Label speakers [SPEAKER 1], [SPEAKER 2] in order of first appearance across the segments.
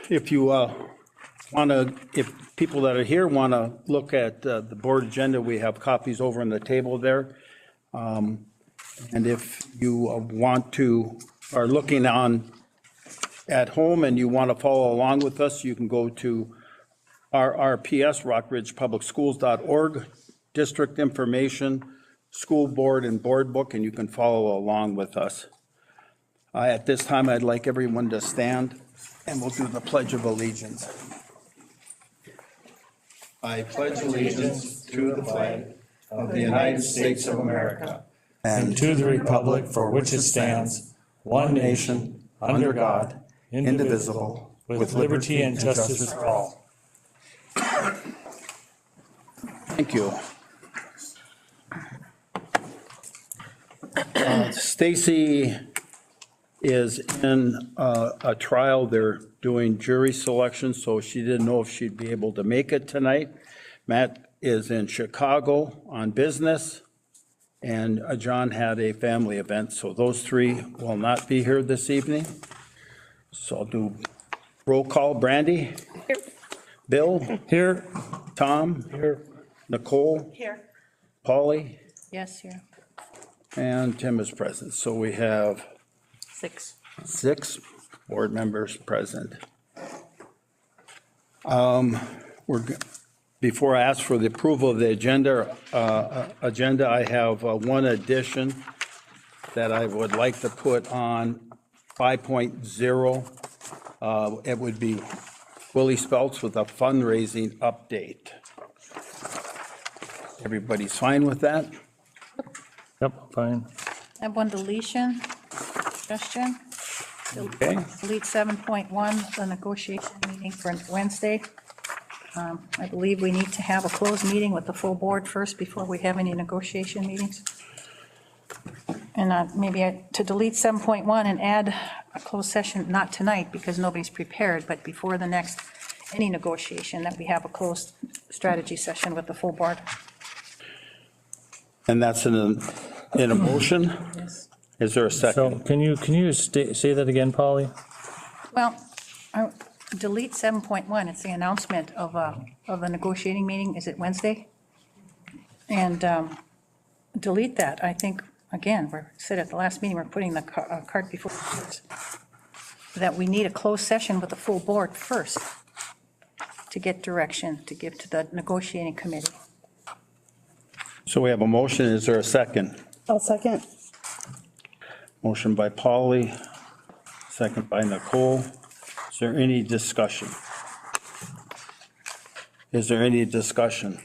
[SPEAKER 1] if you want to, if people that are here want to look at the board agenda, we have copies over on the table there. And if you want to, are looking on at home and you want to follow along with us, you can go to RRPS, rockridgepublicschools.org, district information, school board and board book, and you can follow along with us. At this time, I'd like everyone to stand and we'll do the Pledge of Allegiance. I pledge allegiance to the flag of the United States of America
[SPEAKER 2] and to the republic for which it stands, one nation, under God, indivisible, with liberty and justice for all.
[SPEAKER 1] Thank you. Stacy is in a trial. They're doing jury selection, so she didn't know if she'd be able to make it tonight. Matt is in Chicago on business, and John had a family event, so those three will not be here this evening. So I'll do roll call. Brandy?
[SPEAKER 3] Here.
[SPEAKER 1] Bill?
[SPEAKER 2] Here.
[SPEAKER 1] Tom?
[SPEAKER 2] Here.
[SPEAKER 1] Nicole?
[SPEAKER 3] Here.
[SPEAKER 1] Polly?
[SPEAKER 3] Yes, here.
[SPEAKER 1] And Tim is present. So we have
[SPEAKER 3] 6.
[SPEAKER 1] 6 board members present. Before I ask for the approval of the agenda, I have one addition that I would like to put on 5.0. It would be Willie Speltz with a fundraising update. Everybody's fine with that?
[SPEAKER 2] Yep, fine.
[SPEAKER 3] I have one deletion, suggestion.
[SPEAKER 1] Okay.
[SPEAKER 3] Delete 7.1, the negotiation meeting for Wednesday. I believe we need to have a closed meeting with the full board first before we have any negotiation meetings. And maybe to delete 7.1 and add a closed session, not tonight because nobody's prepared, but before the next, any negotiation, that we have a closed strategy session with the full board.
[SPEAKER 1] And that's in a motion?
[SPEAKER 3] Yes.
[SPEAKER 1] Is there a
[SPEAKER 2] So
[SPEAKER 1] second?
[SPEAKER 2] can you say that again, Polly?
[SPEAKER 3] Well, delete 7.1, it's the announcement of the negotiating meeting, is it Wednesday? And delete that, I think, again, we said at the last meeting, we're putting the cart before the horse. That we need a closed session with the full board first to get direction, to give to the negotiating committee.
[SPEAKER 1] So we have a motion, is there a second?
[SPEAKER 4] I'll second.
[SPEAKER 1] Motion by Polly, second by Nicole. Is there any discussion? Is there any discussion?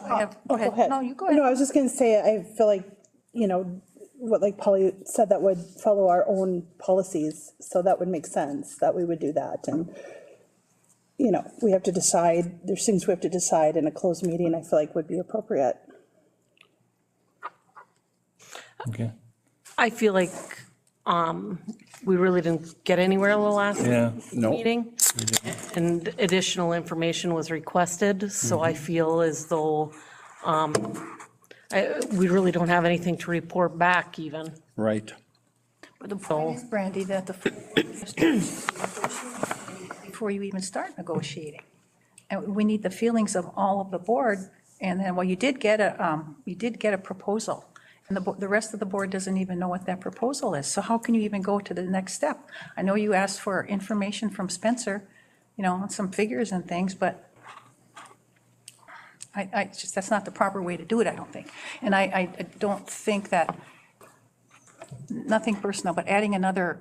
[SPEAKER 3] Go ahead. No, you go
[SPEAKER 4] No, I
[SPEAKER 3] ahead.
[SPEAKER 4] was just going to say, I feel like, what like Polly said, that would follow our own policies. So that would make sense that we would do that. And, we have to decide, there's things we have to decide in a closed meeting, I feel like would be appropriate.
[SPEAKER 2] Okay.
[SPEAKER 5] I feel like we really didn't get anywhere in the last
[SPEAKER 2] Yeah.
[SPEAKER 1] No.
[SPEAKER 5] meeting, and additional information was requested, so I feel as though we really don't have anything to report back even.
[SPEAKER 1] Right.
[SPEAKER 3] But the point is, Brandy, that before you even start negotiating. And we need the feelings of all of the board, and then, well, you did get a proposal. And the rest of the board doesn't even know what that proposal is. So how can you even go to the next step? I know you asked for information from Spencer, on some figures and things, but that's not the proper way to do it, I don't think. And I don't think that, nothing personal, but adding another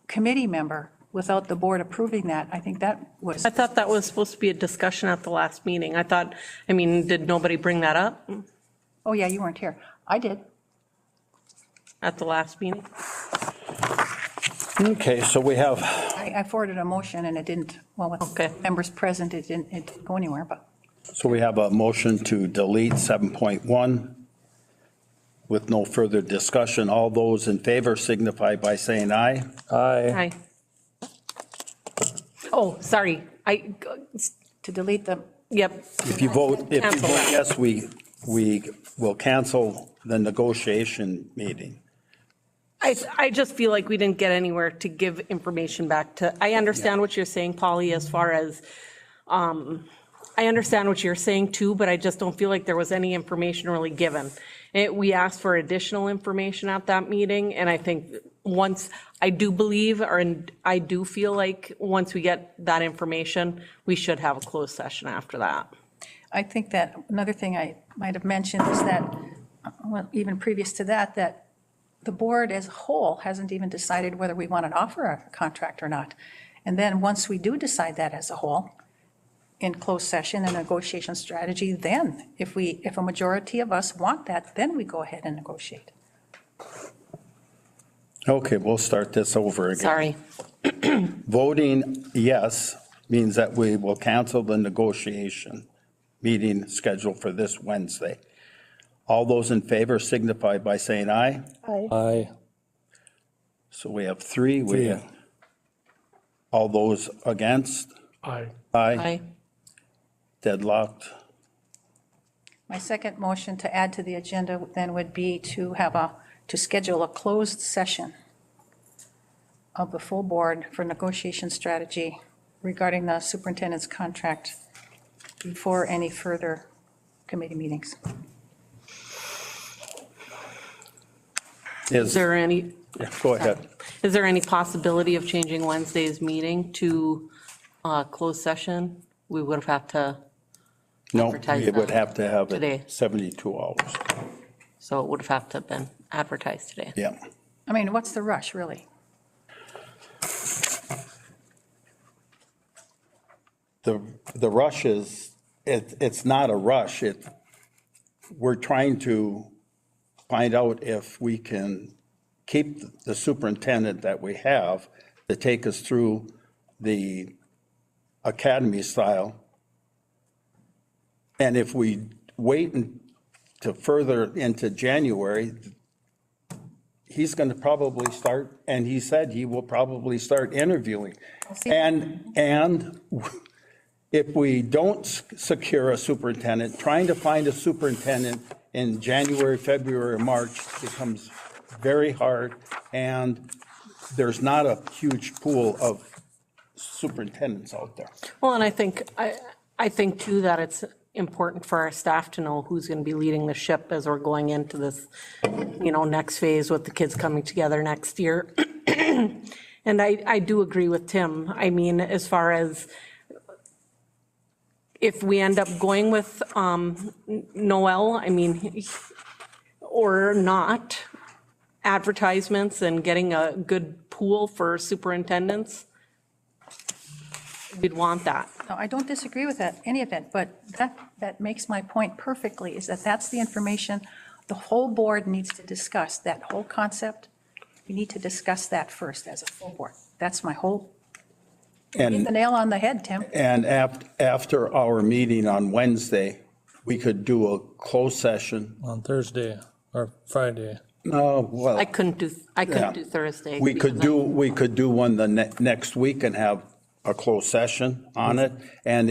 [SPEAKER 3] committee member without the board approving that, I think that was.
[SPEAKER 5] I thought that was supposed to be a discussion at the last meeting. Did nobody bring that up
[SPEAKER 3] Oh, yeah, you weren't here. I did.
[SPEAKER 5] at the last meeting?
[SPEAKER 1] Okay, so we have,
[SPEAKER 3] I forwarded a motion and it didn't, well, with
[SPEAKER 5] Okay.
[SPEAKER 3] members present, it didn't go anywhere, but.
[SPEAKER 1] a motion to delete 7.1 with no further discussion. All those in favor signify by saying aye.
[SPEAKER 2] Aye.
[SPEAKER 5] Aye. Oh, sorry.
[SPEAKER 3] To delete the,
[SPEAKER 5] Yep.
[SPEAKER 1] If you vote
[SPEAKER 5] Cancel that.
[SPEAKER 1] yes, we will cancel the negotiation meeting.
[SPEAKER 5] I just feel like we didn't get anywhere to give information back to, I understand what you're saying, Polly, as far as, I understand what you're saying too, but I just don't feel like there was any information really given. We asked for additional information at that meeting, and I think once, I do believe, and I do feel like once we get that information, we should have a closed session after that.
[SPEAKER 3] I think that another thing I might have mentioned is that, well, even previous to that, that the board as a whole hasn't even decided whether we want to offer a contract or not. And then once we do decide that as a whole, in closed session and negotiation strategy, then if a majority of us want that, then we go ahead and negotiate.
[SPEAKER 1] Okay, we'll start this over again.
[SPEAKER 5] Sorry.
[SPEAKER 1] Voting yes means that we will cancel the negotiation meeting scheduled for this Wednesday. All those in favor signify by saying aye.
[SPEAKER 4] Aye.
[SPEAKER 2] Aye.
[SPEAKER 1] So we have three.
[SPEAKER 2] Three.
[SPEAKER 1] All those against?
[SPEAKER 2] Aye.
[SPEAKER 1] Aye.
[SPEAKER 5] Aye.
[SPEAKER 1] Deadlocked.
[SPEAKER 3] My second motion to add to the agenda then would be to to schedule a closed session of the full board for negotiation strategy regarding the superintendent's contract before any further committee meetings.
[SPEAKER 5] Is there any,
[SPEAKER 1] Go ahead.
[SPEAKER 5] is there any possibility of changing Wednesday's meeting to closed session? We would have had to,
[SPEAKER 1] No,
[SPEAKER 5] advertise
[SPEAKER 1] it would
[SPEAKER 5] that
[SPEAKER 1] have to have
[SPEAKER 5] today.
[SPEAKER 1] it 72 hours.
[SPEAKER 5] so it would have had to have been advertised today.
[SPEAKER 1] Yeah.
[SPEAKER 3] I mean, what's the rush, really?
[SPEAKER 1] The rush is, it's not a rush. We're trying to find out if we can keep the superintendent that we have to take us through the academy style. And if we wait to further into January, he's going to probably start, and he said he will probably start interviewing. And if we don't secure a superintendent, trying to find a superintendent in January, February, or March becomes very hard, and there's not a huge pool of superintendents out there.
[SPEAKER 5] Well, and I think too that it's important for our staff to know who's going to be leading the ship as we're going into this, next phase with the kids coming together next year. And I do agree with Tim. I mean, as far as if we end up going with Noel, I mean, or not, advertisements and getting a good pool for superintendents, we'd want that.
[SPEAKER 3] No, I don't disagree with that, any of that, but that makes my point perfectly, is that that's the information the whole board needs to discuss, that whole concept. We need to discuss that first as a full board. That's my whole, hit the
[SPEAKER 1] And,
[SPEAKER 3] nail on the head, Tim.
[SPEAKER 1] and after our meeting on Wednesday, we could do a closed session.
[SPEAKER 2] On Thursday or Friday.
[SPEAKER 1] No, well,
[SPEAKER 5] I couldn't do Thursday.
[SPEAKER 1] we could do one the next week and have a closed session on it. And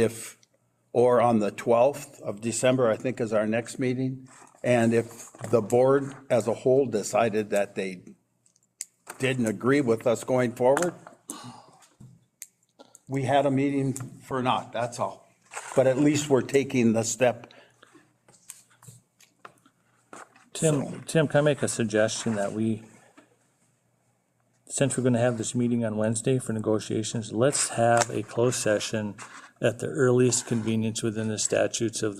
[SPEAKER 1] or on the 12th of December, I think is our next meeting. And if the board as a whole decided that they didn't agree with us going forward, we had a meeting for naught, that's all. But at least we're taking the step.
[SPEAKER 2] Tim, can I make a suggestion that since we're going to have this meeting on Wednesday for negotiations, let's have a closed session at the earliest convenience within the statutes of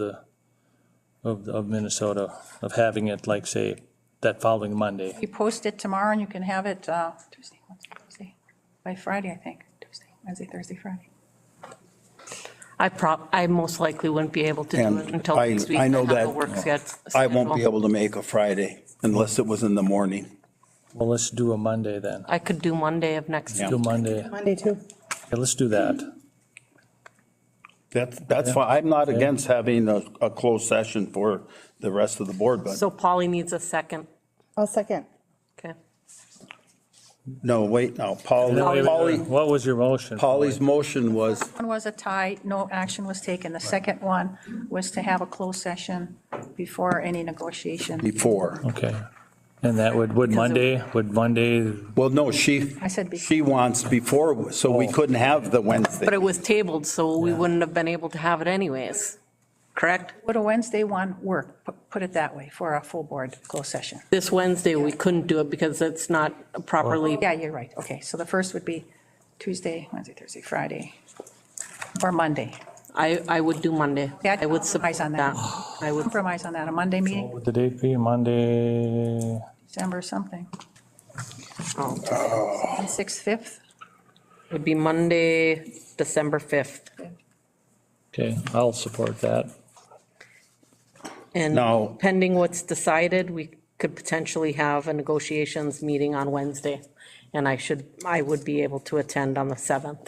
[SPEAKER 2] Minnesota, of having it, like, say, that following Monday.
[SPEAKER 3] You post it tomorrow and you can have it Tuesday, Wednesday, Thursday, by Friday, I think. Tuesday, Wednesday, Thursday, Friday.
[SPEAKER 5] I most likely wouldn't be able to do
[SPEAKER 1] And
[SPEAKER 5] it until
[SPEAKER 1] I-
[SPEAKER 5] next week.
[SPEAKER 1] I know
[SPEAKER 5] have
[SPEAKER 1] that
[SPEAKER 5] a work
[SPEAKER 1] I won't be
[SPEAKER 5] schedule.
[SPEAKER 1] able to make a Friday unless it was in the morning.
[SPEAKER 2] Well, let's do a Monday then.
[SPEAKER 5] I could do Monday of next
[SPEAKER 1] Yeah.
[SPEAKER 2] Do Monday.
[SPEAKER 4] Monday too.
[SPEAKER 2] Okay, let's do that.
[SPEAKER 1] That's fine. I'm not against having a closed session for the rest of the board, but
[SPEAKER 5] So Polly needs a second.
[SPEAKER 4] I'll second.
[SPEAKER 5] Okay.
[SPEAKER 1] no, wait, no,
[SPEAKER 2] What was your motion?
[SPEAKER 1] Polly's motion was,
[SPEAKER 3] One was a tie, no action was taken. The second one was to have a closed session before any negotiation.
[SPEAKER 1] before.
[SPEAKER 2] Okay. And that would Monday,
[SPEAKER 1] Well, no, she,
[SPEAKER 3] I said before.
[SPEAKER 1] she wants before, so we couldn't have the Wednesday.
[SPEAKER 5] But it was tabled, so we wouldn't have been able to have it anyways, correct?
[SPEAKER 3] Would a Wednesday one work, put it that way, for a full board closed session?
[SPEAKER 5] This Wednesday, we couldn't do it because it's not properly,
[SPEAKER 3] Yeah, you're right. Okay, so the first would be Tuesday, Wednesday, Thursday, Friday, or Monday.
[SPEAKER 5] I would do Monday.
[SPEAKER 3] Yeah,
[SPEAKER 5] I would support
[SPEAKER 3] compromise on that.
[SPEAKER 5] that. I would,
[SPEAKER 3] Compromise on that, a Monday meeting,
[SPEAKER 2] would the date be Monday?
[SPEAKER 3] December something,
[SPEAKER 5] oh,
[SPEAKER 3] 6th, 5th?
[SPEAKER 5] would be Monday, December 5th.
[SPEAKER 2] Okay, I'll support that.
[SPEAKER 5] And
[SPEAKER 1] Now-
[SPEAKER 5] pending what's decided, we could potentially have a negotiations meeting on Wednesday. And I would be able to attend on the 7th.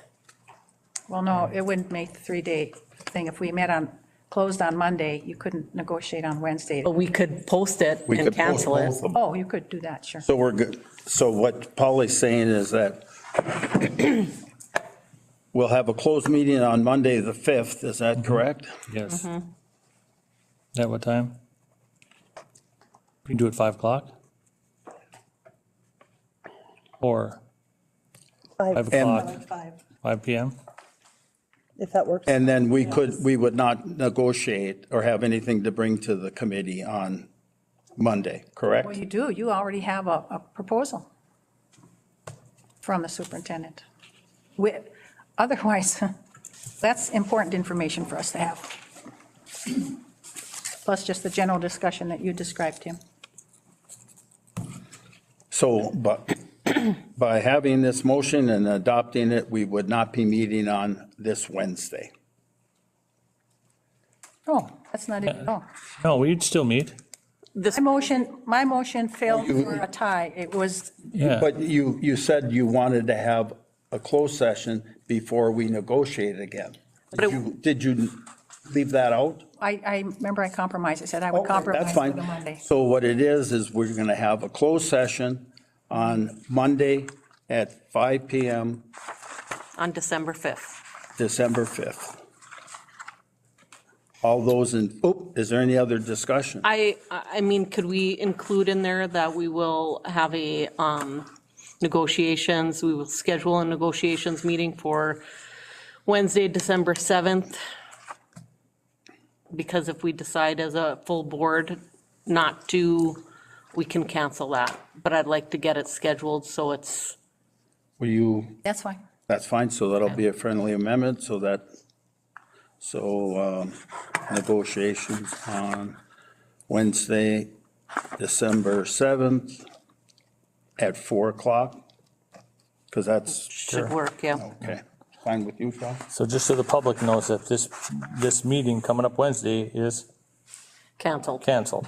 [SPEAKER 3] Well, no, it wouldn't make the 3-day thing. If we met on, closed on Monday, you couldn't negotiate on Wednesday.
[SPEAKER 5] But we could post it
[SPEAKER 1] We
[SPEAKER 5] and
[SPEAKER 1] could post
[SPEAKER 5] cancel it.
[SPEAKER 1] both of them.
[SPEAKER 3] Oh, you could do that, sure.
[SPEAKER 1] So we're good. So what Polly's saying is that we'll have a closed meeting on Monday, the 5th, is that correct?
[SPEAKER 2] Yes. At what time? We can do it 5 o'clock? Or 5 o'clock, 5 PM?
[SPEAKER 4] If that works.
[SPEAKER 1] And then we would not negotiate or have anything to bring to the committee on Monday, correct?
[SPEAKER 3] Well, you do. You already have a proposal from the superintendent. Otherwise, that's important information for us to have. Plus just the general discussion that you described, Tim.
[SPEAKER 1] So, but by having this motion and adopting it, we would not be meeting on this Wednesday.
[SPEAKER 3] Oh, that's not it at all.
[SPEAKER 2] No, we'd still meet.
[SPEAKER 3] My motion failed for a tie. It was,
[SPEAKER 2] Yeah.
[SPEAKER 1] But you said you wanted to have a closed session before we negotiate again. Did you leave that out?
[SPEAKER 3] I remember I compromised. I said I would
[SPEAKER 1] Okay,
[SPEAKER 3] compromise
[SPEAKER 1] that's
[SPEAKER 3] for
[SPEAKER 1] fine.
[SPEAKER 3] the Monday.
[SPEAKER 1] So what it is we're going to have a closed session on Monday at 5 PM,
[SPEAKER 5] On December 5th.
[SPEAKER 1] December 5th. All those is there any other discussion?
[SPEAKER 5] I mean, could we include in there that we will have a negotiations, we will schedule a negotiations meeting for Wednesday, December 7th? Because if we decide as a full board not to, we can cancel that. But I'd like to get it scheduled so it's,
[SPEAKER 1] Will you,
[SPEAKER 3] That's fine.
[SPEAKER 1] that's fine, so that'll be a friendly amendment, negotiations on Wednesday, December 7th at 4 o'clock? Because that's,
[SPEAKER 5] should work, yeah.
[SPEAKER 1] okay, fine with you, Sean?
[SPEAKER 2] So just so the public knows that this meeting coming up Wednesday is
[SPEAKER 5] Canceled.
[SPEAKER 2] canceled.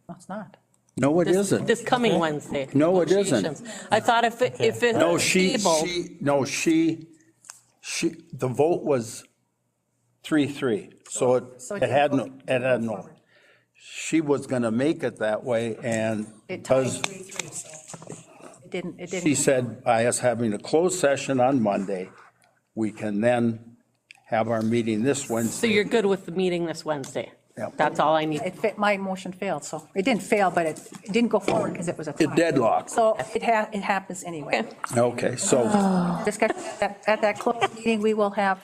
[SPEAKER 3] No, it's not.
[SPEAKER 1] No, it isn't.
[SPEAKER 5] This coming Wednesday.
[SPEAKER 1] No, it isn't.
[SPEAKER 5] Negotiations. I thought if it.
[SPEAKER 1] No, the vote was 3-3, so it had no, she was going to make it that way, and
[SPEAKER 3] It tied
[SPEAKER 1] because
[SPEAKER 3] 3-3, so it didn't.
[SPEAKER 1] she said by us having a closed session on Monday, we can then have our meeting this
[SPEAKER 5] So
[SPEAKER 1] Wednesday.
[SPEAKER 5] you're good with the meeting this Wednesday?
[SPEAKER 1] Yeah.
[SPEAKER 5] That's all I need.
[SPEAKER 3] My motion failed, so it didn't fail, but it didn't go forward because it was a tie.
[SPEAKER 1] It deadlocked.
[SPEAKER 3] So it happens anyway.
[SPEAKER 1] Okay, so,
[SPEAKER 3] Discussion, at that closed meeting, we will have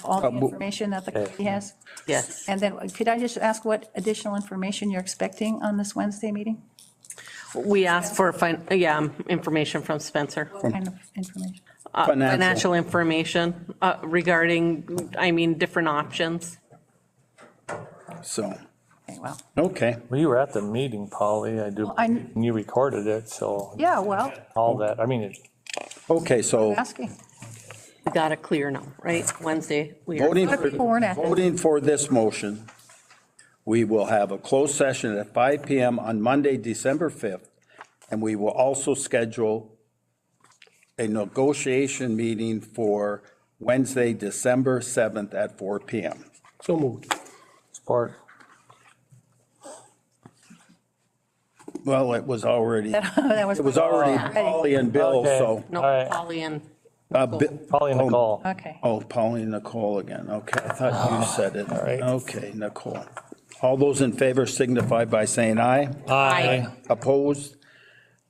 [SPEAKER 3] all the information that the committee has.
[SPEAKER 5] Yes.
[SPEAKER 3] And then could I just ask what additional information you're expecting on this Wednesday meeting?
[SPEAKER 5] We asked for, information from Spencer.
[SPEAKER 3] What kind of information?
[SPEAKER 5] Financial information regarding, different options.
[SPEAKER 1] so,
[SPEAKER 3] Okay, well,
[SPEAKER 1] okay.
[SPEAKER 2] Well, you were at the meeting, Polly, and you recorded it, so
[SPEAKER 3] yeah, well,
[SPEAKER 2] all that,
[SPEAKER 1] Okay, so
[SPEAKER 3] asking.
[SPEAKER 5] We got it clear now, right? Wednesday. we are-
[SPEAKER 1] voting
[SPEAKER 3] Other people weren't at that.
[SPEAKER 1] voting for this motion, we will have a closed session at 5 PM on Monday, December 5th, and we will also schedule a negotiation meeting for Wednesday, December 7th at 4 PM.
[SPEAKER 6] So moved.
[SPEAKER 2] support.
[SPEAKER 1] Well, it was already,
[SPEAKER 3] That was.
[SPEAKER 1] it was already Polly and Bill,
[SPEAKER 2] Okay.
[SPEAKER 1] so.
[SPEAKER 5] No,
[SPEAKER 2] All right.
[SPEAKER 5] Polly and,
[SPEAKER 2] Polly and Nicole.
[SPEAKER 3] Okay.
[SPEAKER 1] Oh, Polly and Nicole again, okay, I thought you said it.
[SPEAKER 2] right.
[SPEAKER 1] Okay, Nicole. All those in favor signify by saying aye.
[SPEAKER 5] Aye.
[SPEAKER 1] Opposed?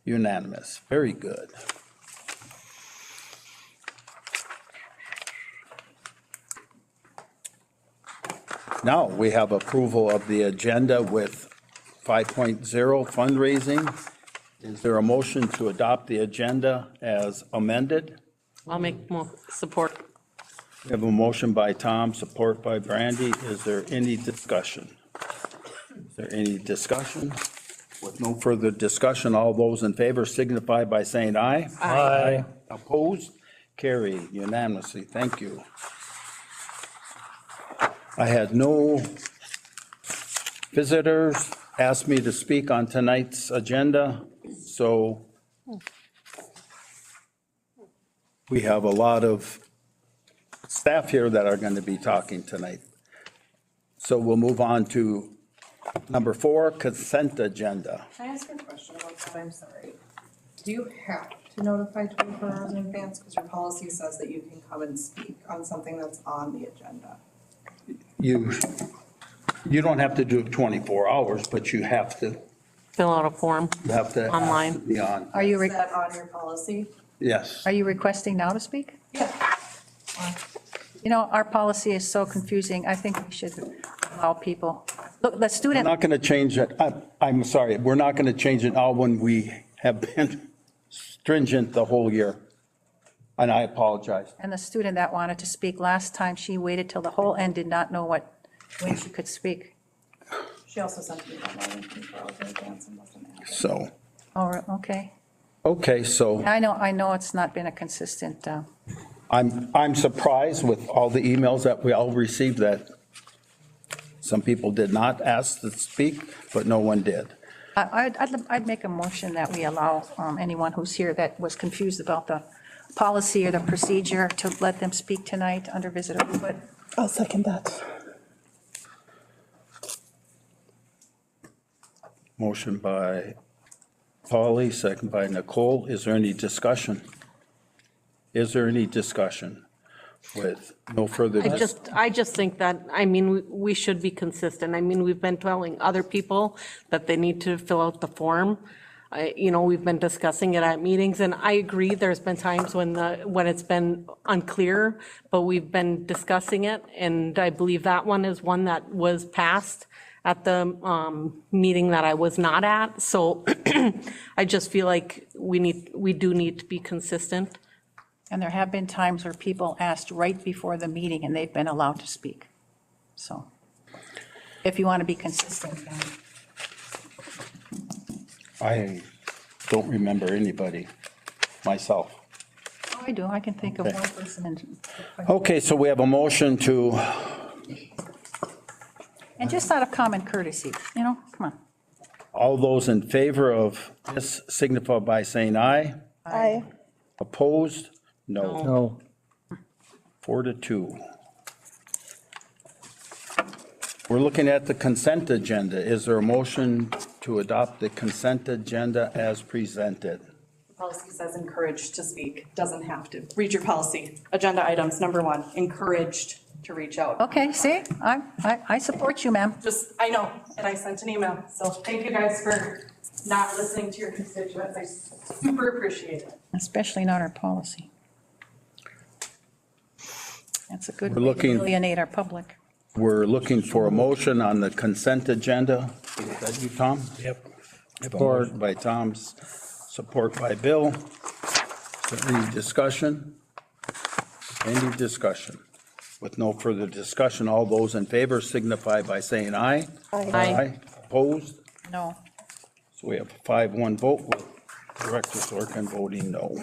[SPEAKER 1] Unanimous. Very good. Now, we have approval of the agenda with 5.0 fundraising. Is there a motion to adopt the agenda as amended?
[SPEAKER 5] I'll make more support.
[SPEAKER 1] We have a motion by Tom, support by Brandy. Is there any discussion? Is there any discussion? With no further discussion, all those in favor signify by saying aye.
[SPEAKER 2] Aye.
[SPEAKER 1] Opposed? Carried unanimously. Thank you. I had no visitors ask me to speak on tonight's agenda, so we have a lot of staff here that are going to be talking tonight. So we'll move on to number 4, consent agenda.
[SPEAKER 6] Can I ask you a question about that? I'm sorry. Do you have to notify 24 hours in advance? Because your policy says that you can come and speak on something that's on the agenda.
[SPEAKER 1] You don't have to do it 24 hours, but you have to
[SPEAKER 5] Fill out a form. Online.
[SPEAKER 1] Be on.
[SPEAKER 3] Are you,
[SPEAKER 6] Is that on your policy?
[SPEAKER 1] Yes.
[SPEAKER 3] are you requesting now to speak?
[SPEAKER 6] Yeah.
[SPEAKER 3] You know, our policy is so confusing. I think we should allow people. Look, the
[SPEAKER 1] We're
[SPEAKER 3] student,
[SPEAKER 1] not going to change it. I'm sorry, we're not going to change it now when we have been stringent the whole year. And I apologize.
[SPEAKER 3] and the student that wanted to speak last time, she waited till the whole end, did not know when she could speak.
[SPEAKER 6] She also sent me that one 24 hours in advance and wasn't asked.
[SPEAKER 1] So,
[SPEAKER 3] Oh, okay.
[SPEAKER 1] okay, so
[SPEAKER 3] I know it's not been a consistent,
[SPEAKER 1] I'm surprised with all the emails that we all received that some people did not ask to speak, but no one did.
[SPEAKER 3] I'd make a motion that we allow anyone who's here that was confused about the policy or the procedure to let them speak tonight under visitor input.
[SPEAKER 4] I'll second that.
[SPEAKER 1] Motion by Polly, second by Nicole. Is there any discussion? Is there any discussion? With no further.
[SPEAKER 5] I just think that, I mean, we should be consistent. I mean, we've been telling other people that they need to fill out the form. You know, we've been discussing it at meetings, and I agree, there's been times when it's been unclear, but we've been discussing it, and I believe that one is one that was passed at the meeting that I was not at. So I just feel like we do need to be consistent.
[SPEAKER 3] And there have been times where people asked right before the meeting and they've been allowed to speak. So if you want to be consistent, then
[SPEAKER 1] I don't remember anybody myself.
[SPEAKER 3] I do, I can think of one person.
[SPEAKER 1] Okay, so we have a motion to,
[SPEAKER 3] And just out of common courtesy, come on.
[SPEAKER 1] all those in favor of this signify by saying aye.
[SPEAKER 4] Aye.
[SPEAKER 1] Opposed? No.
[SPEAKER 2] No.
[SPEAKER 1] 4-2. We're looking at the consent agenda. Is there a motion to adopt the consent agenda as presented?
[SPEAKER 6] Policy says encouraged to speak, doesn't have to. Read your policy. Agenda items, number 1, encouraged to reach out.
[SPEAKER 3] Okay, see, I support you, ma'am.
[SPEAKER 6] Just, I know, and I sent an email, so thank you guys for not listening to your constituents. I super appreciate it.
[SPEAKER 3] Especially not our policy. That's a good
[SPEAKER 1] We're
[SPEAKER 3] way to
[SPEAKER 1] looking-
[SPEAKER 3] alienate our public.
[SPEAKER 1] We're looking for a motion on the consent agenda. Is that you, Tom?
[SPEAKER 2] Yep.
[SPEAKER 1] Have a motion by Tom, support by Bill. Is there any discussion? Any discussion? With no further discussion, all those in favor signify by saying aye.
[SPEAKER 5] Aye.
[SPEAKER 1] Opposed?
[SPEAKER 3] No.
[SPEAKER 1] So we have a 5-1 vote with Director Sorkin voting no.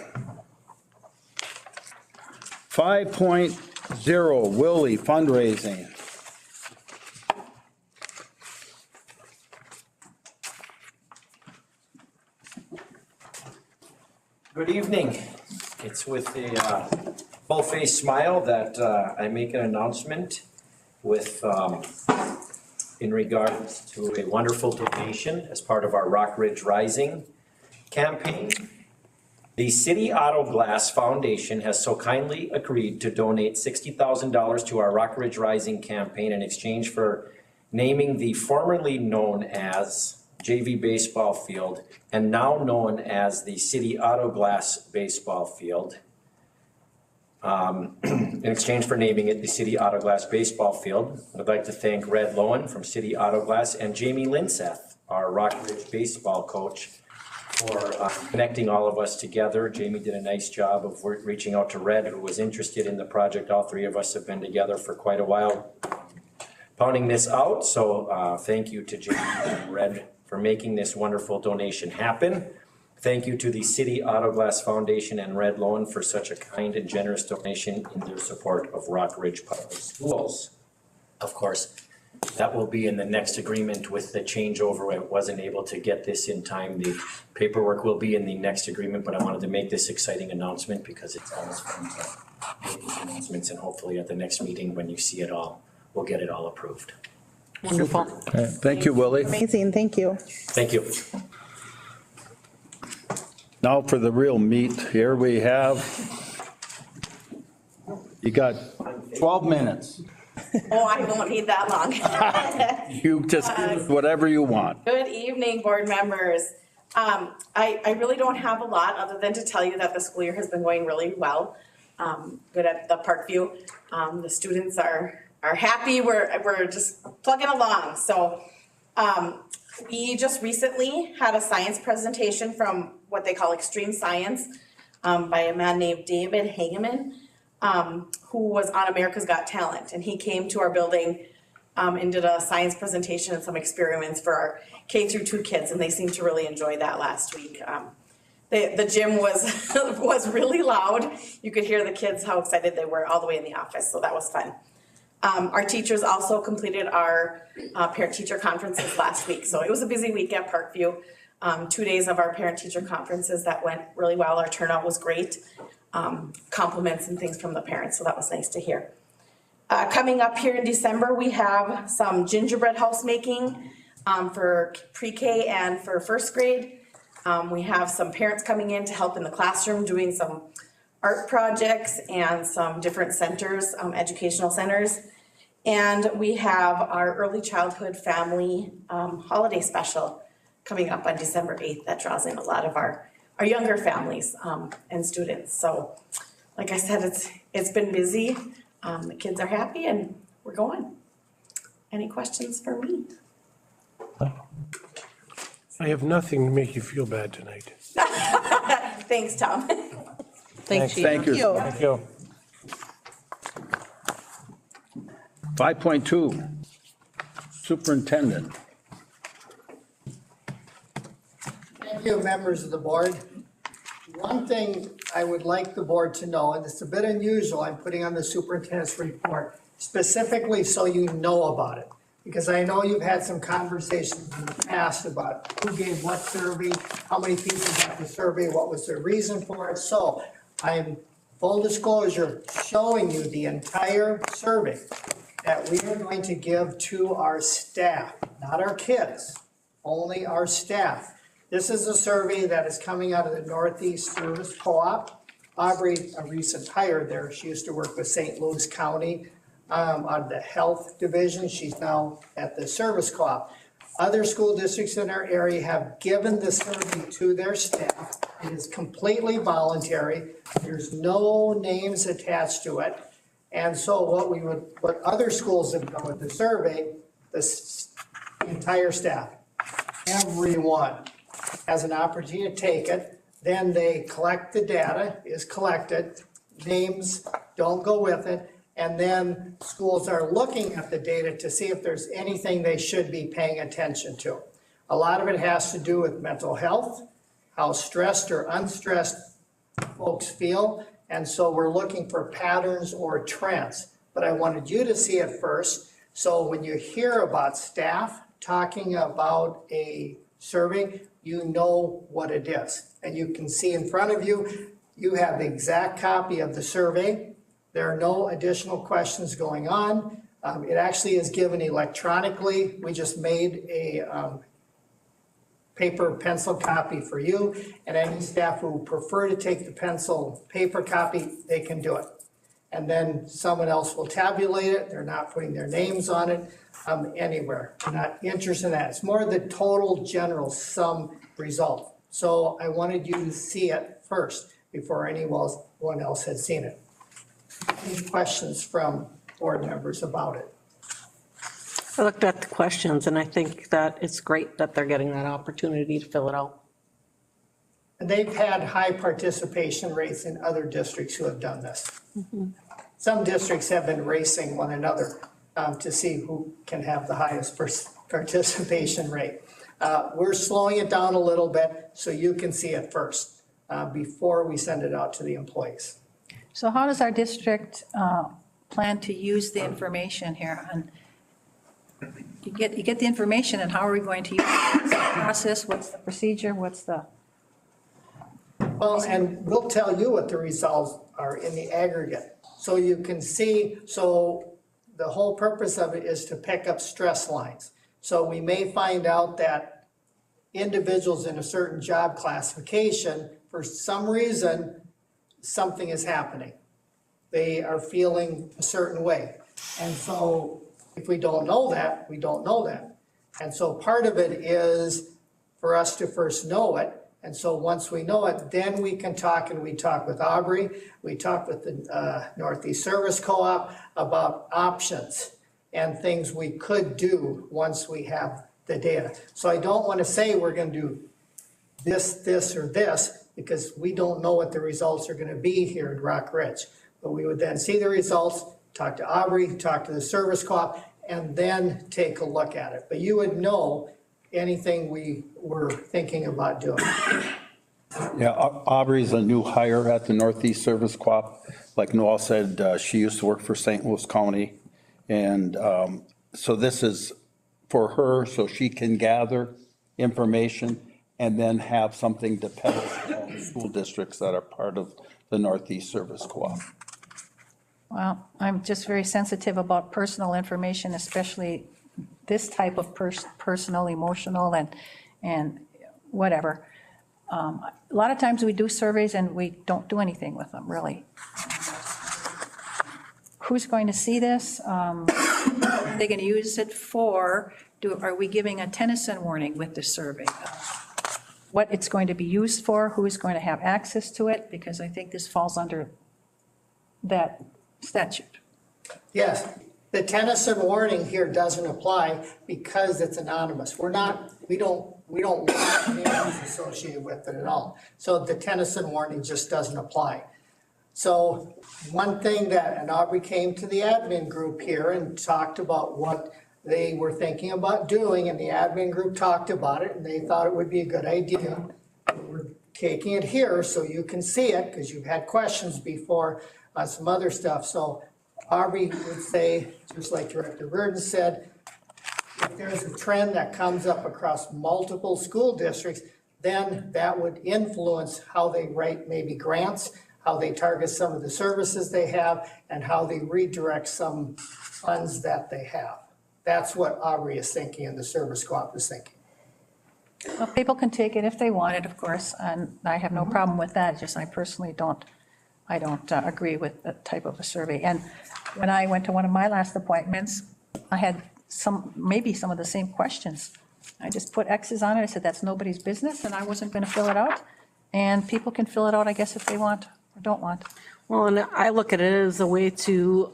[SPEAKER 1] 5.0, Willie fundraising.
[SPEAKER 7] Good evening. It's with a full-face smile that I make an announcement with, in regards to a wonderful donation as part of our Rock Ridge Rising campaign. The City Auto Glass Foundation has so kindly agreed to donate $60,000 to our Rock Ridge Rising campaign in exchange for naming the formerly known as JV baseball field and now known as the City Auto Glass baseball field. In exchange for naming it the City Auto Glass baseball field, I'd like to thank Red Lowen from City Auto Glass and Jamie Linseth, our Rockridge baseball coach, for connecting all of us together. Jamie did a nice job of reaching out to Red, who was interested in the project. All three of us have been together for quite a while pounding this out. So thank you to Jamie and Red for making this wonderful donation happen. Thank you to the City Auto Glass Foundation and Red Loan for such a kind and generous donation in their support of Rockridge Public Schools. Of course, that will be in the next agreement with the changeover. I wasn't able to get this in time. The paperwork will be in the next agreement, but I wanted to make this exciting announcement because it's always fun to make these announcements, and hopefully at the next meeting, when you see it all, we'll get it all approved.
[SPEAKER 5] Wonderful.
[SPEAKER 1] Thank you, Willie.
[SPEAKER 4] Amazing, thank you.
[SPEAKER 7] Thank you.
[SPEAKER 1] Now for the real meat, here we have, you got 12 minutes.
[SPEAKER 8] Oh, I won't need that long.
[SPEAKER 1] You just give us whatever you want.
[SPEAKER 8] Good evening, board members. I really don't have a lot other than to tell you that the school year has been going really well. Good at the Parkview. The students are happy. We're just plugging along. So we just recently had a science presentation from what they call Extreme Science by a man named David Hageman, who was on America's Got Talent. And he came to our building and did a science presentation and some experiments for our K-2 kids, and they seemed to really enjoy that last week. The gym was really loud. You could hear the kids, how excited they were all the way in the office, so that was fun. Our teachers also completed our parent-teacher conferences last week, so it was a busy week at Parkview. 2 days of our parent-teacher conferences that went really well. Our turnout was great. Compliments and things from the parents, so that was nice to hear. Coming up here in December, we have some gingerbread house making for pre-K and for first grade. We have some parents coming in to help in the classroom doing some art projects and some different centers, educational centers. And we have our early childhood family holiday special coming up on December 8th that draws in a lot of our younger families and students. So like I said, it's been busy. The kids are happy and we're going. Any questions for me?
[SPEAKER 9] I have nothing to make you feel bad tonight.
[SPEAKER 8] Thanks, Tom.
[SPEAKER 5] Thanks, Sheila.
[SPEAKER 1] Thank you.
[SPEAKER 2] Thank you.
[SPEAKER 1] 5.2, Superintendent.
[SPEAKER 10] Thank you, members of the board. One thing I would like the board to know, and it's a bit unusual, I'm putting on the superintendent's report specifically so you know about it. Because I know you've had some conversations in the past about who gave what survey, how many people got the survey, what was the reason for it. So I'm, full disclosure, showing you the entire survey that we are going to give to our staff, not our kids, only our staff. This is a survey that is coming out of the Northeast Service Co-op. Aubrey, a recent hire there, she used to work with St. Louis County out of the health division. She's now at the Service Co-op. Other school districts in our area have given the survey to their staff. It is completely voluntary. There's no names attached to it. And so what other schools have done with the survey, the entire staff, everyone has an opportunity to take it. Then they collect the data, is collected, names don't go with it. And then schools are looking at the data to see if there's anything they should be paying attention to. A lot of it has to do with mental health, how stressed or unstressed folks feel. And so we're looking for patterns or trends. But I wanted you to see it first. So when you hear about staff talking about a survey, you know what it is. And you can see in front of you, you have the exact copy of the survey. There are no additional questions going on. It actually is given electronically. We just made a paper pencil copy for you, and any staff who prefer to take the pencil paper copy, they can do it. and then someone else will tabulate it. They're not putting their names on it anywhere. They're not interested in that. It's more the total general sum result. So I wanted you to see it first before anyone else had seen it. Any questions from board members about it?
[SPEAKER 5] I looked at the questions and I think that it's great that they're getting that opportunity to fill it out.
[SPEAKER 10] And they've had high participation rates in other districts who have done this. Some districts have been racing one another to see who can have the highest participation rate. We're slowing it down a little bit so you can see it first before we send it out to the employees.
[SPEAKER 3] So how does our district plan to use the information here? And you get the information, and how are we going to use it? What's the process? What's the procedure? What's the?
[SPEAKER 10] Well, and we'll tell you what the results are in the aggregate. So you can see, so the whole purpose of it is to pick up stress lines. So we may find out that individuals in a certain job classification, for some reason, something is happening. They are feeling a certain way. And so if we don't know that, we don't know that. And so part of it is for us to first know it. And so once we know it, then we can talk, and we talk with Aubrey, we talk with the Northeast Service Co-op about options and things we could do once we have the data. So I don't want to say we're going to do this, or this, because we don't know what the results are going to be here at Rock Ridge. But we would then see the results, talk to Aubrey, talk to the Service Co-op, and then take a look at it. But you would know anything we were thinking about doing.
[SPEAKER 1] Yeah, Aubrey's a new hire at the Northeast Service Co-op. Like Noel said, she used to work for St. Louis County. And so this is for her, so she can gather information and then have something to pass to all the school districts that are part of the Northeast Service Co-op.
[SPEAKER 3] Well, I'm just very sensitive about personal information, especially this type of personal, emotional, and whatever. A lot of times we do surveys and we don't do anything with them, really. Who's going to see this? Are they going to use it for? Are we giving a Tennyson warning with the survey? What it's going to be used for, who is going to have access to it, because I think this falls under that statute.
[SPEAKER 10] Yes, the Tennyson warning here doesn't apply because it's anonymous. We don't want names associated with it at all. So the Tennyson warning just doesn't apply. So one thing that, and Aubrey came to the admin group here and talked about what they were thinking about doing, and the admin group talked about it, and they thought it would be a good idea. We're taking it here so you can see it, because you've had questions before on some other stuff. So Aubrey would say, just like Director Reardon said, if there's a trend that comes up across multiple school districts, then that would influence how they write maybe grants, how they target some of the services they have, and how they redirect some funds that they have. That's what Aubrey is thinking and the Service Co-op is thinking.
[SPEAKER 3] Well, people can take it if they want it, of course, and I have no problem with that, just I personally don't agree with that type of a survey. And when I went to one of my last appointments, I had maybe some of the same questions. I just put X's on it, I said, that's nobody's business, and I wasn't gonna fill it out. And people can fill it out, I guess, if they want or don't want.
[SPEAKER 5] Well, and I look at it as a way to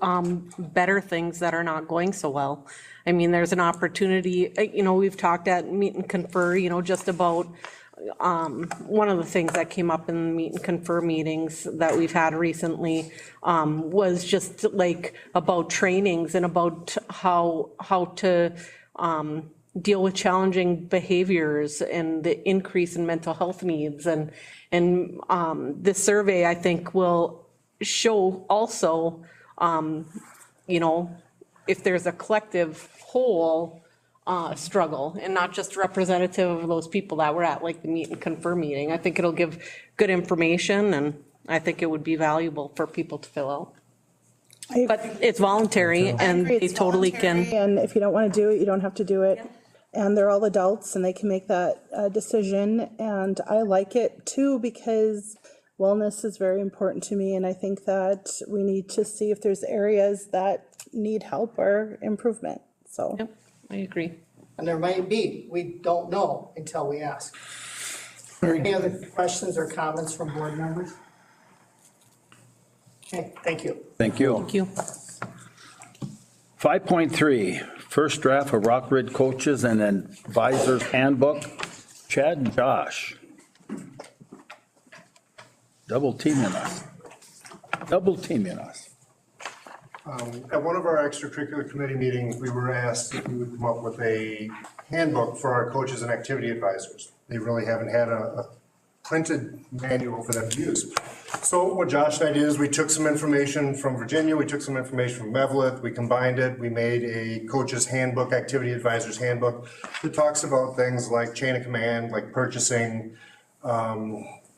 [SPEAKER 5] better things that are not going so well. I mean, there's an opportunity, we've talked at Meet and Confer, just about one of the things that came up in the Meet and Confer meetings that we've had recently was just like about trainings and about how to deal with challenging behaviors and the increase in mental health needs. And this survey, I think, will show also, if there's a collective whole struggle and not just representative of those people that were at like the Meet and Confer meeting. I think it'll give good information, and I think it would be valuable for people to fill out. But it's voluntary and they totally can.
[SPEAKER 4] And if you don't want to do it, you don't have to do it. And they're all adults and they can make that decision. And I like it too, because wellness is very important to me, and I think that we need to see if there's areas that need help or improvement, so.
[SPEAKER 5] Yep, I agree.
[SPEAKER 10] And there might be, we don't know until we ask. Any other questions or comments from board members? Okay, thank you.
[SPEAKER 1] Thank you.
[SPEAKER 5] Thank you.
[SPEAKER 1] 5.3, first draft of Rock Ridge Coaches and Advisors Handbook. Chad and Josh. Double teaming us. Double teaming us.
[SPEAKER 11] At one of our extracurricular committee meetings, we were asked if we would come up with a handbook for our coaches and activity advisors. They really haven't had a printed manual for them to use. So what Josh and I did is we took some information from Virginia, we took some information from Mevlith, we combined it, we made a coach's handbook, activity advisor's handbook that talks about things like chain of command, like purchasing,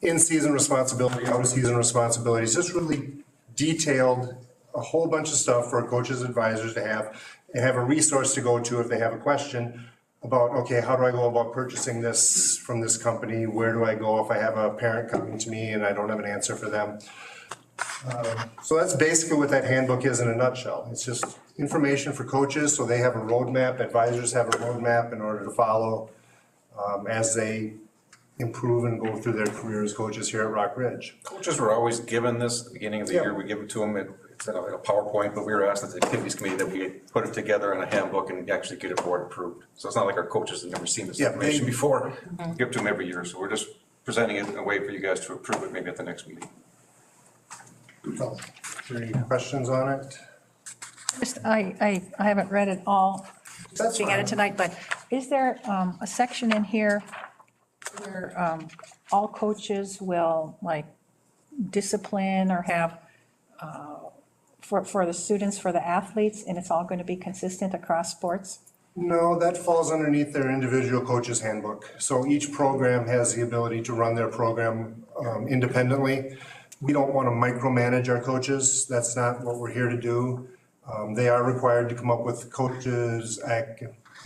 [SPEAKER 11] in-season responsibility, out-of-season responsibilities, just really detailed a whole bunch of stuff for coaches, advisors to have, and have a resource to go to if they have a question about, okay, how do I go about purchasing this from this company? Where do I go if I have a parent coming to me and I don't have an answer for them? So that's basically what that handbook is in a nutshell. It's just information for coaches, so they have a roadmap, advisors have a roadmap in order to follow as they improve and go through their career as coaches here at Rock Ridge.
[SPEAKER 12] Coaches were always given this at the beginning of the year. We give it to them, it's in a PowerPoint, but we were asked at the activities committee that we put it together in a handbook and actually get it board approved. So it's not like our coaches have never seen this information before. We give it to them every year, so we're just presenting it in a way for you guys to approve it maybe at the next meeting.
[SPEAKER 11] So, any questions on it?
[SPEAKER 3] Just, I haven't read it all,
[SPEAKER 11] That's
[SPEAKER 3] looking at it
[SPEAKER 11] fine.
[SPEAKER 3] tonight, but is there a section in here where all coaches will like discipline or have for the students, for the athletes, and it's all going to be consistent across sports?
[SPEAKER 11] No, that falls underneath their individual coach's handbook. So each program has the ability to run their program independently. We don't want to micromanage our coaches. That's not what we're here to do. They are required to come up with coaches'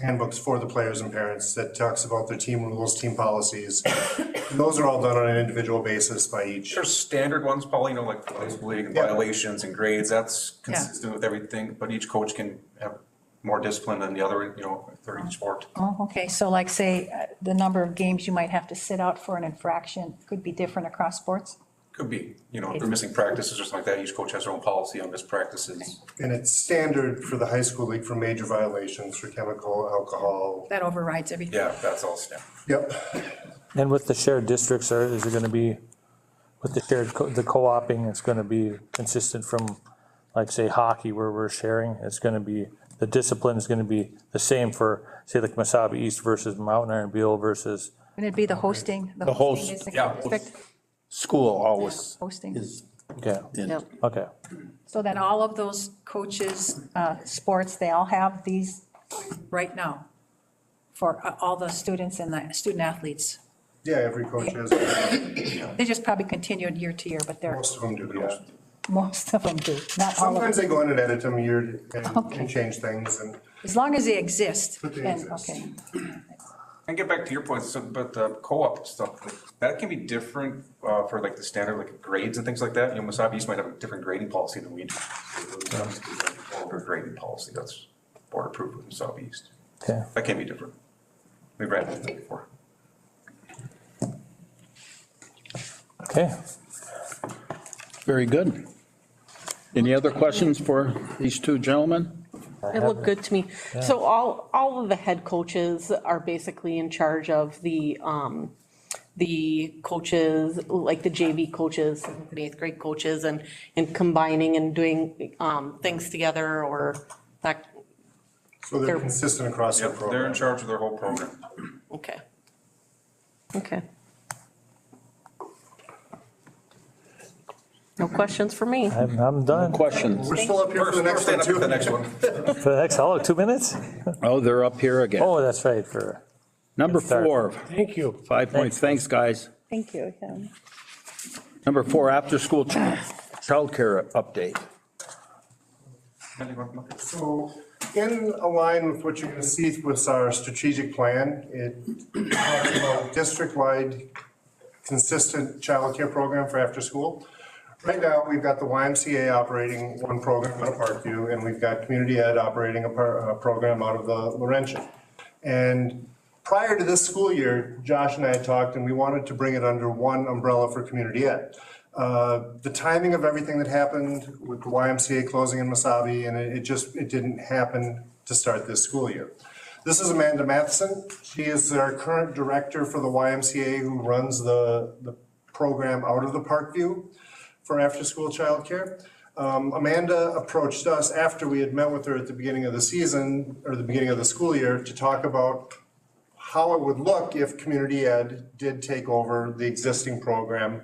[SPEAKER 11] handbooks for the players and parents that talks about their team rules, team policies. And those are all done on an individual basis by each.
[SPEAKER 12] There's standard ones, Paul, you know, like the high school league and violations and grades, that's consistent with everything, but each coach can have more discipline than the other, you know, for each sport.
[SPEAKER 3] Oh, okay, so like say, the number of games you might have to sit out for an infraction could be different across sports?
[SPEAKER 12] Could be, you know, if they're missing practices or something like that, each coach has their own policy on missed practices.
[SPEAKER 11] And it's standard for the high school league for major violations, for chemical, alcohol.
[SPEAKER 3] That overrides everything.
[SPEAKER 12] Yeah, that's all standard.
[SPEAKER 11] Yep.
[SPEAKER 2] And with the shared districts, is it going to be, with the shared, the co-oping, it's going to be consistent from, like, say, hockey where we're sharing? It's going to be, the discipline is going to be the same for, say, like Mesabi East versus Mountain Iron Beal versus?
[SPEAKER 3] And it'd be the hosting?
[SPEAKER 1] The host,
[SPEAKER 3] hosting is the
[SPEAKER 12] yeah.
[SPEAKER 3] district
[SPEAKER 1] School always
[SPEAKER 3] Hosting.
[SPEAKER 1] is
[SPEAKER 2] Okay,
[SPEAKER 1] in.
[SPEAKER 3] Yep.
[SPEAKER 2] okay.
[SPEAKER 3] So then all of those coaches, sports, they all have these right now for all the students and the student athletes?
[SPEAKER 11] Yeah, every coach has,
[SPEAKER 3] They just probably continued year to year, but they're,
[SPEAKER 11] most of them do, yeah.
[SPEAKER 3] most of them do, not all of
[SPEAKER 11] Sometimes
[SPEAKER 3] them.
[SPEAKER 11] they go in and edit them year and
[SPEAKER 3] Okay.
[SPEAKER 11] change things and.
[SPEAKER 3] As long as they exist,
[SPEAKER 11] But they
[SPEAKER 3] then,
[SPEAKER 11] exist.
[SPEAKER 3] okay.
[SPEAKER 12] And get back to your point, so, but the co-op stuff, like, that can be different for like the standard, like grades and things like that. You know, Mesabi East might have a different grading policy than we do. Or grading policy, that's board approved with Mesabi East.
[SPEAKER 2] Okay.
[SPEAKER 12] That can be different. We've read that before.
[SPEAKER 2] Okay.
[SPEAKER 1] Very good. Any other questions for these two gentlemen?
[SPEAKER 5] It looked good to me. So all of the head coaches are basically in charge of the coaches, like the JV coaches, the eighth grade coaches, and combining and doing things together, or that,
[SPEAKER 11] So they're consistent across their
[SPEAKER 12] Yep,
[SPEAKER 11] program.
[SPEAKER 12] they're in charge of their whole program.
[SPEAKER 5] okay. Okay. No questions for me.
[SPEAKER 2] I'm done.
[SPEAKER 1] Questions?
[SPEAKER 11] We're still up here for the next one
[SPEAKER 12] Stand up for
[SPEAKER 11] too.
[SPEAKER 12] the next one.
[SPEAKER 2] For the next, how long, 2 minutes?
[SPEAKER 1] Oh, they're up here again.
[SPEAKER 2] Oh, that's right, for,
[SPEAKER 1] Number
[SPEAKER 2] start.
[SPEAKER 1] 4,
[SPEAKER 9] Thank you.
[SPEAKER 1] 5 points. Thanks, guys.
[SPEAKER 4] Thank you, yeah.
[SPEAKER 1] Number 4, after-school childcare update.
[SPEAKER 11] So in line with what you're gonna see with our strategic plan, it talks about district-wide consistent childcare program for after school. Right now, we've got the YMCA operating one program out of Parkview, and we've got Community Ed operating a program out of the Laurentian. And prior to this school year, Josh and I had talked, and we wanted to bring it under one umbrella for Community Ed. The timing of everything that happened with the YMCA closing in Mesabi, and it didn't happen to start this school year. This is Amanda Matheson. She is our current director for the YMCA who runs the program out of the Parkview for after-school childcare. Amanda approached us after we had met with her at the beginning of the season, or the beginning of the school year, to talk about how it would look if Community Ed did take over the existing program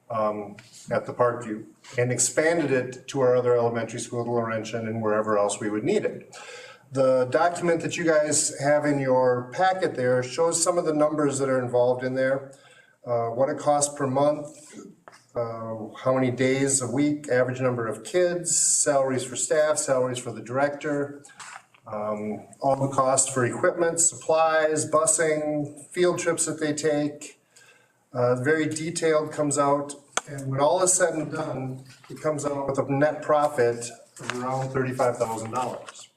[SPEAKER 11] at the Parkview and expanded it to our other elementary school, the Laurentian, and wherever else we would need it. The document that you guys have in your packet there shows some of the numbers that are involved in there, what it costs per month, how many days a week, average number of kids, salaries for staff, salaries for the director, all the costs for equipment, supplies, busing, field trips that they take. Very detailed, comes out, and when all is said and done, it comes out with a net profit of around $35,000.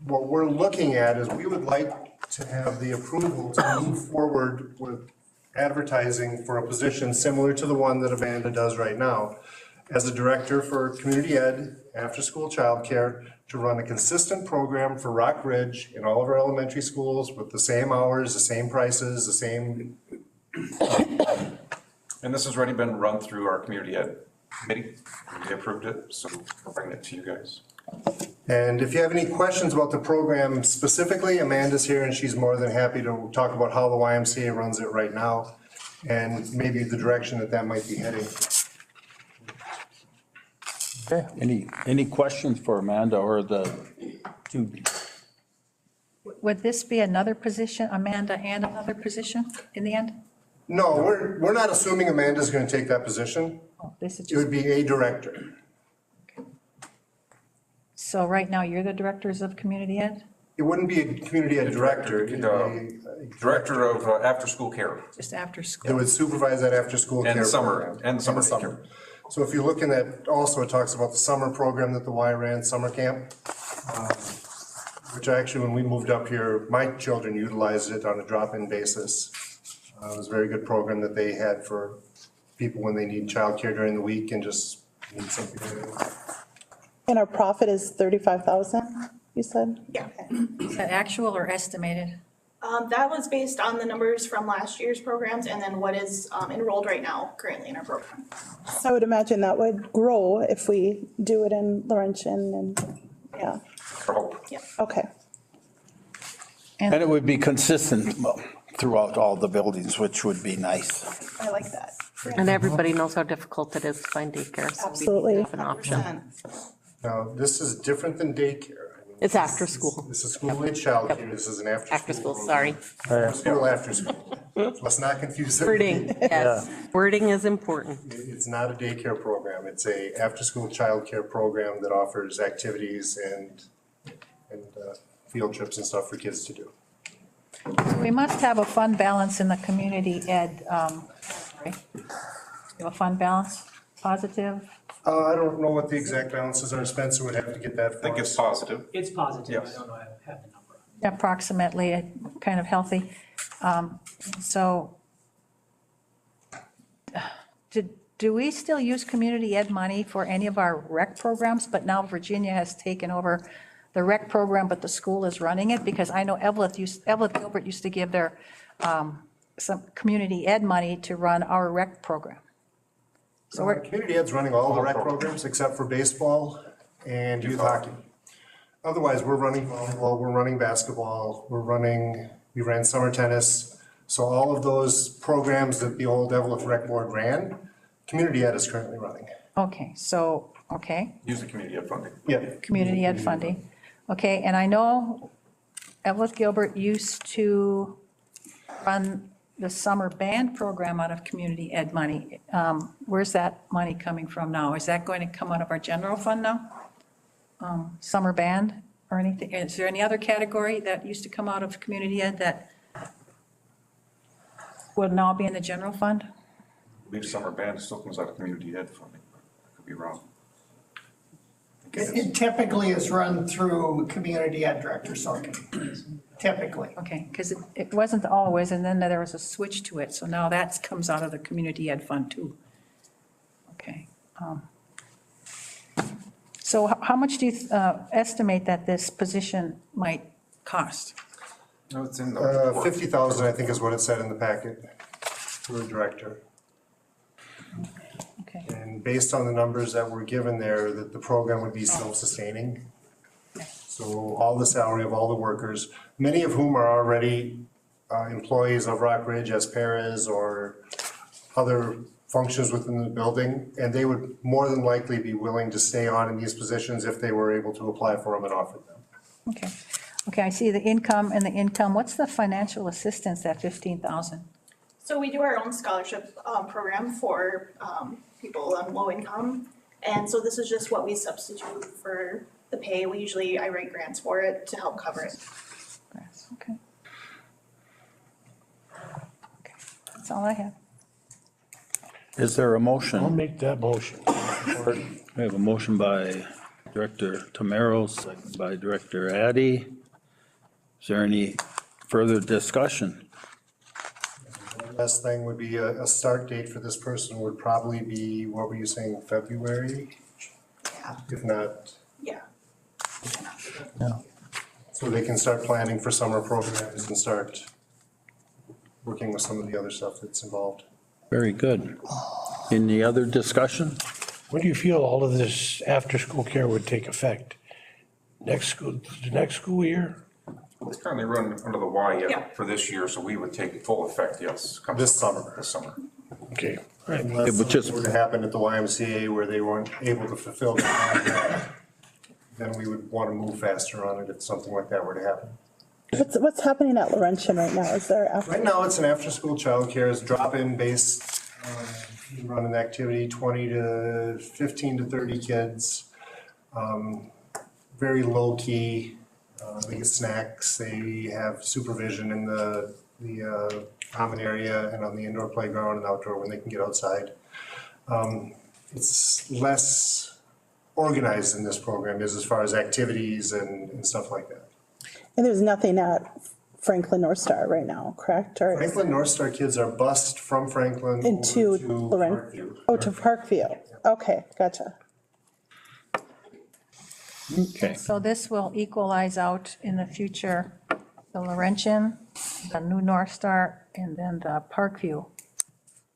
[SPEAKER 11] What we're looking at is we would like to have the approval to move forward with advertising for a position similar to the one that Amanda does right now as a director for Community Ed, after-school childcare, to run a consistent program for Rock Ridge in all of our elementary schools with the same hours, the same prices, the same.
[SPEAKER 12] And this has already been run through our Community Ed committee. They approved it, so we're bringing it to you guys.
[SPEAKER 11] And if you have any questions about the program specifically, Amanda's here and she's more than happy to talk about how the YMCA runs it right now and maybe the direction that might be heading.
[SPEAKER 2] Okay.
[SPEAKER 1] Any questions for Amanda or the two?
[SPEAKER 3] Would this be another position, Amanda and another position in the end?
[SPEAKER 11] No, we're not assuming Amanda's going to take that position.
[SPEAKER 3] Oh, this is
[SPEAKER 11] It
[SPEAKER 3] just,
[SPEAKER 11] would be a director.
[SPEAKER 3] so right now you're the directors of Community Ed?
[SPEAKER 11] It wouldn't be a Community Ed director. It'd be
[SPEAKER 12] Director of after-school care.
[SPEAKER 3] Just after
[SPEAKER 11] It
[SPEAKER 3] school?
[SPEAKER 11] would supervise that after-school care
[SPEAKER 12] And summer,
[SPEAKER 11] program.
[SPEAKER 12] and summer care.
[SPEAKER 11] So if you're looking at, also it talks about the summer program that the Y ran, summer camp, which actually, when we moved up here, my children utilized it on a drop-in basis. It was a very good program that they had for people when they need childcare during the week and just need something to do.
[SPEAKER 4] And our profit is 35,000, you said?
[SPEAKER 8] Yeah.
[SPEAKER 3] Is that actual or estimated?
[SPEAKER 13] That was based on the numbers from last year's programs and then what is enrolled right now currently in our program.
[SPEAKER 4] So I would imagine that would grow if we do it in Laurentian and, yeah, okay.
[SPEAKER 1] And it would be consistent throughout all the buildings, which would be nice.
[SPEAKER 4] I like that.
[SPEAKER 5] And everybody knows how difficult it is to find daycare, so we
[SPEAKER 4] Absolutely.
[SPEAKER 5] have an option.
[SPEAKER 11] Now, this is different than daycare. I mean,
[SPEAKER 5] It's after school.
[SPEAKER 11] This is school-age childcare. This is an after-school.
[SPEAKER 5] After school, sorry.
[SPEAKER 11] School after school. Let's not confuse it.
[SPEAKER 5] Wording, yes. Wording is important.
[SPEAKER 11] It's not a daycare program. It's a after-school childcare program that offers activities and field trips and stuff for kids to do.
[SPEAKER 3] We must have a fund balance in the Community Ed, sorry. You have a fund balance, positive?
[SPEAKER 11] I don't know what the exact balances are. Spencer would have to get that for us.
[SPEAKER 12] I think it's positive.
[SPEAKER 14] It's positive,
[SPEAKER 12] Yes.
[SPEAKER 14] I don't know, I have the number.
[SPEAKER 3] Approximately, kind of healthy. So do we still use Community Ed money for any of our rec programs? But now Virginia has taken over the rec program, but the school is running it? Because I know Evelyn Gilbert used to give their, some Community Ed money to run our rec program. So we're,
[SPEAKER 11] Community Ed's running all the rec programs except for baseball and youth hockey. Otherwise, we're running volleyball, we're running basketball, we ran summer tennis. So all of those programs that the old Evelyn Rec Board ran, Community Ed is currently running.
[SPEAKER 3] okay, okay.
[SPEAKER 12] Use the Community Ed funding.
[SPEAKER 11] Yeah.
[SPEAKER 3] Community Ed funding. Okay, and I know Evelyn Gilbert used to run the summer band program out of Community Ed money. Where's that money coming from now? Is that going to come out of our general fund now? Summer band or anything? Is there any other category that used to come out of Community Ed that? will now be in the general fund?
[SPEAKER 12] I believe summer band still comes out of community ed funding, but I could be wrong.
[SPEAKER 10] It typically is run through community ed director Sorkin, typically.
[SPEAKER 3] Okay, because it wasn't always, and then there was a switch to it, so now that comes out of the community ed fund too. Okay. So how much do you estimate that this position might cost?
[SPEAKER 12] No, it's in the.
[SPEAKER 11] 50,000, I think is what it said in the packet for a director.
[SPEAKER 3] Okay.
[SPEAKER 11] And based on the numbers that were given there, that the program would be self-sustaining. So all the salary of all the workers, many of whom are already employees of Rock Ridge as paras or other functions within the building, and they would more than likely be willing to stay on in these positions if they were able to apply for them and offer them.
[SPEAKER 3] Okay. Okay, I see the income and the income. What's the financial assistance, that 15,000?
[SPEAKER 13] So we do our own scholarship program for people on low income. And so this is just what we substitute for the pay. I write grants for it to help cover it.
[SPEAKER 3] Okay. Okay, that's all I have.
[SPEAKER 1] Is there a
[SPEAKER 9] I'll
[SPEAKER 1] motion?
[SPEAKER 9] make that motion.
[SPEAKER 1] We have a motion by Director Tamero, second by Director Addy. Is there any further discussion?
[SPEAKER 11] Last thing would be a start date for this person would probably be, what were you saying, February?
[SPEAKER 10] Yeah.
[SPEAKER 11] If not,
[SPEAKER 13] Yeah.
[SPEAKER 11] so they can start planning for summer programs and start working with some of the other stuff that's involved.
[SPEAKER 1] Very good. Any other discussion?
[SPEAKER 9] When do you feel all of this after-school care would take effect? The next school year?
[SPEAKER 12] It's currently run under the Y
[SPEAKER 13] Yeah.
[SPEAKER 12] yet for this year, so we would take full effect, yes. come
[SPEAKER 11] This summer.
[SPEAKER 12] This summer.
[SPEAKER 9] Okay, all right.
[SPEAKER 11] Unless
[SPEAKER 1] It would just-
[SPEAKER 11] something were to happen at the YMCA where they weren't able to fulfill the contract, then we would want to move faster on it if something like that were to happen.
[SPEAKER 4] What's happening at Laurentian right now? Is there after?
[SPEAKER 11] Right now, it's an after-school childcare, it's drop-in based, you run an activity, 20 to 15 to 30 kids. Very low-key, they get snacks, they have supervision in the common area and on the indoor playground and outdoor when they can get outside. It's less organized than this program is as far as activities and stuff like that.
[SPEAKER 4] And there's nothing at Franklin North Star right now, correct? Or
[SPEAKER 11] Franklin North Star kids are bused from Franklin
[SPEAKER 4] into
[SPEAKER 11] over to
[SPEAKER 4] Laurentian?
[SPEAKER 11] Parkview.
[SPEAKER 4] Oh, to Parkview. Okay, gotcha.
[SPEAKER 1] Okay.
[SPEAKER 3] So this will equalize out in the future, the Laurentian, the new North Star, and then the Parkview.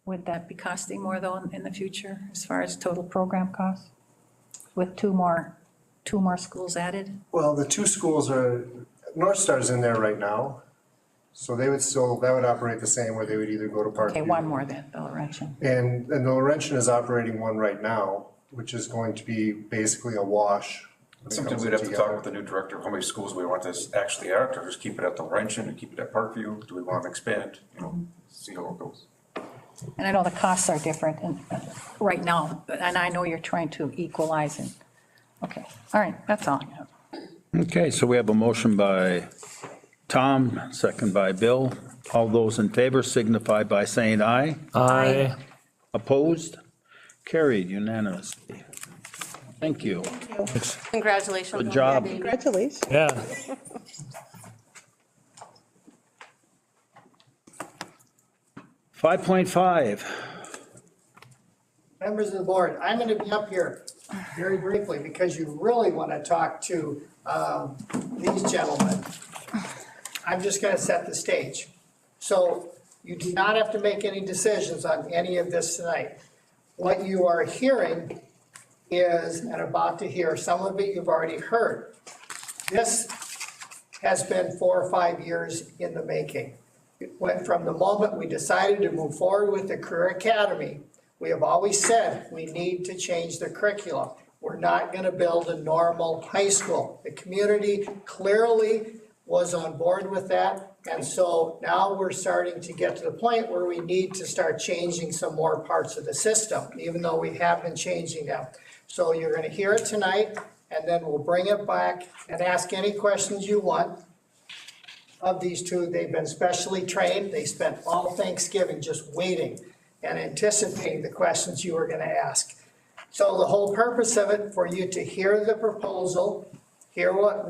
[SPEAKER 3] Would that be costing more though in the future as far as total program costs? With two more schools added?
[SPEAKER 11] Well, the two schools are, North Star's in there right now. So they would still, that would operate the same where they would either go to Parkview.
[SPEAKER 3] Okay, one more then, the Laurentian.
[SPEAKER 11] And the Laurentian is operating one right now, which is going to be basically a wash. when it
[SPEAKER 12] Something
[SPEAKER 11] comes
[SPEAKER 12] we'd have to
[SPEAKER 11] together.
[SPEAKER 12] talk with the new director, how many schools we want this actually at, or just keep it at the Laurentian and keep it at Parkview? Do we want to expand, see how it goes?
[SPEAKER 3] And I know the costs are different and right now, and I know you're trying to equalize and, okay, all right, that's all I have.
[SPEAKER 1] Okay, so we have a motion by Tom, second by Bill. All those in favor signify by saying aye.
[SPEAKER 2] Aye.
[SPEAKER 1] Opposed? Carried unanimously. Thank you.
[SPEAKER 5] Congratulations.
[SPEAKER 1] Good job.
[SPEAKER 4] Congratulations.
[SPEAKER 2] Yeah.
[SPEAKER 1] Five point five.
[SPEAKER 10] Members of the board, I'm going to be up here very briefly because you really want to talk to these gentlemen. I'm just going to set the stage. So you do not have to make any decisions on any of this tonight. What you are hearing is, and about to hear, some of it you've already heard. This has been 4 or 5 years in the making. It went from the moment we decided to move forward with the Career Academy. We have always said we need to change the curriculum. We're not going to build a normal high school. The community clearly was on board with that. And so now we're starting to get to the point where we need to start changing some more parts of the system, even though we have been changing them. So you're going to hear it tonight, and then we'll bring it back and ask any questions you want. of these two, they've been specially trained. They spent all Thanksgiving just waiting and anticipating the questions you were going to ask. So the whole purpose of it, for you to hear the proposal, hear what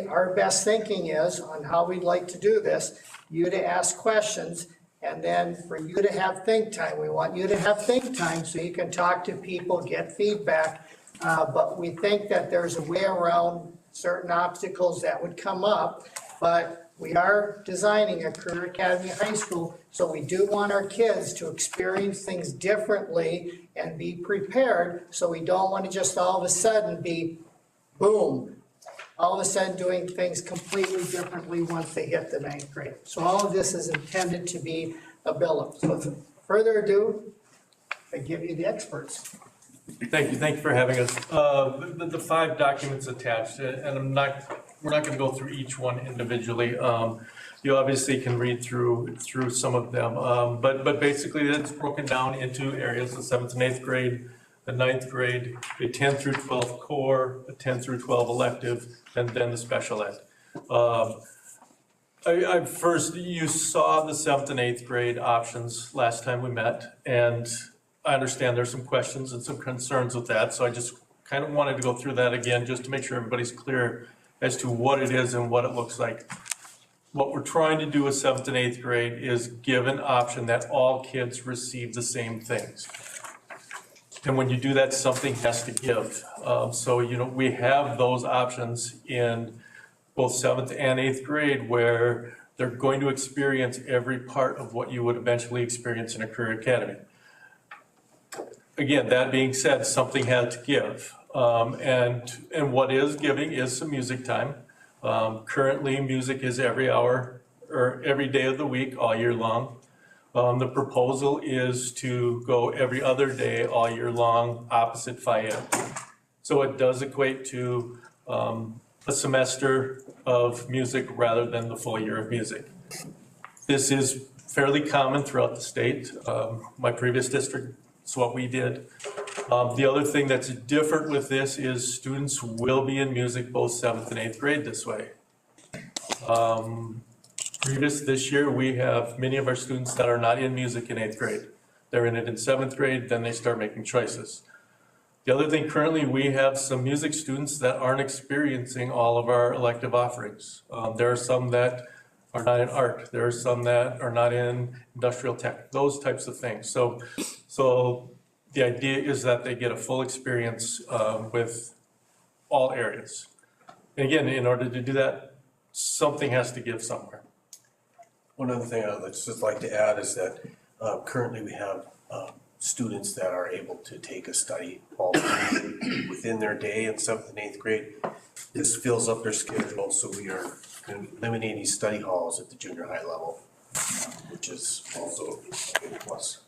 [SPEAKER 10] our best thinking is on how we'd like to do this, you to ask questions, and then for you to have think time. We want you to have think time so you can talk to people, get feedback. But we think that there's a way around certain obstacles that would come up. But we are designing a career academy high school, so we do want our kids to experience things differently and be prepared. So we don't want to just all of a sudden be, boom, all of a sudden doing things completely differently once they hit the ninth grade. So all of this is intended to be a build-up. So without further ado, I give you the experts.
[SPEAKER 2] Thank you for having us. The 5 documents attached, and we're not gonna go through each one individually. You obviously can read through some of them, but basically it's broken down into areas, the 7th and 8th grade, the 9th grade, a 10 through 12 core, a 10 through 12 elective, and then the special ed. You saw the 7th and 8th grade options last time we met, and I understand there's some questions and some concerns with that, so I just kind of wanted to go through that again, just to make sure everybody's clear as to what it is and what it looks like. What we're trying to do with 7th and 8th grade is give an option that all kids receive the same things. And when you do that, something has to give. So, we have those options in both 7th and 8th grade where they're going to experience every part of what you would eventually experience in a career academy. Again, that being said, something had to give. And what is giving is some music time. Currently, music is every hour or every day of the week, all year long. The proposal is to go every other day, all year long, opposite Phi Ed. So it does equate to a semester of music rather than the full year of music. This is fairly common throughout the state. My previous district, it's what we did. The other thing that's different with this is students will be in music both 7th and 8th grade this way. This year, we have many of our students that are not in music in 8th grade. They're in it in 7th grade, then they start making choices. The other thing, currently, we have some music students that aren't experiencing all of our elective offerings. There are some that are not in art. There are some that are not in industrial tech, those types of things. So the idea is that they get a full experience with all areas. And again, in order to do that, something has to give somewhere.
[SPEAKER 9] One other thing I'd just like to add is that currently we have students that are able to take a study hall within their day in 7th and 8th grade. This fills up their schedule, so we are eliminating study halls at the junior high level, which is also a good plus.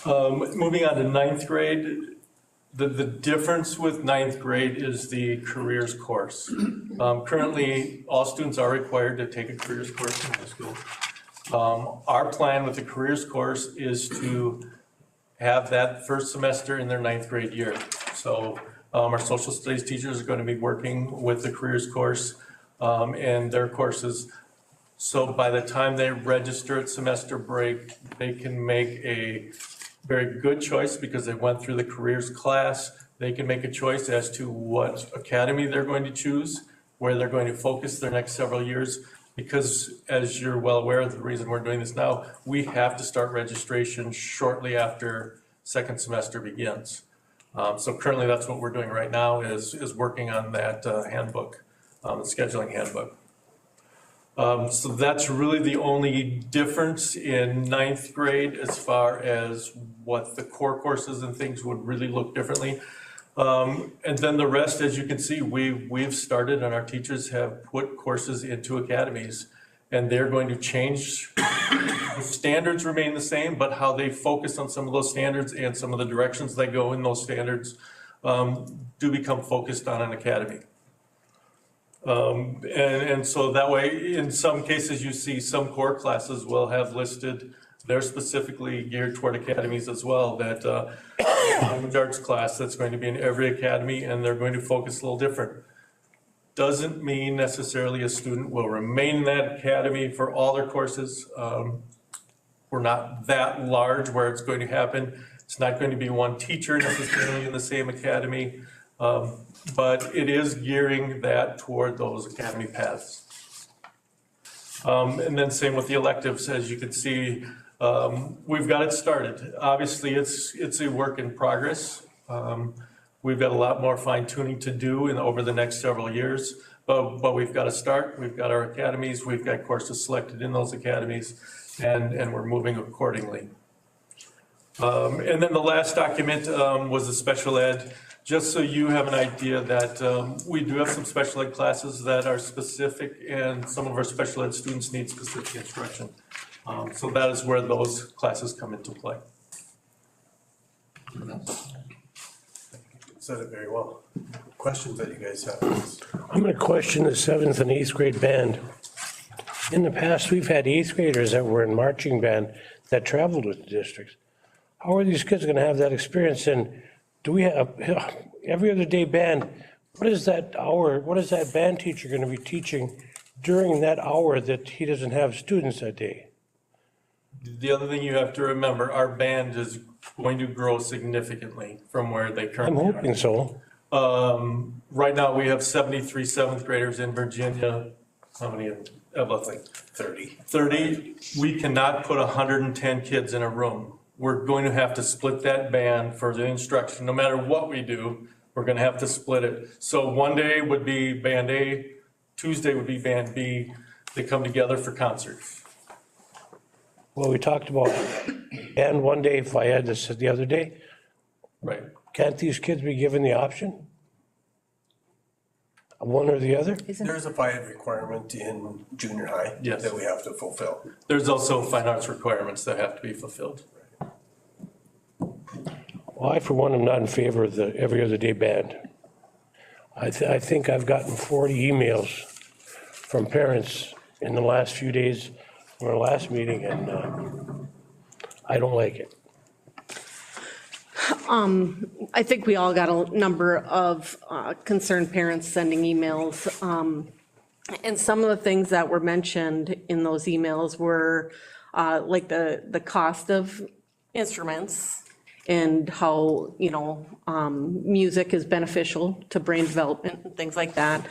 [SPEAKER 2] Moving on to 9th grade, the difference with 9th grade is the careers course. Currently, all students are required to take a careers course in high school. Our plan with the careers course is to have that first semester in their 9th grade year. So our social studies teachers are going to be working with the careers course and their courses. So by the time they register at semester break, they can make a very good choice because they went through the careers class. They can make a choice as to what academy they're going to choose, where they're going to focus their next several years. Because as you're well aware, the reason we're doing this now, we have to start registration shortly after second semester begins. So currently that's what we're doing right now is working on that handbook, the scheduling handbook. So that's really the only difference in 9th grade as far as what the core courses and things would really look differently. And then the rest, as you can see, we've started and our teachers have put courses into academies and they're going to change. The standards remain the same, but how they focus on some of those standards and some of the directions they go in those standards do become focused on an academy. And so that way, in some cases, you see some core classes will have listed, they're specifically geared toward academies as well, that language arts class that's going to be in every academy and they're going to focus a little different.
[SPEAKER 14] doesn't mean necessarily a student will remain in that academy for all their courses. We're not that large where it's going to happen. It's not going to be one teacher necessarily in the same academy, but it is gearing that toward those academy paths. And then same with the electives, as you can see, we've got it started. Obviously, it's a work in progress. We've got a lot more fine tuning to do over the next several years, but we've got to start. We've got our academies, we've got courses selected in those academies, and we're moving accordingly. And then the last document was the special ed. Just so you have an idea that we do have some special ed classes that are specific, and some of our special ed students need specific instruction. So that is where those classes come into play.
[SPEAKER 9] Said it very well. Questions that you guys have?
[SPEAKER 15] I'm going to question the 7th and 8th grade band. In the past, we've had 8th graders that were in marching band that traveled with the districts. How are these kids going to have that experience? And do we have every other day band? What is that hour? What is that band teacher going to be teaching during that hour that he doesn't have students that day?
[SPEAKER 14] The other thing you have to remember, our band is going to grow significantly from where they currently are.
[SPEAKER 15] I'm hoping so.
[SPEAKER 14] Right now, we have 73 7th graders in Virginia. How many? Like
[SPEAKER 9] 30.
[SPEAKER 14] 30. We cannot put 110 kids in a room. We're going to have to split that band for the instruction. No matter what we do, we're going to have to split it. So one day would be band A, Tuesday would be band B. They come together for concerts.
[SPEAKER 15] Well, we talked about band one day, if I had this the other day.
[SPEAKER 14] Right.
[SPEAKER 15] Can't these kids be given the option? One or the other?
[SPEAKER 9] There's a FIAD requirement in junior high
[SPEAKER 14] Yes.
[SPEAKER 9] that we have to fulfill.
[SPEAKER 14] There's also fine arts requirements that have to be fulfilled.
[SPEAKER 15] Well, I, for one, am not in favor of the every other day band. I think I've gotten 40 emails from parents in the last few days from our last meeting, and I don't like it.
[SPEAKER 5] I think we all got a number of concerned parents sending emails. And some of the things that were mentioned in those emails were like the cost of instruments and how, music is beneficial to brain development and things like that.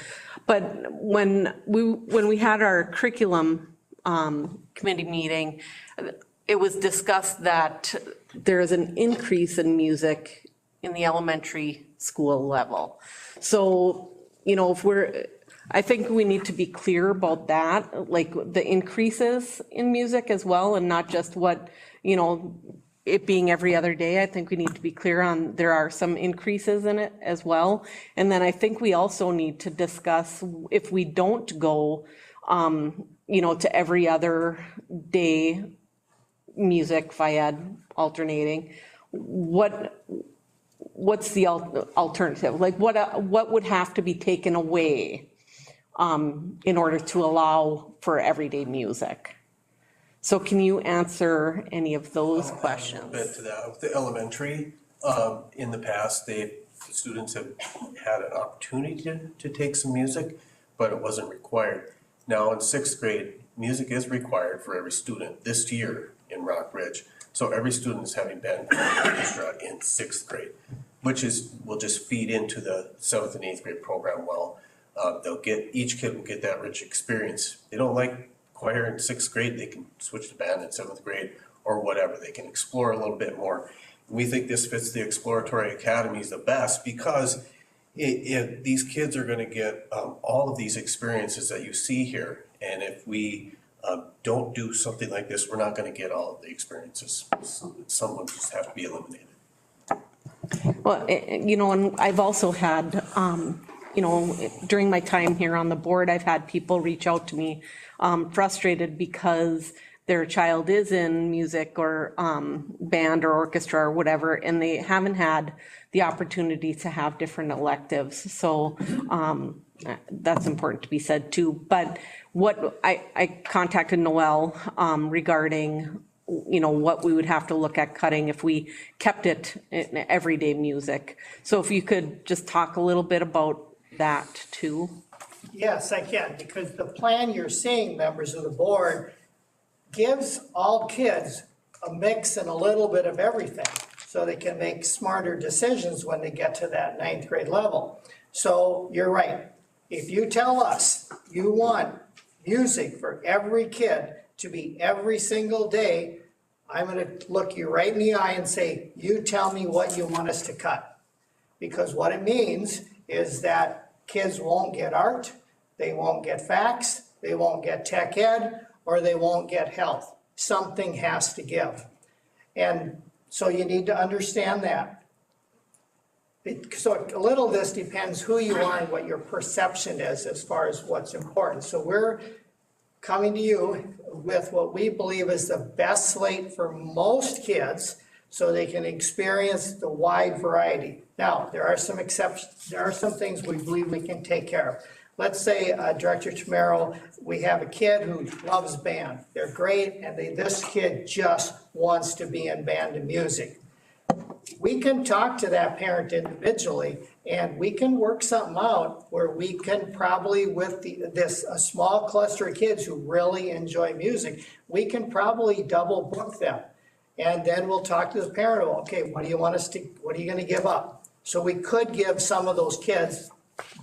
[SPEAKER 5] But when we had our curriculum committee meeting, it was discussed that there is an increase in music in the elementary school level. So, I think we need to be clear about that, like the increases in music as well, and not just what, it being every other day. I think we need to be clear on there are some increases in it as well. And then I think we also need to discuss if we don't go, to every other day music, FIAD alternating, what's the alternative? Like what would have to be taken away in order to allow for everyday music? So can you answer any of those questions?
[SPEAKER 9] A bit to that. With the elementary, in the past, students have had an opportunity to take some music, but it wasn't required. Now in 6th grade, music is required for every student this year in Rock Ridge. So every student is having band orchestra in 6th grade, which will just feed into the 7th and 8th grade program well. Each kid will get that rich experience. They don't like choir in 6th grade, they can switch to band in 7th grade or whatever. They can explore a little bit more. We think this fits the exploratory academies the best because these kids are going to get all of these experiences that you see here. And if we don't do something like this, we're not going to get all of the experiences. Some will just have to be eliminated.
[SPEAKER 5] Well, and I've also had, during my time here on the board, I've had people reach out to me frustrated because their child is in music or band or orchestra or whatever, and they haven't had the opportunity to have different electives. So that's important to be said too. But what I contacted Noel regarding, what we would have to look at cutting if we kept it in everyday music. So if you could just talk a little bit about that too.
[SPEAKER 10] Yes, I can, because the plan you're seeing, members of the board, gives all kids a mix and a little bit of everything, so they can make smarter decisions when they get to that ninth grade level. So you're right. If you tell us you want music for every kid to be every single day, I'm gonna look you right in the eye and say, you tell me what you want us to cut. Because what it means is that kids won't get art, they won't get facts, they won't get tech ed, or they won't get health. Something has to give. And so you need to understand that. So a little of this depends who you are and what your perception is as far as what's important. So we're coming to you with what we believe is the best slate for most kids so they can experience the wide variety. Now, there are some exceptions, there are some things we believe we can take care of. Let's say, Director Tamero, we have a kid who loves band. They're great, and this kid just wants to be in band and music. We can talk to that parent individually, and we can work something out where we can probably, with a small cluster of kids who really enjoy music, we can probably double book them. And then we'll talk to the parent, okay, what are you gonna give up? So we could give some of those kids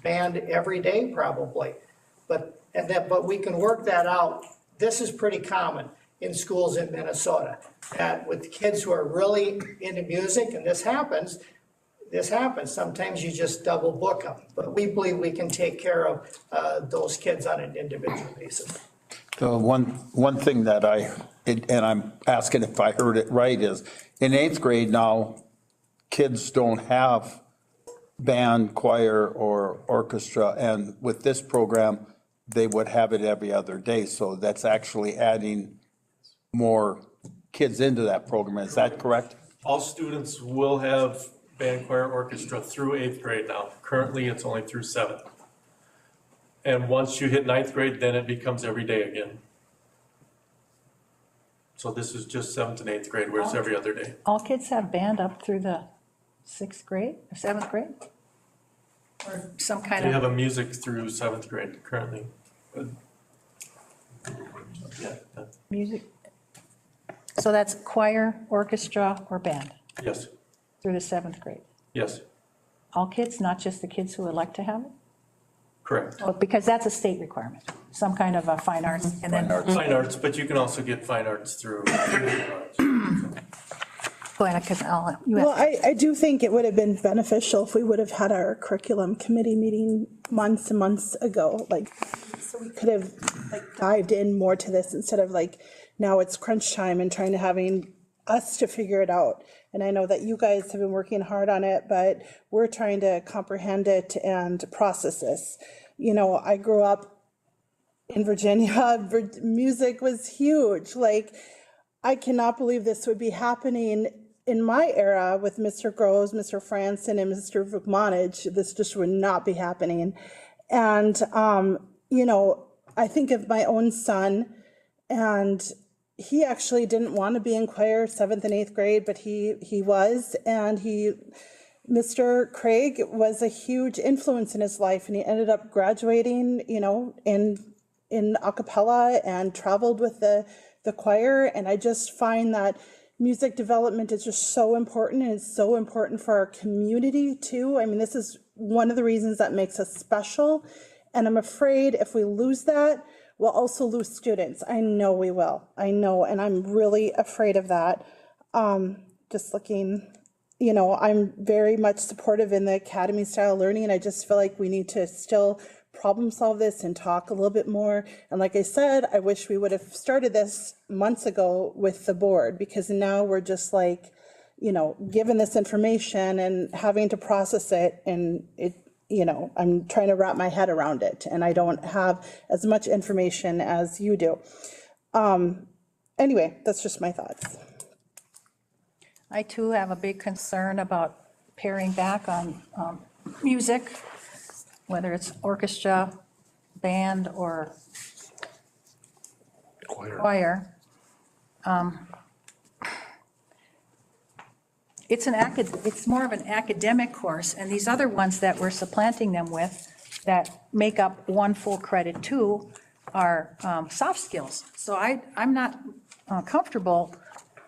[SPEAKER 10] band every day probably, but we can work that out. This is pretty common in schools in Minnesota, that with kids who are really into music, and this happens, sometimes you just double book them. But we believe we can take care of those kids on an individual basis.
[SPEAKER 1] The one thing that and I'm asking if I heard it right, is in eighth grade now, kids don't have band, choir, or orchestra, and with this program, they would have it every other day, so that's actually adding more kids into that program, is that correct?
[SPEAKER 14] All students will have band, choir, orchestra through eighth grade now. Currently, it's only through seventh. And once you hit ninth grade, then it becomes every day again. So this is just seventh and eighth grade, where it's every other day.
[SPEAKER 3] All kids have band up through the sixth grade or seventh grade? Or some kind
[SPEAKER 14] They have
[SPEAKER 3] of,
[SPEAKER 14] a music through seventh grade currently. Yeah,
[SPEAKER 3] music? So that's choir, orchestra, or band
[SPEAKER 14] yes,
[SPEAKER 3] through the seventh grade?
[SPEAKER 14] yes,
[SPEAKER 3] All kids, not just the kids who elect to have it?
[SPEAKER 14] correct.
[SPEAKER 3] Oh, because that's a state requirement, some kind of a fine arts, and then.
[SPEAKER 14] Fine arts, but you can also get fine arts through.
[SPEAKER 3] Go ahead, because
[SPEAKER 4] Well, I do think it would have been beneficial if we would have had our curriculum committee meeting months and months ago, like, so we could have like dived in more to this instead of like, now it's crunch time and having us to figure it out. And I know that you guys have been working hard on it, but we're trying to comprehend it and process this. You know, I grew up in Virginia, music was huge. Like, I cannot believe this would be happening in my era with Mr. Groves, Mr. Franson, and Mr. Vukmanich. This just would not be happening. And, you know, I think of my own son, and he actually didn't want to be in choir 7th and 8th grade, but he was, and Mr. Craig was a huge influence in his life, and he ended up graduating, you know, in a cappella and traveled with the choir. And I just find that music development is just so important, and it's so important for our community too. I mean, this is one of the reasons that makes us special. And I'm afraid if we lose that, we'll also lose students. I know we will. I know, and I'm really afraid of that. Just looking, you know, I'm very much supportive in the academy style learning, and I just feel like we need to still problem solve this and talk a little bit more. And like I said, I wish we would have started this months ago with the board, because now we're just like, you know, given this information and having to process it, and it, you know, I'm trying to wrap my head around it, and I don't have as much information as you do. Anyway, that's just my thoughts.
[SPEAKER 3] I too have a big concern about paring back on music, whether it's orchestra, band, or choir. It's more of an academic course, and these other ones that we're supplanting them with that make up one full credit too are soft skills. So I'm not comfortable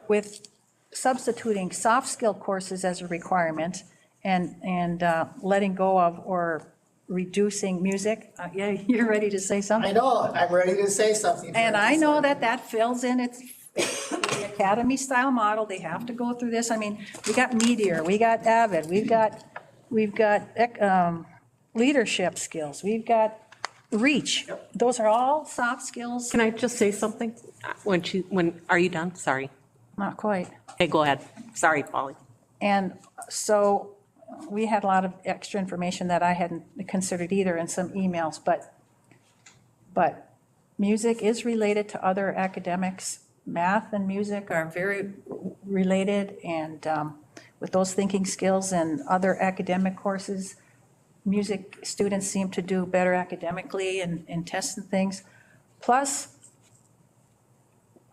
[SPEAKER 3] with substituting soft skill courses as a requirement and letting go of or reducing music. Yeah, you're ready to say something?
[SPEAKER 10] I know, I'm ready to say something.
[SPEAKER 3] And I know that fills in its the academy style model. They have to go through this. I mean, we got Meteor, we got Avid, we've got leadership skills, we've got Reach. Those are all soft skills.
[SPEAKER 5] Can I just say something? Are you done? Sorry.
[SPEAKER 3] Not quite.
[SPEAKER 5] Okay, go ahead. Sorry, Polly.
[SPEAKER 3] And so we had a lot of extra information that I hadn't considered either in some emails, but music is related to other academics. Math and music are very related, and with those thinking skills and other academic courses, music students seem to do better academically in tests and things. Plus,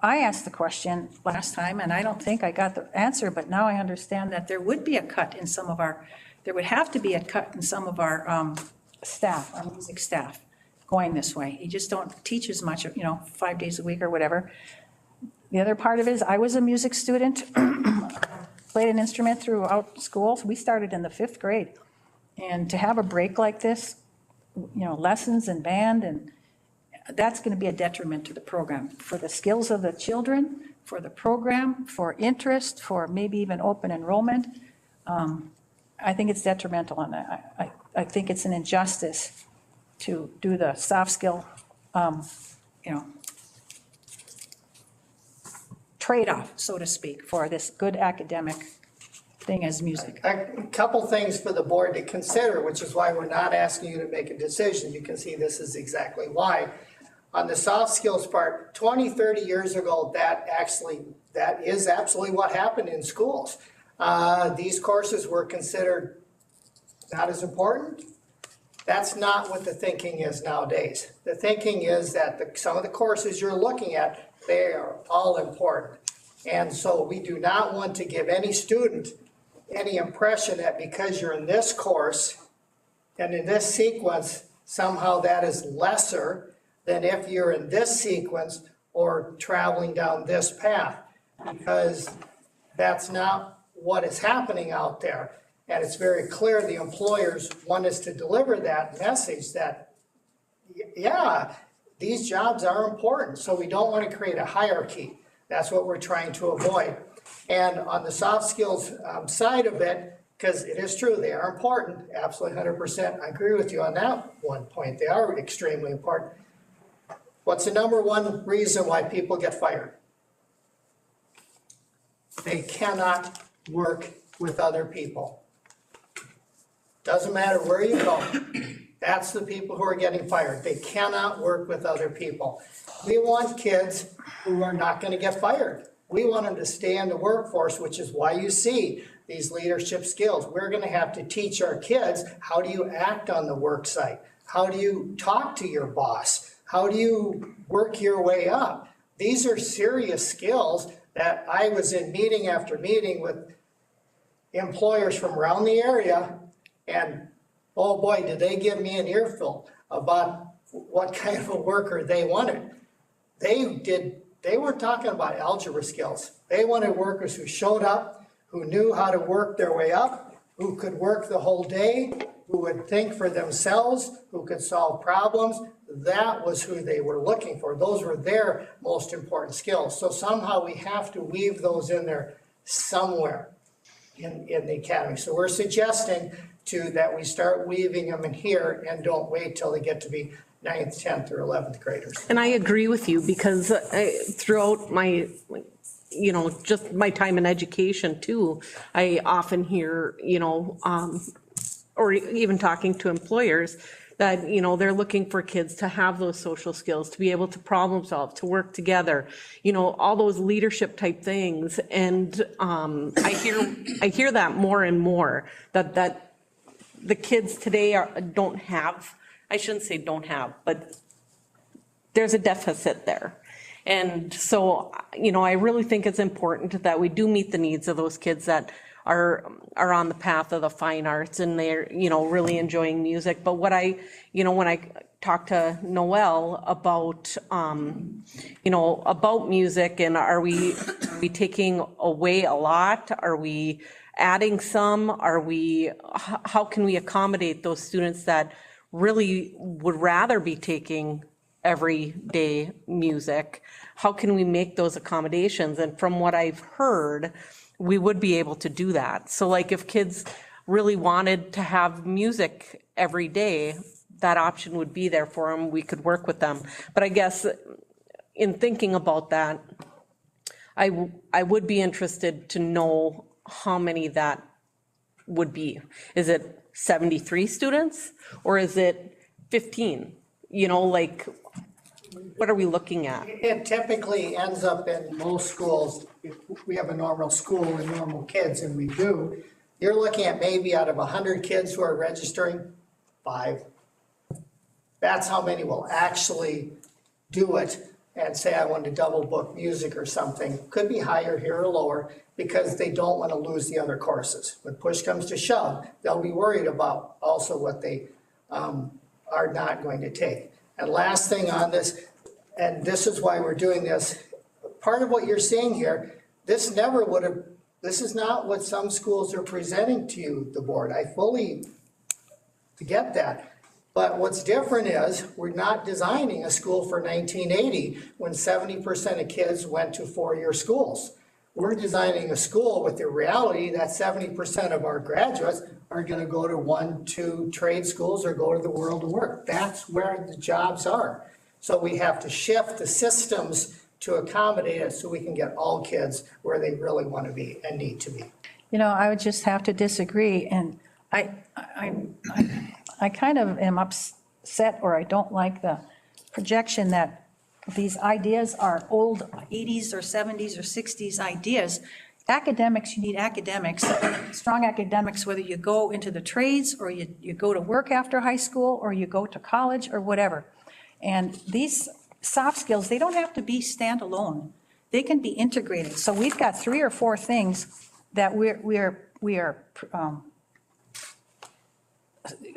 [SPEAKER 3] I asked the question last time, and I don't think I got the answer, but now I understand that there would be a cut in some of our, there would have to be a cut in some of our staff, our music staff, going this way. You just don't teach as much, 5 days a week or whatever. The other part of it is I was a music student, played an instrument throughout school. We started in the 5th grade. And to have a break like this, lessons and band, and that's going to be a detriment to the program, for the skills of the children, for the program, for interest, for maybe even open enrollment. I think it's detrimental, and I think it's an injustice to do the soft skill, trade-off, so to speak, for this good academic thing as music.
[SPEAKER 10] A couple things for the board to consider, which is why we're not asking you to make a decision. You can see this is exactly why. On the soft skills part, 20, 30 years ago, that is absolutely what happened in schools. These courses were considered not as important. That's not what the thinking is nowadays. The thinking is that some of the courses you're looking at, they are all important. And so we do not want to give any student any impression that because you're in this course and in this sequence, somehow that is lesser than if you're in this sequence or traveling down this path, because that's not what is happening out there. And it's very clear the employers want us to deliver that message that, yeah, these jobs are important. So we don't want to create a hierarchy. That's what we're trying to avoid. And on the soft skills side of it, because it is true, they are important, absolutely 100%. I agree with you on that one point. They are extremely important. What's the number one reason why people get fired? They cannot work with other people. Doesn't matter where you go. That's the people who are getting fired. They cannot work with other people. We want kids who are not going to get fired. We want them to stay in the workforce, which is why you see these leadership skills. We're going to have to teach our kids, how do you act on the work site? How do you talk to your boss? How do you work your way up? These are serious skills that I was in meeting after meeting with employers from around the area, and oh boy, did they give me an earful about what kind of a worker they wanted. They weren't talking about algebra skills. They wanted workers who showed up, who knew how to work their way up, who could work the whole day, who would think for themselves, who could solve problems. That was who they were looking for. Those were their most important skills. So somehow we have to weave those in there somewhere in the academy. So we're suggesting that we start weaving them in here and don't wait till they get to be 9th, 10th, or 11th graders.
[SPEAKER 5] And I agree with you, because throughout my, just my time in education too, I often hear, or even talking to employers, that, they're looking for kids to have those social skills, to be able to problem solve, to work together, all those leadership type things. And I hear that more and more, that the kids today don't have, I shouldn't say don't have, but there's a deficit there. And so, I really think it's important that we do meet the needs of those kids that are on the path of the fine arts and they're, really enjoying music. But what when I talk to Noel about, about music, and are we taking away a lot? Are we adding some? How can we accommodate those students that really would rather be taking everyday music? How can we make those accommodations? And from what I've heard, we would be able to do that. So like if kids really wanted to have music every day, that option would be there for them. We could work with them. But I guess in thinking about that, I would be interested to know how many that would be. Is it 73 students or is it 15? What are we looking at?
[SPEAKER 10] It typically ends up in most schools, if we have a normal school and normal kids, and we do, you're looking at maybe out of 100 kids who are registering, 5. That's how many will actually do it and say, I want to double book music or something. Could be higher here or lower because they don't want to lose the other courses. When push comes to shove, they'll be worried about also what they are not going to take. And last thing on this, and this is why we're doing this, part of what you're seeing here, this is not what some schools are presenting to you, the board. I fully get that. But what's different is we're not designing a school for 1980 when 70% of kids went to 4-year schools. We're designing a school with the reality that 70% of our graduates are going to go to 1, 2 trade schools or go to the world of work. That's where the jobs are. So we have to shift the systems to accommodate it so we can get all kids where they really want to be and need to be.
[SPEAKER 3] I would just have to disagree, and I kind of am upset, or I don't like the projection that these ideas are old 80s or 70s or 60s ideas. Academics, you need academics, strong academics, whether you go into the trades or you go to work after high school or you go to college or whatever. And these soft skills, they don't have to be standalone. They can be integrated. So we've got 3 or 4 things that we are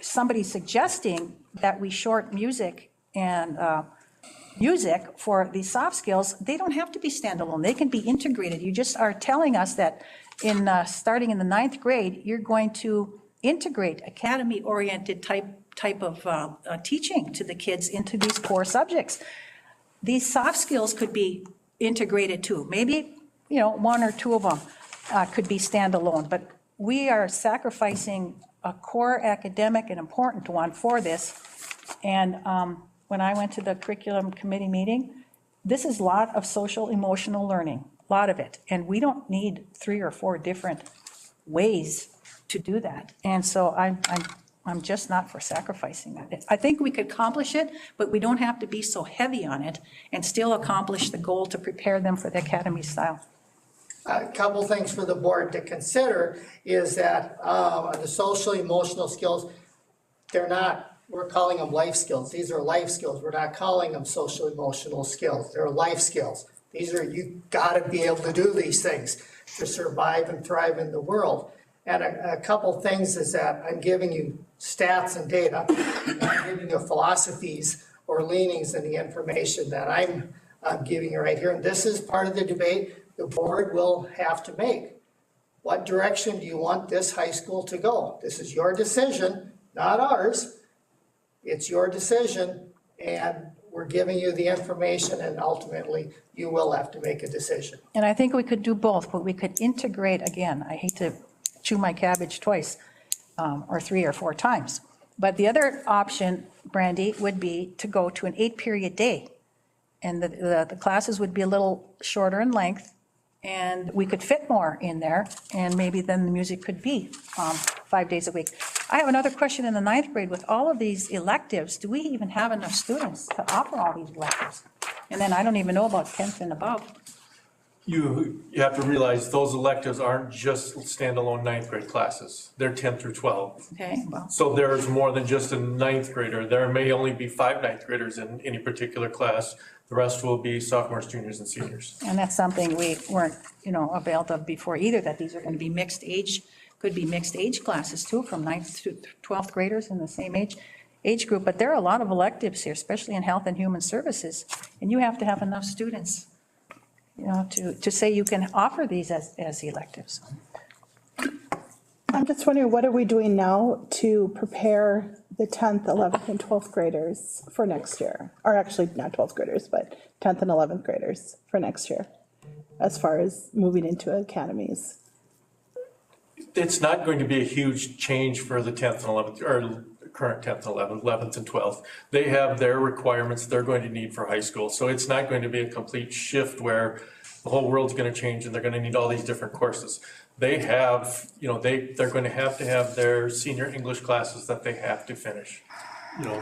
[SPEAKER 3] somebody suggesting that we short music and music for these soft skills. They don't have to be standalone. They can be integrated. You just are telling us that starting in the 9th grade, you're going to integrate academy-oriented type of teaching to the kids into these core subjects. These soft skills could be integrated too. Maybe, 1 or 2 of them could be standalone, but we are sacrificing a core academic and important one for this. And when I went to the curriculum committee meeting, this is a lot of social emotional learning, a lot of it. And we don't need 3 or 4 different ways to do that. And so I'm just not for sacrificing that. I think we could accomplish it, but we don't have to be so heavy on it and still accomplish the goal to prepare them for the academy style.
[SPEAKER 10] A couple things for the board to consider is that the social emotional skills, we're calling them life skills. These are life skills. We're not calling them social emotional skills. They're life skills. You gotta be able to do these things to survive and thrive in the world. And a couple things is that I'm giving you stats and data. I'm giving you philosophies or leanings in the information that I'm giving you right here. And this is part of the debate the board will have to make. What direction do you want this high school to go? This is your decision, not ours. It's your decision, and we're giving you the information, and ultimately you will have to make a decision.
[SPEAKER 3] And I think we could do both, but we could integrate, again, I hate to chew my cabbage twice, or 3 or 4 times. But the other option, Brandy, would be to go to an 8-period day. And the classes would be a little shorter in length, and we could fit more in there, and maybe then the music could be 5 days a week. I have another question in the 9th grade. With all of these electives, do we even have enough students to offer all these electives? And then I don't even know about 10th and above.
[SPEAKER 14] You have to realize those electives aren't just standalone 9th grade classes. They're 10 through 12.
[SPEAKER 3] Okay, well,
[SPEAKER 14] So there's more than just a 9th grader. There may only be 5 9th graders in any particular class. The rest will be sophomores, juniors, and seniors.
[SPEAKER 3] And that's something we weren't, availed of before either, that these are going to be mixed age, could be mixed age classes too, from 9th to 12th graders in the same age group. But there are a lot of electives here, especially in health and human services. And you have to have enough students, to say you can offer these as electives.
[SPEAKER 4] I'm just wondering, what are we doing now to prepare the 10th, 11th, and 12th graders for next year? Or actually, not 12th graders, but 10th and 11th graders for next year, as far as moving into academies?
[SPEAKER 14] It's not going to be a huge change for the 10th and 11th, or current 10th and 11th and 12th. They have their requirements they're going to need for high school. So it's not going to be a complete shift where the whole world's going to change and they're going to need all these different courses. They have, they're going to have their senior English classes that they have to finish.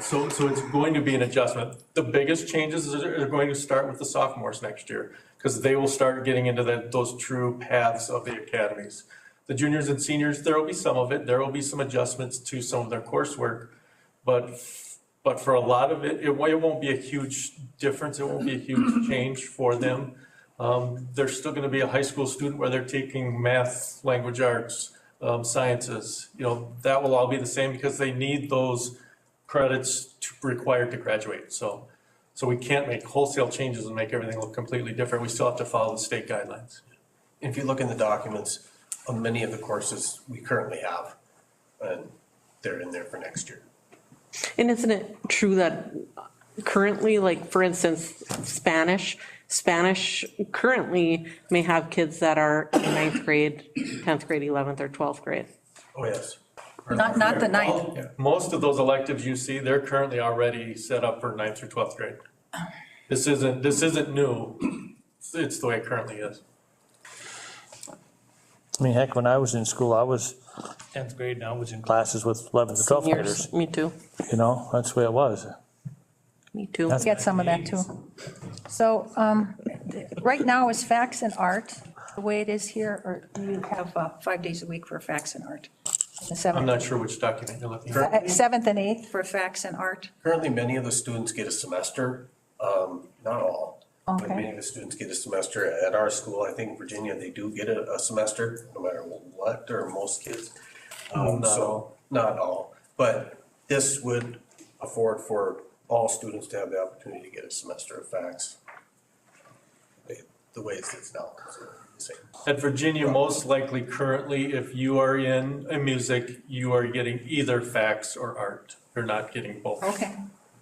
[SPEAKER 14] So it's going to be an adjustment. The biggest changes are going to start with the sophomores next year, because they will start getting into those true paths of the academies. The juniors and seniors, there will be some of it. There will be some adjustments to some of their coursework, but for a lot of it, it won't be a huge difference. It won't be a huge change for them. They're still going to be a high school student where they're taking math, language arts, sciences. That will all be the same because they need those credits required to graduate. So we can't make wholesale changes and make everything look completely different. We still have to follow the state guidelines.
[SPEAKER 9] If you look in the documents, on many of the courses we currently have, and they're in there for next year.
[SPEAKER 5] And isn't it true that currently, like, for instance, Spanish currently may have kids that are in 9th grade, 10th grade, 11th, or 12th grade?
[SPEAKER 9] Oh, yes.
[SPEAKER 3] Not the 9th.
[SPEAKER 14] Most of those electives you see, they're currently already set up for 9th through 12th grade. This isn't new. It's the way it currently is.
[SPEAKER 2] I mean, heck, when I was in school, I was 10th grade and I was in classes with 11th to 12th graders.
[SPEAKER 5] Seniors, me too.
[SPEAKER 2] That's the way it was.
[SPEAKER 5] Me too.
[SPEAKER 2] That's
[SPEAKER 3] Get some of that too. So right now is facts and art the way it is here, or do you have 5 days a week for facts and art? The
[SPEAKER 14] I'm not sure which document you're looking at.
[SPEAKER 3] 7th and 8th for facts and art?
[SPEAKER 9] Currently, many of the students get a semester, not all. But
[SPEAKER 3] Okay.
[SPEAKER 9] many of the students get a semester. At our school, I think Virginia, they do get a semester, no matter what, or most kids. Not all. But this would afford for all students to have the opportunity to get a semester of facts. The way it sits now.
[SPEAKER 14] At Virginia, most likely currently, if you are in a music, you are getting either facts or art. You're not getting both.
[SPEAKER 3] Okay.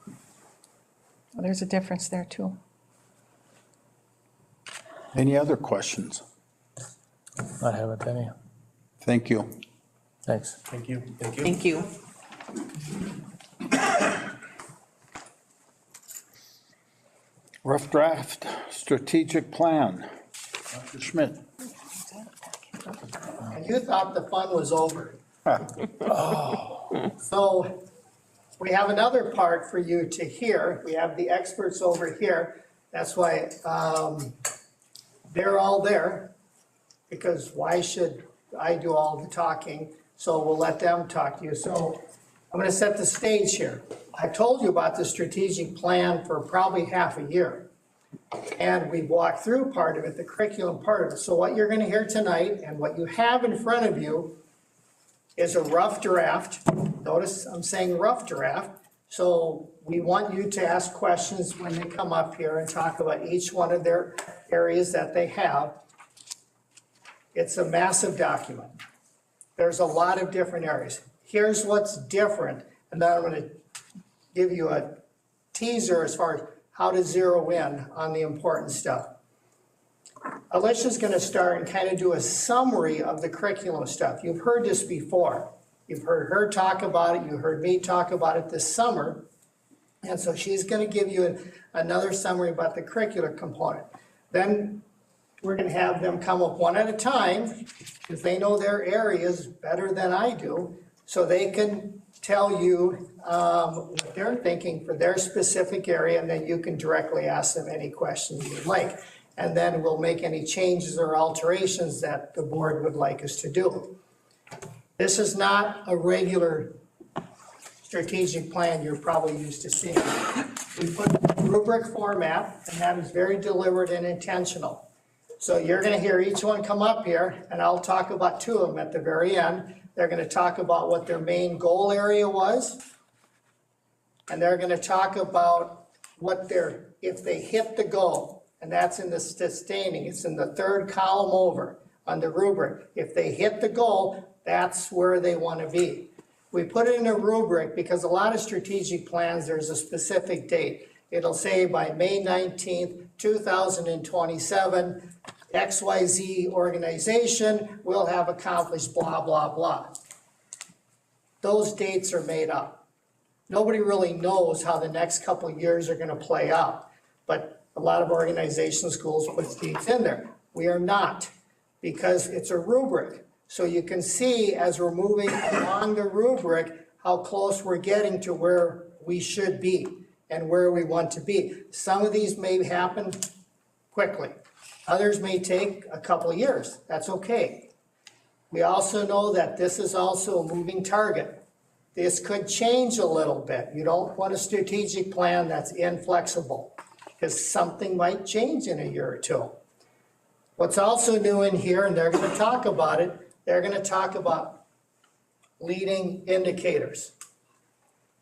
[SPEAKER 3] Well, there's a difference there too.
[SPEAKER 1] Any other questions?
[SPEAKER 2] I haven't any.
[SPEAKER 1] Thank you.
[SPEAKER 2] Thanks.
[SPEAKER 14] Thank you.
[SPEAKER 5] Thank you.
[SPEAKER 1] Rough draft strategic plan. Dr. Schmidt.
[SPEAKER 10] And you thought the fun was over. So we have another part for you to hear. We have the experts over here. That's why they're all there, because why should I do all the talking? So we'll let them talk to you. So I'm going to set the stage here. I told you about the strategic plan for probably half a year. And we've walked through part of it, the curriculum part of it. So what you're going to hear tonight and what you have in front of you is a rough draft. Notice I'm saying rough draft. So we want you to ask questions when they come up here and talk about each one of their areas that they have. It's a massive document. There's a lot of different areas. Here's what's different, and then I'm going to give you a teaser as far as how to zero in on the important stuff. Alicia's going to start and kind of do a summary of the curriculum stuff. You've heard this before. You've heard her talk about it. You heard me talk about it this summer. And so she's going to give you another summary about the curricular component. Then we're going to have them come up one at a time, because they know their areas better than I do, so they can tell you what they're thinking for their specific area, and then you can directly ask them any questions you'd like. And then we'll make any changes or alterations that the board would like us to do. This is not a regular strategic plan you're probably used to seeing. We put rubric format, and that is very deliberate and intentional. So you're gonna hear each one come up here, and I'll talk about two of them at the very end. They're gonna talk about what their main goal area was, and they're gonna talk about what if they hit the goal, and that's in the sustaining, it's in the third column over on the rubric. If they hit the goal, that's where they wanna be. We put it in a rubric because a lot of strategic plans, there's a specific date. It'll say by May 19th, 2027, XYZ organization will have accomplished blah, blah, blah. Those dates are made up. Nobody really knows how the next couple of years are gonna play out, but a lot of organizations, schools put dates in there. We are not, because it's a rubric. So you can see as we're moving along the rubric, how close we're getting to where we should be and where we want to be. Some of these may happen quickly. Others may take a couple of years. That's okay. We also know that this is also a moving target. This could change a little bit. You don't want a strategic plan that's inflexible because something might change in a year or two. What's also new in here, and they're going to talk about it, they're going to talk about leading indicators.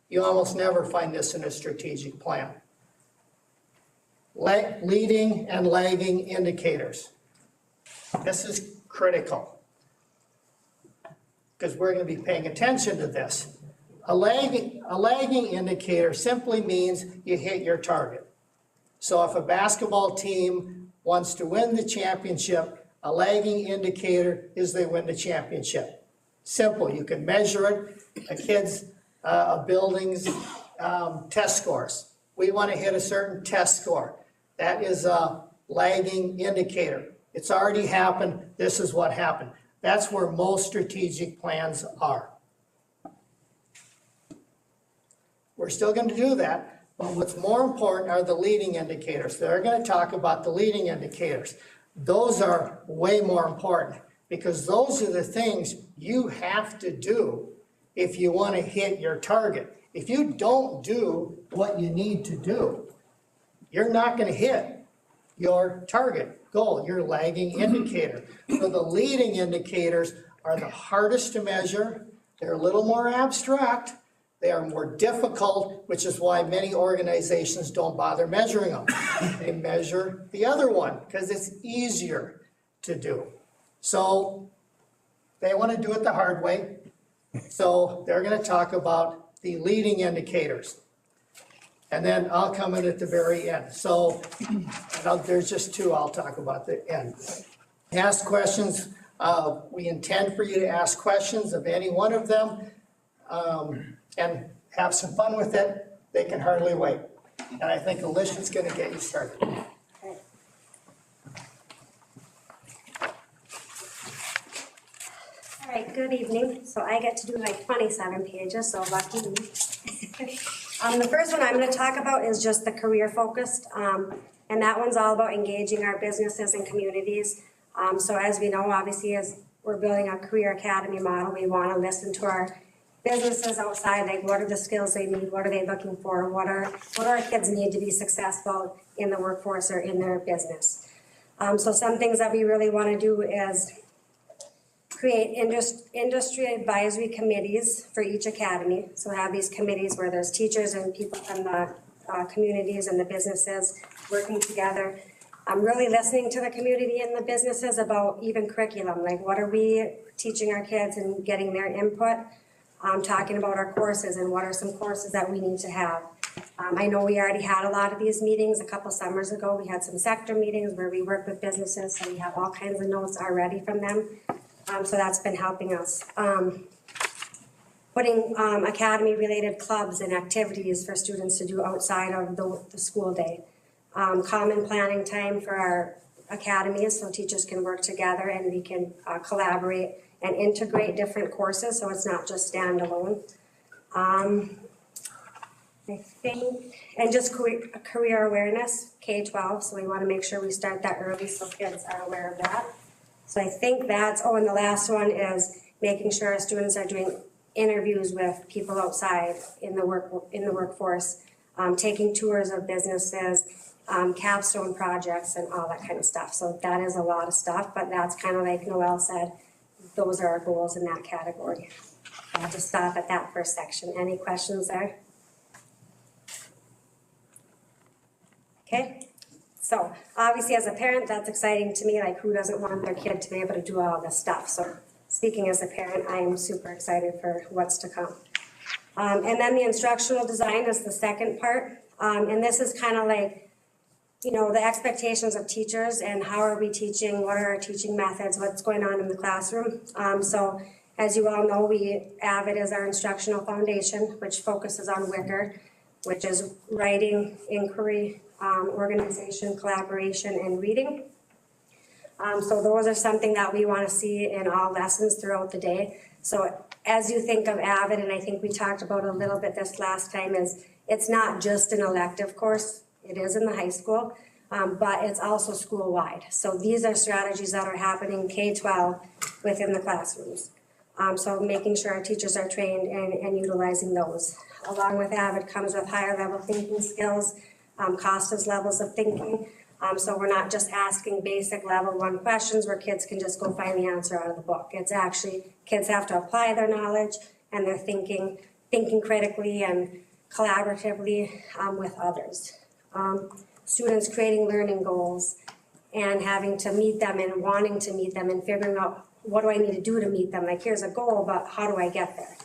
[SPEAKER 10] You almost never find this in a strategic plan. Leading and lagging indicators. This is critical because we're going to be paying attention to this. A lagging indicator simply means you hit your target. So if a basketball team wants to win the championship, a lagging indicator is they win the championship. Simple, you can measure it. A building's test scores. We want to hit a certain test score. That is a lagging indicator. It's already happened, this is what happened. That's where most strategic plans are. We're still going to do that, but what's more important are the leading indicators. They're going to talk about the leading indicators. Those are way more important because those are the things you have to do if you want to hit your target. If you don't do what you need to do, you're not going to hit your target goal, your lagging indicator. So the leading indicators are the hardest to measure. They're a little more abstract. They are more difficult, which is why many organizations don't bother measuring them. They measure the other one because it's easier to do. So they want to do it the hard way. So they're going to talk about the leading indicators. And then I'll come in at the very end. So there's just two I'll talk about at the end. Ask questions. We intend for you to ask questions of any one of them and have some fun with it. They can hardly wait. And I think Alicia's going to get you started.
[SPEAKER 16] All right, good evening. So I get to do like 27 pages, so lucky me. The first one I'm going to talk about is just the career focused, and that one's all about engaging our businesses and communities. So as we know, obviously, as we're building a career academy model, we want to listen to our businesses outside, like what are the skills they need, what are they looking for, what are our kids need to be successful in the workforce or in their business. So some things that we really want to do is create industry advisory committees for each academy. So have these committees where there's teachers and people from the communities and the businesses working together. I'm really listening to the community and the businesses about even curriculum, like what are we teaching our kids and getting their input. Talking about our courses and what are some courses that we need to have. I know we already had a lot of these meetings a couple summers ago. We had some sector meetings where we work with businesses, so we have all kinds of notes already from them. So that's been helping us. Putting academy-related clubs and activities for students to do outside of the school day. Common planning time for our academies so teachers can work together and we can collaborate and integrate different courses so it's not just standalone. I think, and just career awareness, K-12, so we want to make sure we start that early so kids are aware of that. So I think that's, and the last one is making sure our students are doing interviews with people outside in the workforce taking tours of businesses, capstone projects and all that kind of stuff. So that is a lot of stuff, but that's kind of like Noel said, those are our goals in that category. I'll just stop at that first section. Any questions there? Okay, so obviously as a parent, that's exciting to me, like who doesn't want their kid to be able to do all this stuff? So speaking as a parent, I am super excited for what's to come. And then the instructional design is the second part. And this is kind of like, you know, the expectations of teachers and how are we teaching, what are our teaching methods, what's going on in the classroom. So as you all know, AVID is our instructional foundation, which focuses on WICR, which is writing, inquiry, organization, collaboration, and reading. So those are something that we want to see in all lessons throughout the day. So as you think of AVID, and I think we talked about it a little bit this last time, is it's not just an elective course. It is in the high school, but it's also school-wide. So these are strategies that are happening K-12 within the classrooms. So making sure our teachers are trained and utilizing those. Along with AVID comes with higher level thinking skills, COSTA's levels of thinking. So we're not just asking basic level 1 questions where kids can just go find the answer out of the book. It's actually, kids have to apply their knowledge and their thinking critically and collaboratively with others. Students creating learning goals and having to meet them and wanting to meet them and figuring out what do I need to do to meet them? Like here's a goal, but how do I get there?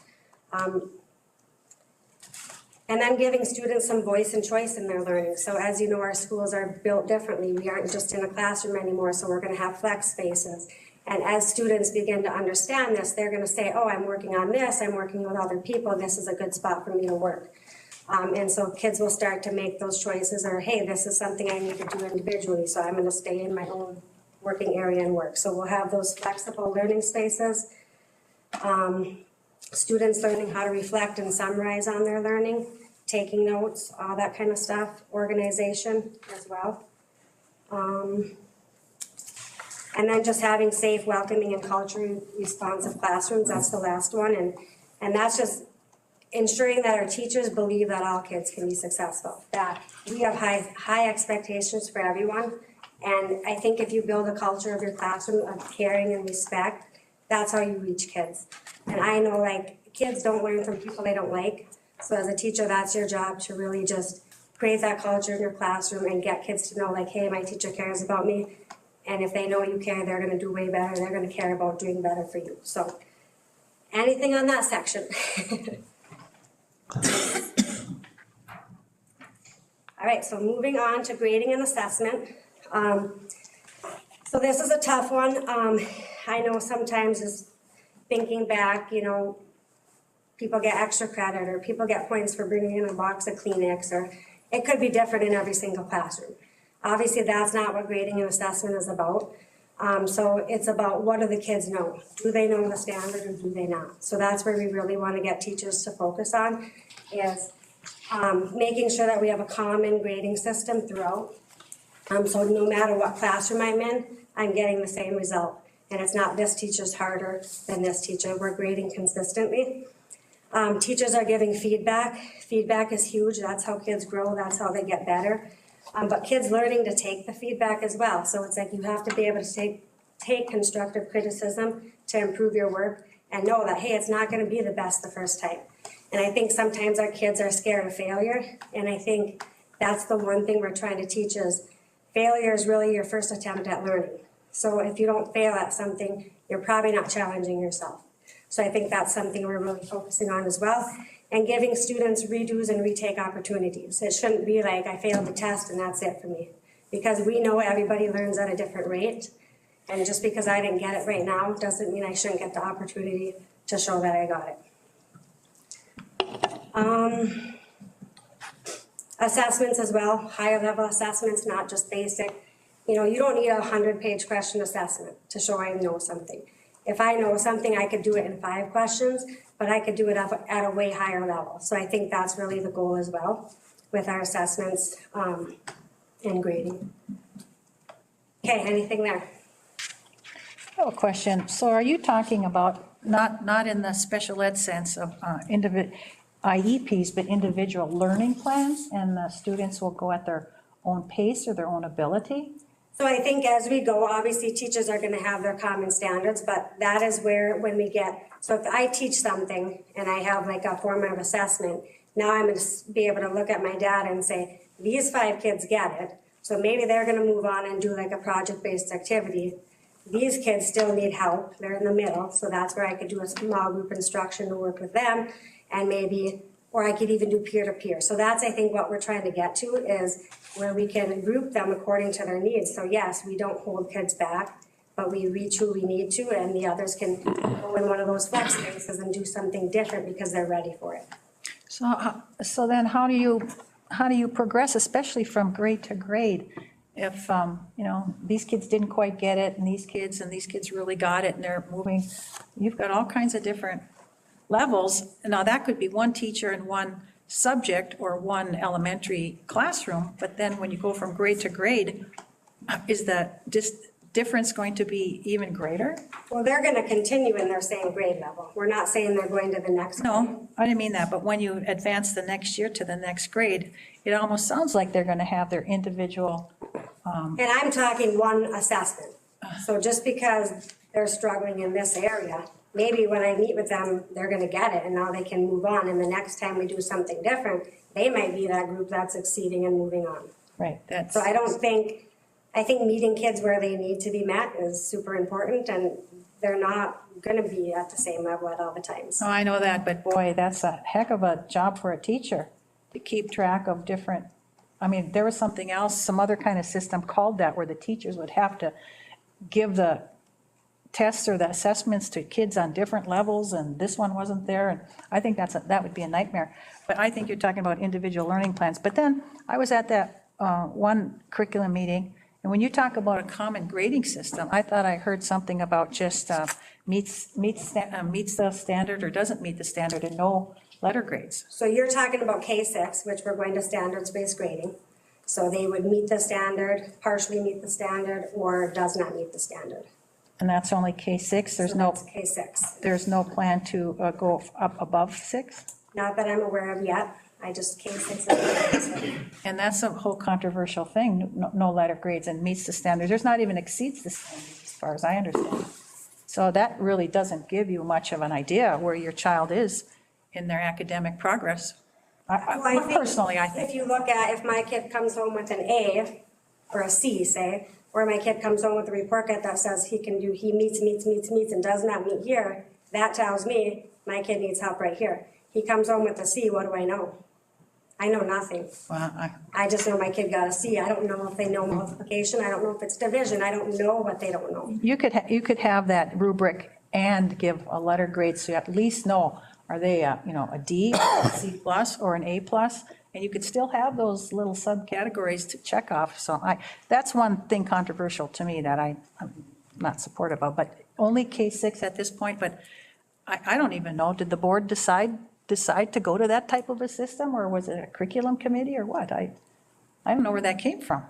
[SPEAKER 16] And then giving students some voice and choice in their learning. So as you know, our schools are built differently. We aren't just in a classroom anymore, so we're gonna have flex spaces. And as students begin to understand this, they're gonna say, oh, I'm working on this, I'm working with other people, this is a good spot for me to work. And so kids will start to make those choices, or hey, this is something I need to do individually, so I'm gonna stay in my own working area and work. So we'll have those flexible learning spaces. Students learning how to reflect and summarize on their learning, taking notes, all that kind of stuff, organization as well. And then just having safe, welcoming, and culturally responsive classrooms, that's the last one. And that's just ensuring that our teachers believe that all kids can be successful, that we have high expectations for everyone. And I think if you build a culture of your classroom of caring and respect, that's how you reach kids. And I know like kids don't learn from people they don't like. So as a teacher, that's your job to really just create that culture in your classroom and get kids to know like, hey, my teacher cares about me. And if they know you care, they're gonna do way better. They're gonna care about doing better for you. So anything on that section? All right, so moving on to grading and assessment. So this is a tough one. I know sometimes is thinking back, you know, people get extra credit or people get points for bringing in a box of Kleenex, or it could be different in every single classroom. Obviously, that's not what grading and assessment is about. So it's about what do the kids know? Do they know the standard or do they not? So that's where we really want to get teachers to focus on is making sure that we have a common grading system throughout. So no matter what classroom I'm in, I'm getting the same result. And it's not this teacher's harder than this teacher. We're grading consistently. Teachers are giving feedback. Feedback is huge. That's how kids grow. That's how they get better. But kids learning to take the feedback as well. So it's like you have to be able to take constructive criticism to improve your work and know that, hey, it's not going to be the best the first time. And I think sometimes our kids are scared of failure. And I think that's the one thing we're trying to teach is failure is really your first attempt at learning. So if you don't fail at something, you're probably not challenging yourself. So I think that's something we're really focusing on as well. And giving students redos and retake opportunities. It shouldn't be like, I failed the test and that's it for me. Because we know everybody learns at a different rate. And just because I didn't get it right now doesn't mean I shouldn't get the opportunity to show that I got it. Assessments as well, higher level assessments, not just basic. You know, you don't need a 100-page question assessment to show I know something. If I know something, I could do it in 5 questions, but I could do it at a way higher level. So I think that's really the goal as well with our assessments and grading. Okay, anything there?
[SPEAKER 3] I have a question. So are you talking about, not in the special ed sense of IEPs, but individual learning plans, and the students will go at their own pace or their own ability?
[SPEAKER 16] So I think as we go, obviously teachers are gonna have their common standards, but that is where, when we get, so if I teach something and I have like a formative assessment, now I'm gonna be able to look at my data and say, these 5 kids get it, so maybe they're gonna move on and do like a project-based activity. These kids still need help, they're in the middle, so that's where I could do a small group instruction to work with them, and maybe, or I could even do peer-to-peer. So that's, I think, what we're trying to get to, is where we can group them according to their needs. So yes, we don't hold kids back, but we reach who we need to, and the others can go in one of those flex spaces and do something different because they're ready for it.
[SPEAKER 3] So then how do you progress, especially from grade to grade? If, these kids didn't quite get it, and these kids really got it, and they're moving, you've got all kinds of different levels. Now, that could be one teacher in one subject or one elementary classroom, but then when you go from grade to grade, is that difference going to be even greater?
[SPEAKER 16] Well, they're gonna continue in their same grade level. We're not saying they're going to the next grade.
[SPEAKER 3] No, I didn't mean that, but when you advance the next year to the next grade, it almost sounds like they're gonna have their individual.
[SPEAKER 16] And I'm talking one assessment. So just because they're struggling in this area, maybe when I meet with them, they're gonna get it, and now they can move on, and the next time we do something different, they might be that group that's succeeding and moving on.
[SPEAKER 3] Right,
[SPEAKER 16] So I think meeting kids where they need to be met is super important, and they're not gonna be at the same level at all the times.
[SPEAKER 3] Oh, I know that, but boy, that's a heck of a job for a teacher to keep track of different, there was something else, some other kind of system called that, where the teachers would have to give the tests or the assessments to kids on different levels, and this one wasn't there, and I think that would be a nightmare. But I think you're talking about individual learning plans. But then I was at that one curriculum meeting, and when you talk about a common grading system, I thought I heard something about just meets the standard or doesn't meet the standard and no letter grades.
[SPEAKER 16] So you're talking about K6, which we're going to standards-based grading. So they would meet the standard, partially meet the standard, or does not meet the standard.
[SPEAKER 3] And that's only K6? There's no,
[SPEAKER 16] K6.
[SPEAKER 3] there's no plan to go up above 6?
[SPEAKER 16] Not that I'm aware of yet. I just K6.
[SPEAKER 3] And that's a whole controversial thing, no letter grades and meets the standards. There's not even exceeds the standards, as far as I understand. So that really doesn't give you much of an idea where your child is in their academic progress. Personally, I think.
[SPEAKER 16] If you look at, if my kid comes home with an A or a C, say, or my kid comes home with a report card that says he meets and does not meet here, that tells me my kid needs help right here. He comes home with a C, what do I know? I know nothing.
[SPEAKER 3] Well,
[SPEAKER 16] I just know my kid got a C. I don't know if they know multiplication. I don't know if it's division. I don't know what they don't know.
[SPEAKER 3] You could have that rubric and give a letter grade, so you at least know, are they a D, a C plus, or an A plus? And you could still have those little subcategories to check off. So that's one thing controversial to me that I'm not supportive of, but only K6 at this point. But I don't even know, did the board decide to go to that type of a system, or was it a curriculum committee or what? I don't know where that came from.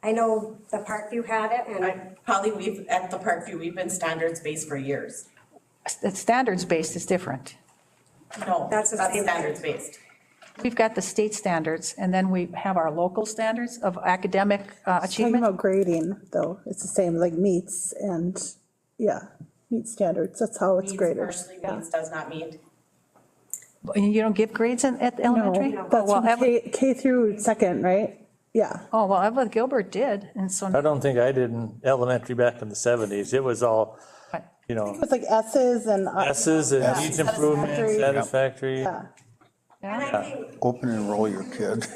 [SPEAKER 16] I know the Parkview had it, and
[SPEAKER 8] Polly, at the Parkview, we've been standards-based for years.
[SPEAKER 3] Standards-based is different.
[SPEAKER 8] No,
[SPEAKER 16] That's
[SPEAKER 8] that's
[SPEAKER 16] the same.
[SPEAKER 8] standards-based.
[SPEAKER 3] We've got the state standards, and then we have our local standards of academic
[SPEAKER 4] Talking
[SPEAKER 3] achievement.
[SPEAKER 4] about grading, though, it's the same, like meets and, meet standards, that's how it's
[SPEAKER 8] Meets
[SPEAKER 4] graded.
[SPEAKER 8] partially, meets does not meet.
[SPEAKER 3] You don't give grades at the elementary?
[SPEAKER 4] No, that's
[SPEAKER 3] Well,
[SPEAKER 4] from K through second, right? Yeah.
[SPEAKER 3] Oh, well, Evelyn Gilbert did, and so.
[SPEAKER 2] I don't think I did in elementary back in the 70s. It was all,
[SPEAKER 4] It was like S's and.
[SPEAKER 2] S's and needs improvement, satisfactory.
[SPEAKER 4] Yeah.
[SPEAKER 16] And I think,
[SPEAKER 1] Open and enroll your kid.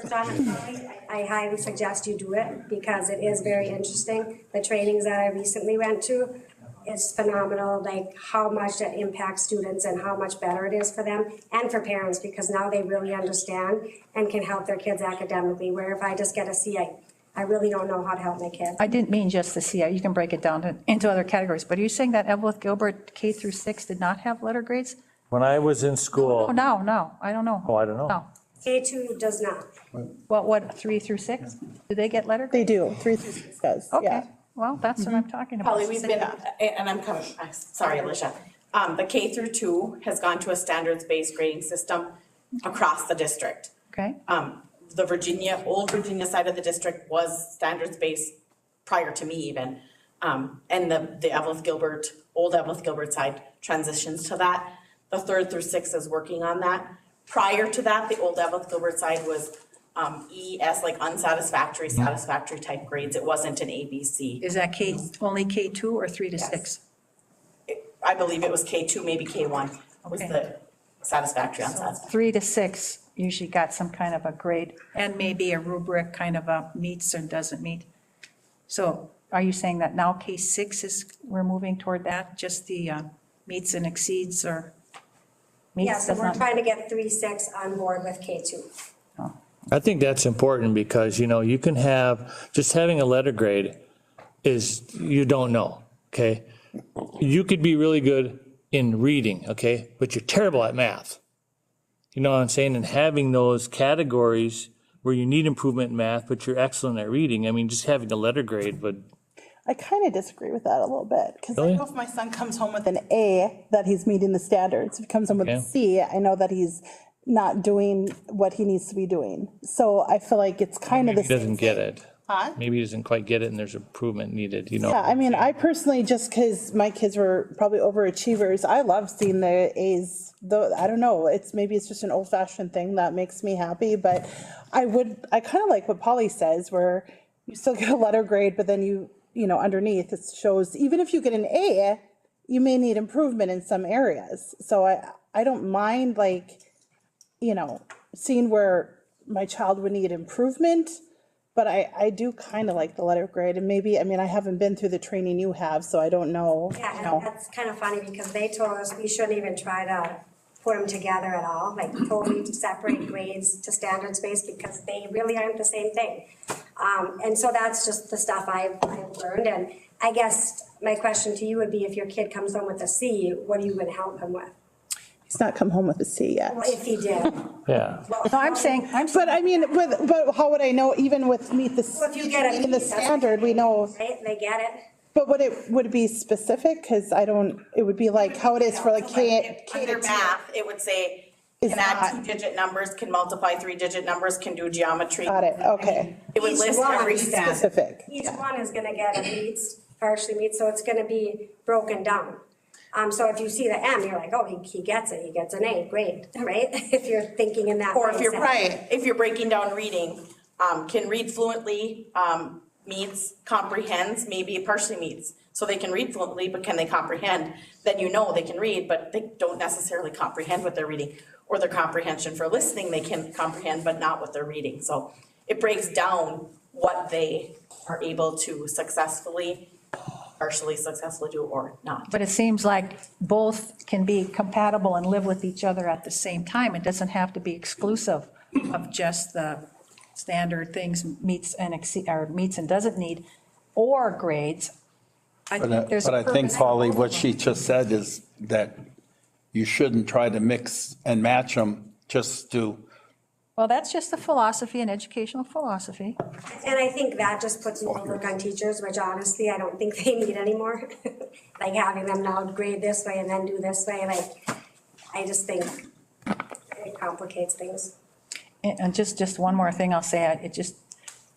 [SPEAKER 16] I highly suggest you do it because it is very interesting. The trainings that I recently went to is phenomenal, like how much it impacts students and how much better it is for them and for parents, because now they really understand and can help their kids academically, where if I just get a C, I really don't know how to help my kid.
[SPEAKER 3] I didn't mean just the CI, you can break it down into other categories, but are you saying that Evelyn Gilbert K through 6 did not have letter grades?
[SPEAKER 2] When I was in school.
[SPEAKER 3] Oh, no, I don't know.
[SPEAKER 2] Oh, I don't know.
[SPEAKER 3] No.
[SPEAKER 16] K2 does not.
[SPEAKER 3] What, 3 through 6? Do they get letter
[SPEAKER 4] They
[SPEAKER 3] grades?
[SPEAKER 4] do, 3 through 6 does,
[SPEAKER 3] Okay,
[SPEAKER 4] yeah.
[SPEAKER 3] well, that's what I'm talking about.
[SPEAKER 8] Polly, we've been, and I'm coming, sorry, Alicia. The K through 2 has gone to a standards-based grading system across the district.
[SPEAKER 3] Okay,
[SPEAKER 8] The old Virginia side of the district was standards-based prior to me even. And the old Evelyn Gilbert side transitions to that. The 3rd through 6th is working on that. Prior to that, the old Evelyn Gilbert side was ES, like unsatisfactory, satisfactory type grades. It wasn't an ABC.
[SPEAKER 3] is that only K2 or 3 to 6?
[SPEAKER 8] I believe it was K2, maybe K1 was
[SPEAKER 3] Okay.
[SPEAKER 8] the satisfactory, unsatisfactory.
[SPEAKER 3] 3 to 6 usually got some kind of a grade and maybe a rubric kind of a meets or doesn't meet. So are you saying that now K6 we're moving toward that, just the meets and exceeds or meets?
[SPEAKER 16] Yeah, so
[SPEAKER 3] does
[SPEAKER 16] we're
[SPEAKER 3] not-
[SPEAKER 16] trying to get 3-6 on board with K2.
[SPEAKER 2] I think that's important because, you can have, just having a letter grade is, you don't know, okay? You could be really good in reading, okay, but you're terrible at math. You know what I'm saying? And having those categories where you need improvement in math, but you're excellent at reading, I mean, just having a letter grade would.
[SPEAKER 4] I kind of disagree with that a little bit, because I
[SPEAKER 2] Really?
[SPEAKER 4] know if my son comes home with an A, that he's meeting the standards. If he comes home with a
[SPEAKER 2] Okay.
[SPEAKER 4] C, I know that he's not doing what he needs to be doing. So I feel like it's kind of the
[SPEAKER 2] Maybe he
[SPEAKER 4] same.
[SPEAKER 2] doesn't get it.
[SPEAKER 4] Huh?
[SPEAKER 2] Maybe he doesn't quite get it and there's improvement needed,
[SPEAKER 4] Yeah, I mean, I personally, just because my kids were probably overachievers, I love seeing the A's, though, I don't know, maybe it's just an old fashioned thing that makes me happy, but I kind of like what Polly says, where you still get a letter grade, but then underneath it shows, even if you get an A, you may need improvement in some areas. So I don't mind seeing where my child would need improvement. But I do kind of like the letter grade, and maybe, I haven't been through the training you have, so I don't know.
[SPEAKER 16] Yeah, and that's kind of funny because they told us we shouldn't even try to put them together at all, like totally separate grades to standards-based because they really aren't the same thing. And so that's just the stuff I've learned. And I guess my question to you would be, if your kid comes home with a C, what are you going to help him with?
[SPEAKER 4] He's not come home with a C yet.
[SPEAKER 16] Well, if he did.
[SPEAKER 2] Yeah.
[SPEAKER 3] So I'm saying.
[SPEAKER 4] But but how would I know, even with meet the,
[SPEAKER 16] Well, if you get a
[SPEAKER 4] in the
[SPEAKER 16] meet, that's
[SPEAKER 4] standard, we know.
[SPEAKER 16] Right, they get it.
[SPEAKER 4] But would it be specific? Because it would be like how it is for like K
[SPEAKER 8] Under
[SPEAKER 4] to 2.
[SPEAKER 8] math, it would say,
[SPEAKER 4] Is
[SPEAKER 8] can add
[SPEAKER 4] not-
[SPEAKER 8] 2-digit numbers, can multiply 3-digit numbers, can do geometry.
[SPEAKER 4] Got it, okay.
[SPEAKER 8] It would
[SPEAKER 16] Each
[SPEAKER 8] list
[SPEAKER 16] one
[SPEAKER 8] every
[SPEAKER 16] is
[SPEAKER 8] stat.
[SPEAKER 4] Specific.
[SPEAKER 16] Each one is gonna get a meets, partially meets, so it's gonna be broken down. So if you see the M, you're like, oh, he gets it, he gets an A, great, right? If you're thinking in that
[SPEAKER 8] Or if you're,
[SPEAKER 16] mindset.
[SPEAKER 8] if you're breaking down reading, can read fluently, meets, comprehends, maybe partially meets. So they can read fluently, but can they comprehend? Then they can read, but they don't necessarily comprehend what they're reading. Or their comprehension for listening, they can comprehend, but not what they're reading. So it breaks down what they are able to partially successfully do or not.
[SPEAKER 3] But it seems like both can be compatible and live with each other at the same time. It doesn't have to be exclusive of just the standard things meets and exceed, or meets and doesn't need, or grades. I think there's a
[SPEAKER 1] But I think,
[SPEAKER 3] purpose.
[SPEAKER 1] Polly, what she just said is that you shouldn't try to mix and match them just to.
[SPEAKER 3] Well, that's just a philosophy, an educational philosophy.
[SPEAKER 16] And I think that just puts more work on teachers, which honestly, I don't think they need anymore. Like having them now grade this way and then do this way, I just think it complicates things.
[SPEAKER 3] And just one more thing I'll say, it just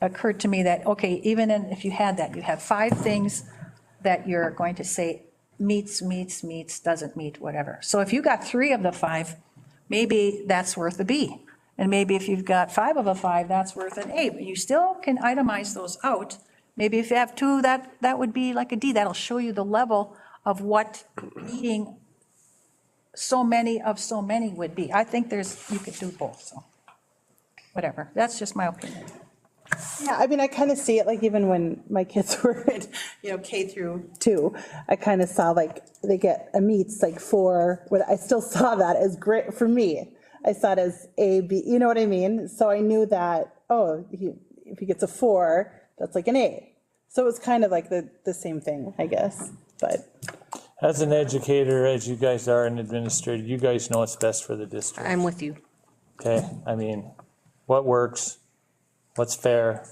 [SPEAKER 3] occurred to me that, okay, even if you had that, you have 5 things that you're going to say meets, doesn't meet, whatever. So if you got 3 of the 5, maybe that's worth a B. And maybe if you've got 5 of the 5, that's worth an A, but you still can itemize those out. Maybe if you have 2, that would be like a D. That'll show you the level of what meeting so many of so many would be. I think you could do both, so whatever. That's just my opinion.
[SPEAKER 4] Yeah, I kind of see it, like even when my kids were in, K through 2, I kind of saw they get a meets 4, but I still saw that as great for me. I saw it as A, B, you know what I mean? So I knew that, if he gets a 4, that's like an A. So it was kind of like the same thing, I guess, but.
[SPEAKER 2] As an educator, as you guys are an administrator, you guys know what's best for the district.
[SPEAKER 5] I'm with you.
[SPEAKER 2] Okay, what works, what's fair,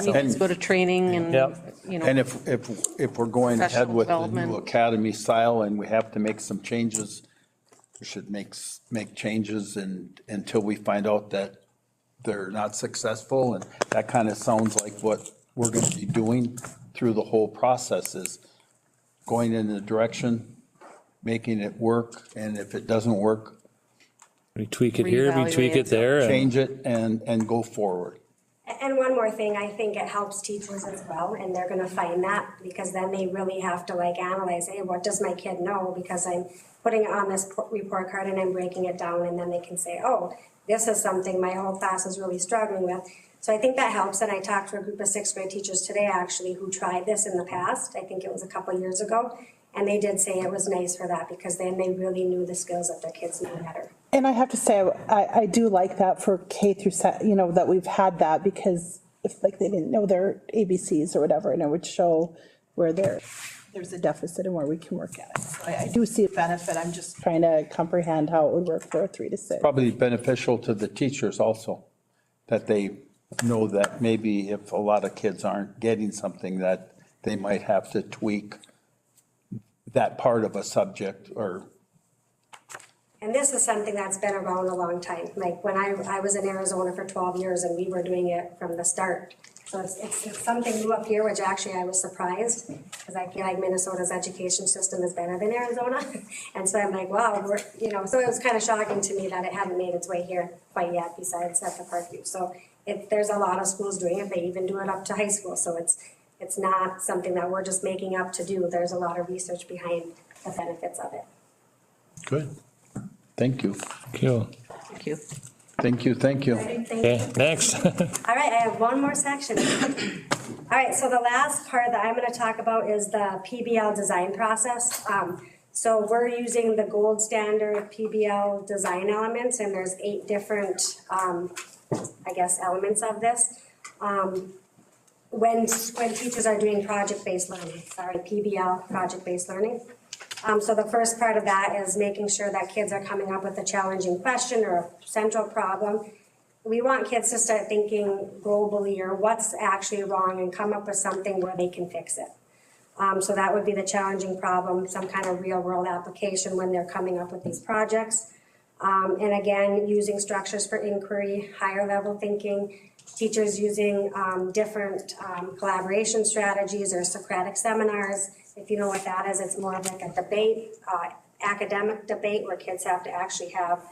[SPEAKER 5] You guys go to training and,
[SPEAKER 2] Yep.
[SPEAKER 5] you know.
[SPEAKER 1] And if we're going ahead with the new
[SPEAKER 5] Professional
[SPEAKER 1] academy style and we have to make some changes, we should make changes until we find out that they're not successful. And that kind of sounds like what we're going to be doing through the whole process is going in the direction, making it work. And if it doesn't work,
[SPEAKER 2] We tweak it here, we tweak
[SPEAKER 5] Reevaluate
[SPEAKER 2] it there. and-
[SPEAKER 1] change it and go forward.
[SPEAKER 16] And one more thing, I think it helps teachers as well, and they're gonna find that, because then they really have to like analyze, hey, what does my kid know? Because I'm putting it on this report card and I'm breaking it down, and then they can say, oh, this is something my whole class is really struggling with. So I think that helps, and I talked to a group of sixth grade teachers today, actually, who tried this in the past, I think it was a couple years ago, and they did say it was nice for that, because then they really knew the skills that their kids knew better.
[SPEAKER 4] And I have to say, I do like that for K through you know, that we've had that, because if like they didn't know their ABCs or whatever, and it would show where there's a deficit and where we can work at it. So I do see a benefit. I'm just trying to comprehend how it would work for a 3 to 6.
[SPEAKER 1] Probably beneficial to the teachers also, that they know that maybe if a lot of kids aren't getting something, that they might have to tweak that part of a subject or.
[SPEAKER 16] And this is something that's been around a long time, like when I was in Arizona for 12 years and we were doing it from the start. So it's something new up here, which actually I was surprised, because I feel like Minnesota's education system is better than Arizona. And so I'm like, wow, you know, so it was kind of shocking to me that it hadn't made its way here quite yet, besides at the Parkview. So there's a lot of schools doing it, they even do it up to high school, so it's not something that we're just making up to do. There's a lot of research behind the benefits of it.
[SPEAKER 1] Good. Thank you.
[SPEAKER 2] Thank you.
[SPEAKER 5] Thank you.
[SPEAKER 1] Thank you, thank you.
[SPEAKER 16] Thank you.
[SPEAKER 2] Okay, next.
[SPEAKER 16] All right, I have one more section. All right, so the last part that I'm gonna talk about is the PBL design process. So we're using the gold standard PBL design elements, and there's 8 different, I guess, elements of this. When teachers are doing project-based learning, PBL, project-based learning. So the first part of that is making sure that kids are coming up with a challenging question or a central problem. We want kids to start thinking globally, or what's actually wrong, and come up with something where they can fix it. So that would be the challenging problem, some kind of real world application when they're coming up with these projects. And again, using structures for inquiry, higher level thinking, teachers using different collaboration strategies or Socratic seminars. If you know what that is, it's more of like a debate, academic debate, where kids have to actually have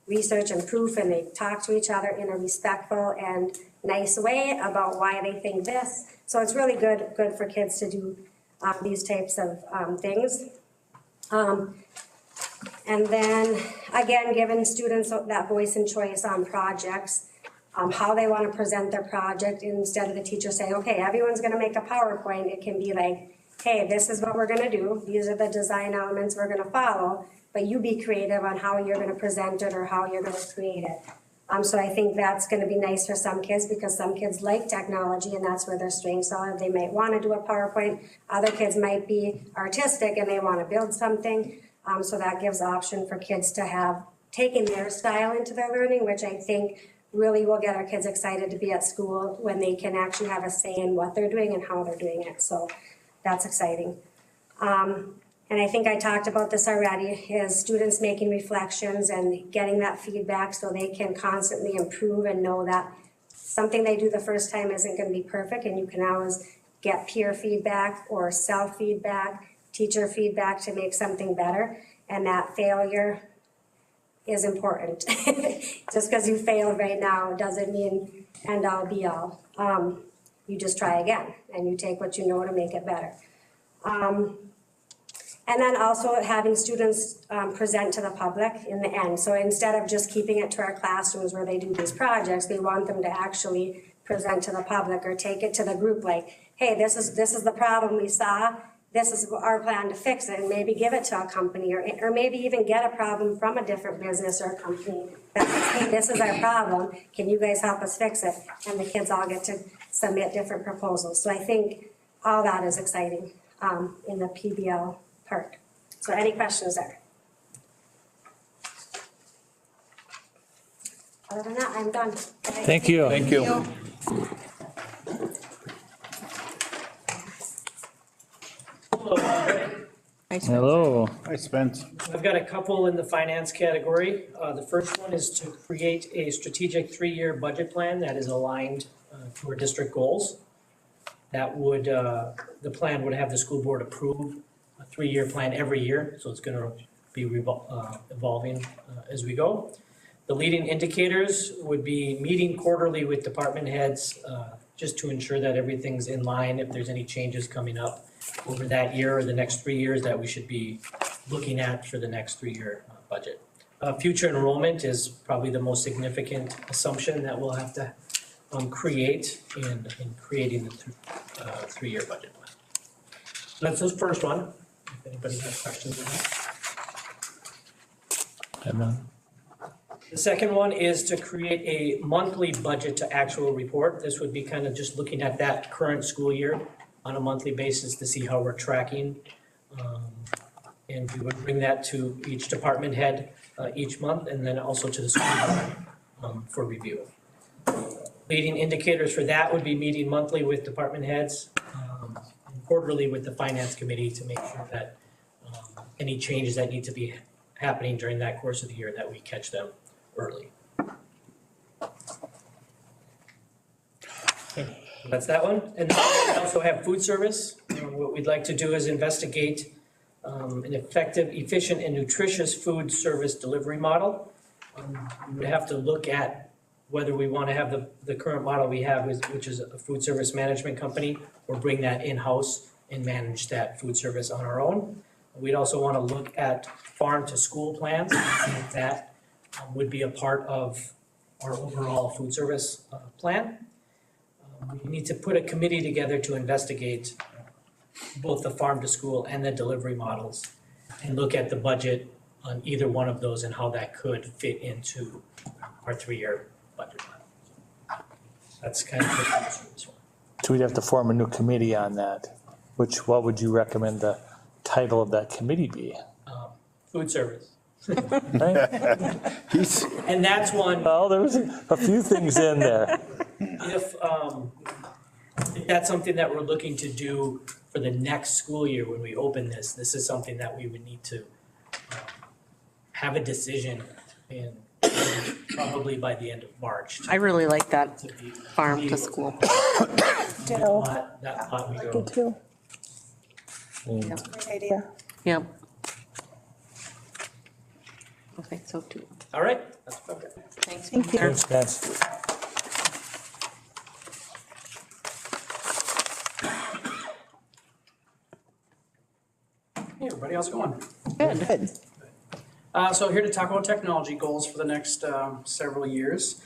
[SPEAKER 16] research and proof, and they talk to each other in a respectful and nice way about why they think this. So it's really good for kids to do these types of things. And then, again, giving students that voice and choice on projects, how they want to present their project, instead of the teacher saying, okay, everyone's going to make a PowerPoint. It can be like, hey, this is what we're going to do. These are the design elements we're going to follow, but you be creative on how you're going to present it or how you're going to create it. So I think that's going to be nice for some kids, because some kids like technology and that's where their strengths are. They might want to do a PowerPoint. Other kids might be artistic and they want to build something. So that gives option for kids to have taken their style into their learning, which I think really will get our kids excited to be at school when they can actually have a say in what they're doing and how they're doing it. So that's exciting. And I think I talked about this already, is students making reflections and getting that feedback so they can constantly improve and know that something they do the first time isn't going to be perfect, and you can always get peer feedback or self-feedback, teacher feedback to make something better, and that failure is important. Just because you failed right now doesn't mean end all be all. You just try again, and you take what you know to make it better. And then also having students present to the public in the end. So instead of just keeping it to our classrooms where they do these projects, we want them to actually present to the public or take it to the group, like, hey, this is the problem we saw. This is our plan to fix it, and maybe give it to a company, or maybe even get a problem from a different business or a company that says, hey, this is our problem. Can you guys help us fix it? And the kids all get to submit different proposals. So I think all that is exciting in the PBL part. So any questions there? Other than that, I'm done.
[SPEAKER 2] Thank you.
[SPEAKER 1] Thank you.
[SPEAKER 17] Hello.
[SPEAKER 1] Hi, Spence.
[SPEAKER 17] I've got a couple in the finance category. The first one is to create a strategic 3-year budget plan that is aligned to our district goals. That would, the plan would have the school board approve a 3-year plan every year, so it's gonna be evolving as we go. The leading indicators would be meeting quarterly with department heads, just to ensure that everything's in line, if there's any changes coming up over that year or the next 3 years that we should be looking at for the next 3-year budget. Future enrollment is probably the most significant assumption that we'll have to create in creating the 3-year budget plan. That's the first one. If anybody has questions on that. The second one is to create a monthly budget to actual report. This would be kind of just looking at that current school year on a monthly basis to see how we're tracking. And we would bring that to each department head each month, and then also to the school board for review. Leading indicators for that would be meeting monthly with department heads, and quarterly with the finance committee to make sure that any changes that need to be happening during that course of the year, that we catch them early. That's that one. And then we also have food service. What we'd like to do is investigate an effective, efficient, and nutritious food service delivery model. We would have to look at whether we want to have the current model we have, which is a food service management company, or bring that in-house and manage that food service on our own. We'd also want to look at farm to school plans, and that would be a part of our overall food service plan. We need to put a committee together to investigate both the farm to school and the delivery models, and look at the budget on either one of those and how that could fit into our 3-year budget plan. That's kind of the food service one.
[SPEAKER 2] So we'd have to form a new committee on that. What would you recommend the title of that committee be?
[SPEAKER 17] Food service.
[SPEAKER 2] Right?
[SPEAKER 17] And that's one.
[SPEAKER 2] Well, there's a few things in there.
[SPEAKER 17] If that's something that we're looking to do for the next school year when we open this is something that we would need to have a decision in probably by the end of March.
[SPEAKER 5] I really like that farm to school.
[SPEAKER 4] Ditto.
[SPEAKER 17] That thought we go.
[SPEAKER 4] Good too.
[SPEAKER 5] Yep.
[SPEAKER 4] Great idea.
[SPEAKER 5] Yep. Okay, so 2.
[SPEAKER 17] All right. That's perfect.
[SPEAKER 5] Thanks.
[SPEAKER 4] Thank you.
[SPEAKER 2] Thanks, guys.
[SPEAKER 18] Hey, everybody, how's it going?
[SPEAKER 5] Good.
[SPEAKER 18] So here to talk about technology goals for the next several years.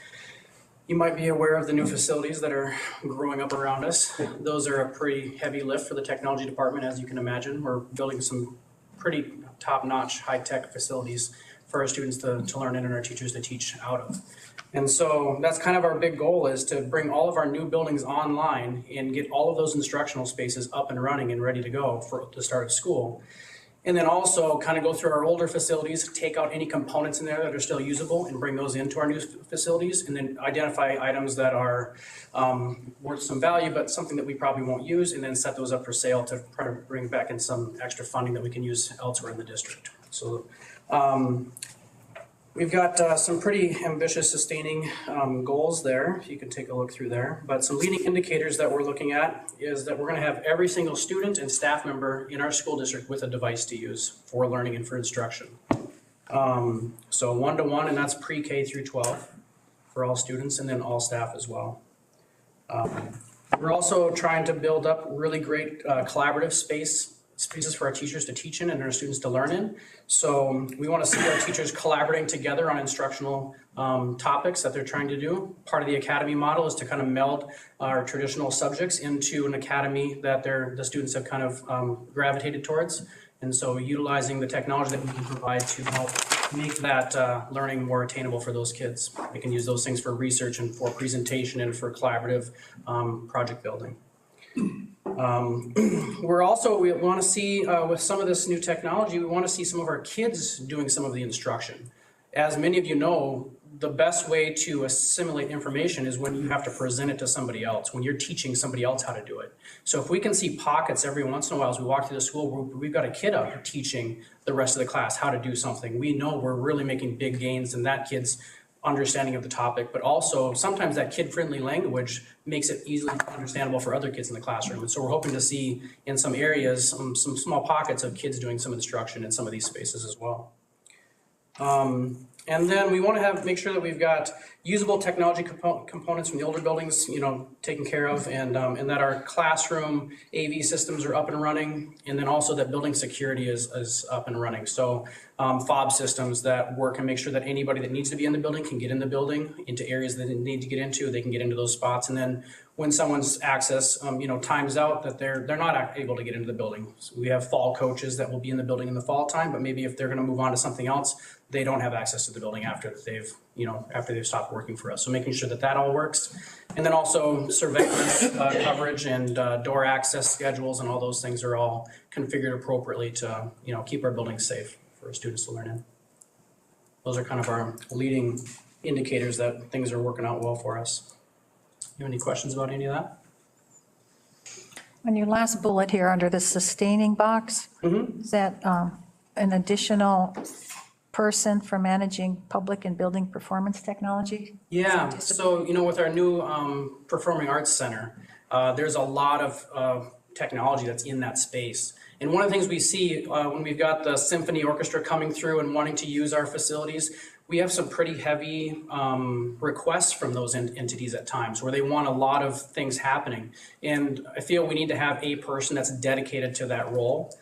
[SPEAKER 18] You might be aware of the new facilities that are growing up around us. Those are a pretty heavy lift for the technology department, as you can imagine. We're building some pretty top-notch, high-tech facilities for our students to learn in and our teachers to teach out of. And so that's kind of our big goal, is to bring all of our new buildings online and get all of those instructional spaces up and running and ready to go for the start of school. And then also kind of go through our older facilities, take out any components in there that are still usable and bring those into our new facilities, and then identify items that are worth some value, but something that we probably won't use, and then set those up for sale to try to bring back in some extra funding that we can use elsewhere in the district. So we've got some pretty ambitious sustaining goals there, if you can take a look through there. But some leading indicators that we're looking at is that we're gonna have every single student and staff member in our school district with a device to use for learning and for instruction. So 1-to-1, and that's pre-K through 12 for all students, and then all staff as well. We're also trying to build up really great collaborative spaces for our teachers to teach in and our students to learn in. So we want to see our teachers collaborating together on instructional topics that they're trying to do. Part of the academy model is to kind of meld our traditional subjects into an academy that the students have kind of gravitated towards. And so utilizing the technology that we can provide to help make that learning more attainable for those kids. They can use those things for research and for presentation and for collaborative project building. We want to see with some of this new technology, we want to see some of our kids doing some of the instruction. As many of you know, the best way to assimilate information is when you have to present it to somebody else, when you're teaching somebody else how to do it. So if we can see pockets every once in a while as we walk through the school, we've got a kid out here teaching the rest of the class how to do something. We know we're really making big gains in that kid's understanding of the topic, but also sometimes that kid-friendly language makes it easily understandable for other kids in the classroom. And so we're hoping to see in some areas, some small pockets of kids doing some instruction in some of these spaces as well. And then we want to make sure that we've got usable technology components from the older buildings, taken care of, and that our classroom AV systems are up and running, and then also that building security is up and running. So fob systems that work and make sure that anybody that needs to be in the building can get in the building into areas that they need to get into, they can get into those spots. And then when someone's access, times out, that they're not able to get into the building. So we have fall coaches that will be in the building in the fall time, but maybe if they're going to move on to something else, they don't have access to the building after they've stopped working for us. So making sure that that all works. And then also surveillance coverage and door access schedules and all those things are all configured appropriately to, keep our buildings safe for students to learn in. Those are kind of our leading indicators that things are working out well for us. You have any questions about any of that?
[SPEAKER 3] On your last bullet here, under the sustaining box, is that an additional person for managing public and building performance technology?
[SPEAKER 18] Yeah, so, with our new Performing Arts Center, there's a lot of technology that's in that space. And one of the things we see when we've got the symphony orchestra coming through and wanting to use our facilities, we have some pretty heavy requests from those entities at times where they want a lot of things happening. And I feel we need to have a person that's dedicated to that role.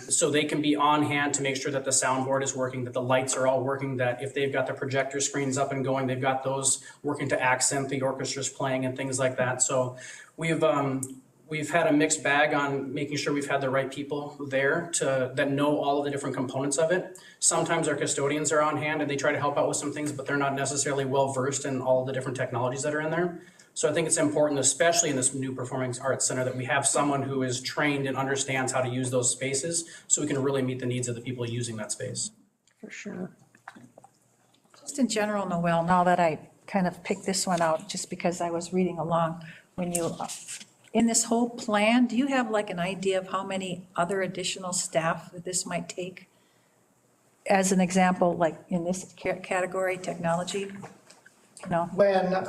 [SPEAKER 18] So they can be on hand to make sure that the soundboard is working, that the lights are all working, that if they've got the projector screens up and going, they've got those working to accent the orchestra's playing and things like that. So we've had a mixed bag on making sure we've had the right people there that know all of the different components of it. Sometimes our custodians are on hand and they try to help out with some things, but they're not necessarily well versed in all of the different technologies that are in there. So I think it's important, especially in this new Performing Arts Center, that we have someone who is trained and understands how to use those spaces so we can really meet the needs of the people using that space.
[SPEAKER 3] For sure. Just in general, Noel, now that I kind of picked this one out, just because I was reading along, in this whole plan, do you have like an idea of how many other additional staff that this might take? As an example, like in this category, technology,
[SPEAKER 10] When,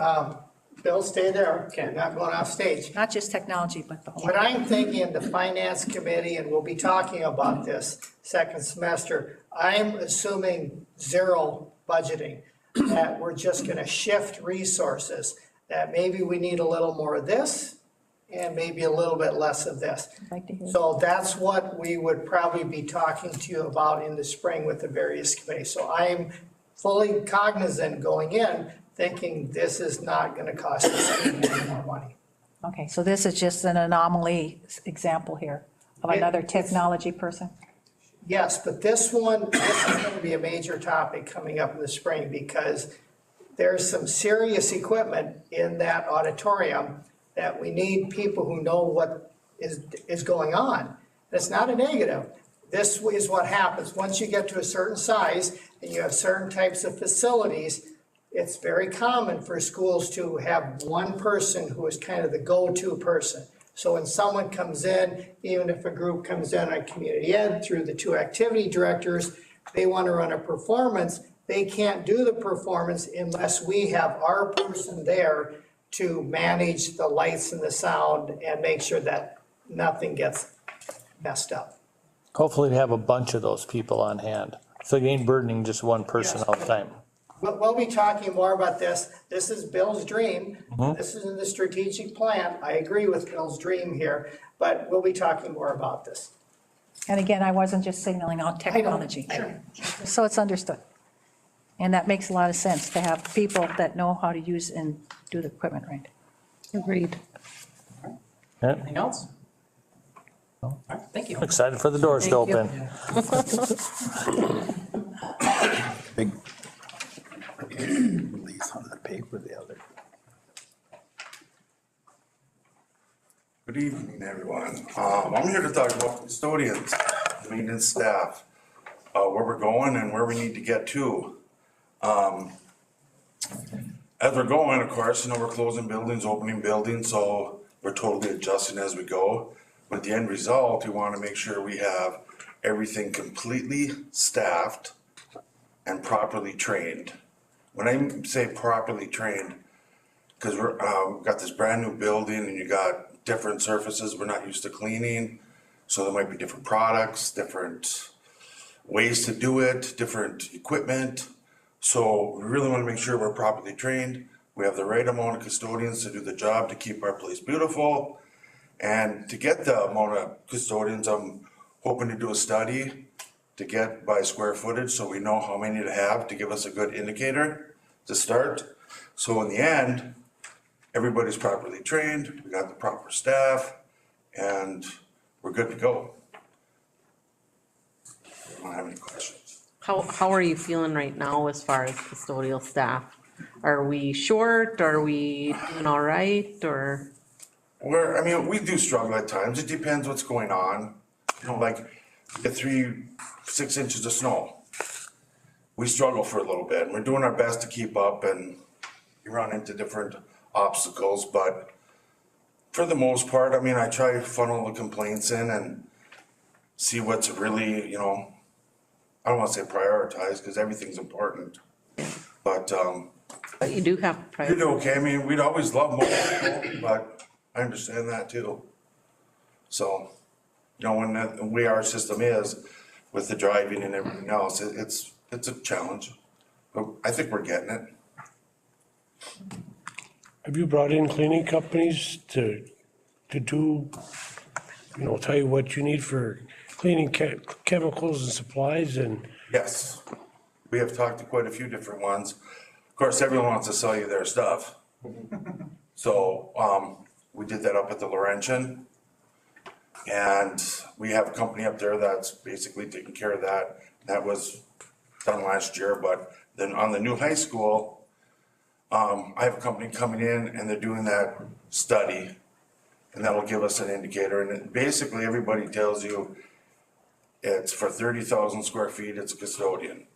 [SPEAKER 10] Bill, stay there, not going off stage.
[SPEAKER 3] Not just technology, but the whole.
[SPEAKER 10] What I'm thinking, the finance committee, and we'll be talking about this second semester, I'm assuming zero budgeting, that we're just gonna shift resources, that maybe we need a little more of this and maybe a little bit less of this. So that's what we would probably be talking to you about in the spring with the various committees. So I'm fully cognizant going in, thinking this is not gonna cost us any more money.
[SPEAKER 3] Okay, so this is just an anomaly example here of another technology person?
[SPEAKER 10] Yes, but this is gonna be a major topic coming up in the spring because there's some serious equipment in that auditorium that we need people who know what is going on. It's not a negative. This is what happens. Once you get to a certain size and you have certain types of facilities, it's very common for schools to have one person who is kind of the go-to person. So when someone comes in, even if a group comes in on community ed through the two activity directors, they want to run a performance, they can't do the performance unless we have our person there to manage the lights and the sound and make sure that nothing gets messed up.
[SPEAKER 2] Hopefully we have a bunch of those people on hand, so you ain't burdening just one person all the time.
[SPEAKER 10] We'll be talking more about this. This is Bill's dream. This is in the strategic plan. I agree with Bill's dream here, but we'll be talking more about this.
[SPEAKER 3] And again, I wasn't just signaling out technology. So it's understood. And that makes a lot of sense to have people that know how to use and do the equipment right. Agreed.
[SPEAKER 18] Anything else? All right, thank you.
[SPEAKER 2] I'm excited for the doors to open.
[SPEAKER 1] Big release on the paper the other.
[SPEAKER 19] Good evening, everyone. I'm here to talk about custodians, maintenance staff, where we're going and where we need to get to. as we're going, of course, we're closing buildings, opening buildings, so we're totally adjusting as we go. But the end result, we wanna make sure we have everything completely staffed and properly trained. When I say properly trained, cause we've got this brand new building and you got different surfaces we're not used to cleaning. So there might be different products, different ways to do it, different equipment. So we really wanna make sure we're properly trained. We have the right amount of custodians to do the job to keep our place beautiful. And to get the amount of custodians, I'm hoping to do a study to get by square footage, so we know how many to have to give us a good indicator to start. So in the end, everybody's properly trained, we got the proper staff, and we're good to go. I don't have any questions.
[SPEAKER 5] How are you feeling right now as far as custodial staff? Are we short? Are we doing all right, or?
[SPEAKER 19] We do struggle at times, it depends what's going on. Like, you get 6 inches of snow. We struggle for a little bit, and we're doing our best to keep up, and you run into different obstacles, but for the most part, I try to funnel the complaints in and see what's really, I don't wanna say prioritize, cause everything's important. But
[SPEAKER 5] you do have
[SPEAKER 19] you
[SPEAKER 5] priority.
[SPEAKER 19] do okay, we'd always love more people, but I understand that too. So, when the way our system is with the driving and everything else, it's a challenge. But I think we're getting it.
[SPEAKER 15] Have you brought in cleaning companies to do, tell you what you need for cleaning chemicals and supplies and?
[SPEAKER 19] Yes, we have talked to quite a few different ones. Of course, everyone wants to sell you their stuff. So, we did that up at the Laurentian. And we have a company up there that's basically taking care of that. That was done last year, but then on the new high school, I have a company coming in and they're doing that study. And that will give us an indicator, and basically everybody tells you it's for 30,000 square feet, it's a custodian.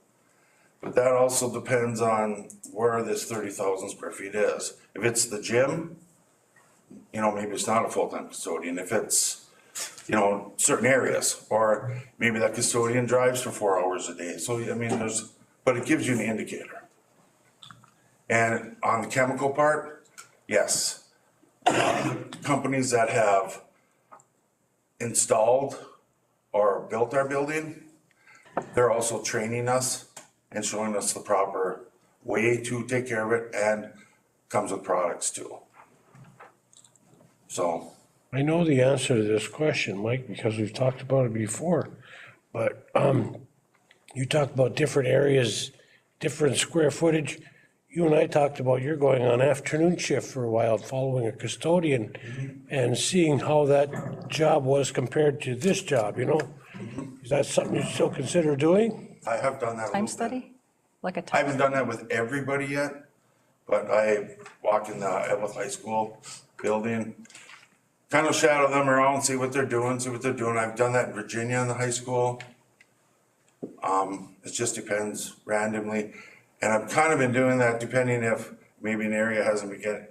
[SPEAKER 19] But that also depends on where this 30,000 square feet is. If it's the gym, maybe it's not a full-time custodian. If it's, certain areas, or maybe that custodian drives for 4 hours a day. So, but it gives you an indicator. And on the chemical part, yes. Companies that have installed or built our building, they're also training us and showing us the proper way to take care of it, and comes with products too. So.
[SPEAKER 15] I know the answer to this question, Mike, because we've talked about it before, but you talked about different areas, different square footage. You and I talked about you're going on afternoon shift for a while, following a custodian and seeing how that job was compared to this job, Is that something you still consider doing?
[SPEAKER 19] I have done that a little
[SPEAKER 3] Time
[SPEAKER 19] bit.
[SPEAKER 3] study? Like a
[SPEAKER 19] I
[SPEAKER 3] time?
[SPEAKER 19] haven't done that with everybody yet, but I walk in the Evlith High School building, kind of shadow them around, see what they're doing. I've done that in Virginia in the high school. It just depends randomly. And I've kind of been doing that depending if maybe an area hasn't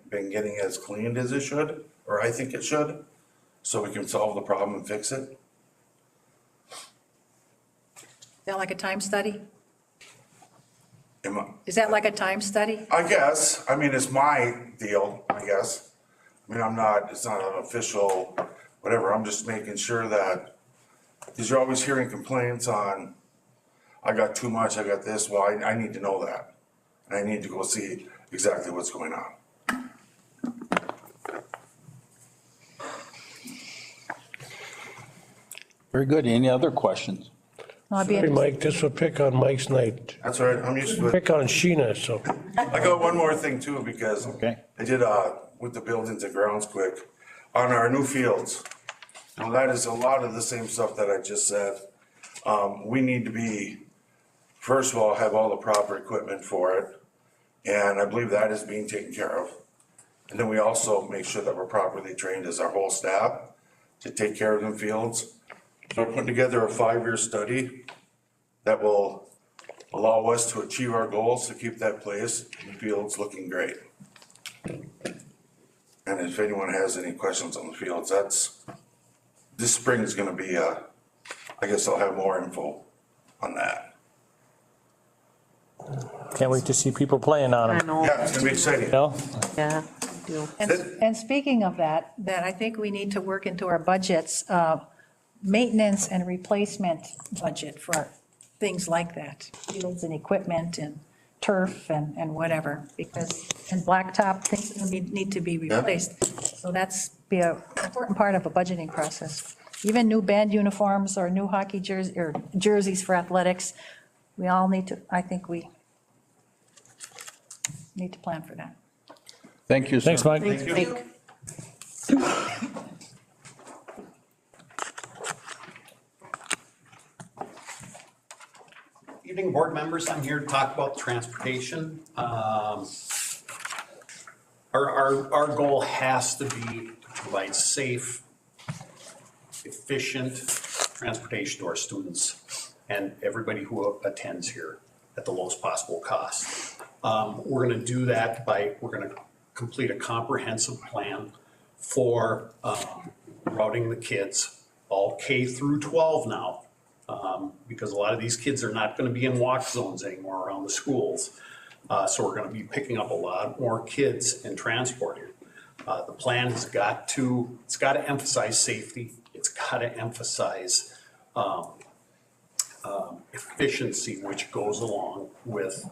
[SPEAKER 19] been getting as cleaned as it should, or I think it should, so we can solve the problem and fix it.
[SPEAKER 3] Is that like a time study?
[SPEAKER 19] Am I-
[SPEAKER 3] Is that like a time study?
[SPEAKER 19] I guess, it's my deal, I guess. It's not an official, whatever, I'm just making sure that, because you're always hearing complaints on, I got too much, I got this, well, I need to know that. And I need to go see exactly what's going on.
[SPEAKER 1] Very good. Any other questions?
[SPEAKER 3] No, I'd be
[SPEAKER 15] Sorry,
[SPEAKER 3] interested.
[SPEAKER 15] Mike, this will pick on Mike's night.
[SPEAKER 19] That's all right, I'm used to it.
[SPEAKER 15] Pick on Sheena, so.
[SPEAKER 19] I got one more thing too, because
[SPEAKER 1] Okay.
[SPEAKER 19] I did, with the buildings and grounds quick, on our new fields. Now, that is a lot of the same stuff that I just said. We need to be, first of all, have all the proper equipment for it. And I believe that is being taken care of. And then we also make sure that we're properly trained as our whole staff to take care of them fields. So we're putting together a 5-year study that will allow us to achieve our goals, to keep that place in the fields looking great. And if anyone has any questions on the fields, this spring is gonna be, I guess I'll have more info on that.
[SPEAKER 2] Can't wait to see people playing on them.
[SPEAKER 5] I know.
[SPEAKER 19] Yeah, it's gonna be exciting.
[SPEAKER 2] You know?
[SPEAKER 5] Yeah, I do.
[SPEAKER 3] And speaking of that, I think we need to work into our budgets, maintenance and replacement budget for things like that, fields and equipment and turf and whatever, because in blacktop, things are gonna need to be replaced. So that's be an important part of a budgeting process. Even new band uniforms or new hockey jerseys, or jerseys for athletics, we all need to, I think we need to plan for that.
[SPEAKER 1] Thank you, sir.
[SPEAKER 2] Thanks, Mike.
[SPEAKER 5] Thank you.
[SPEAKER 20] Evening, board members. I'm here to talk about transportation. Our goal has to be to provide safe, efficient transportation to our students and everybody who attends here at the lowest possible cost. We're going to do that we're going to complete a comprehensive plan for routing the kids, all K through 12 now, because a lot of these kids are not going to be in walk zones anymore around the schools. So we're going to be picking up a lot more kids and transporting. The plan has got to emphasize safety. It's got to emphasize efficiency, which goes along with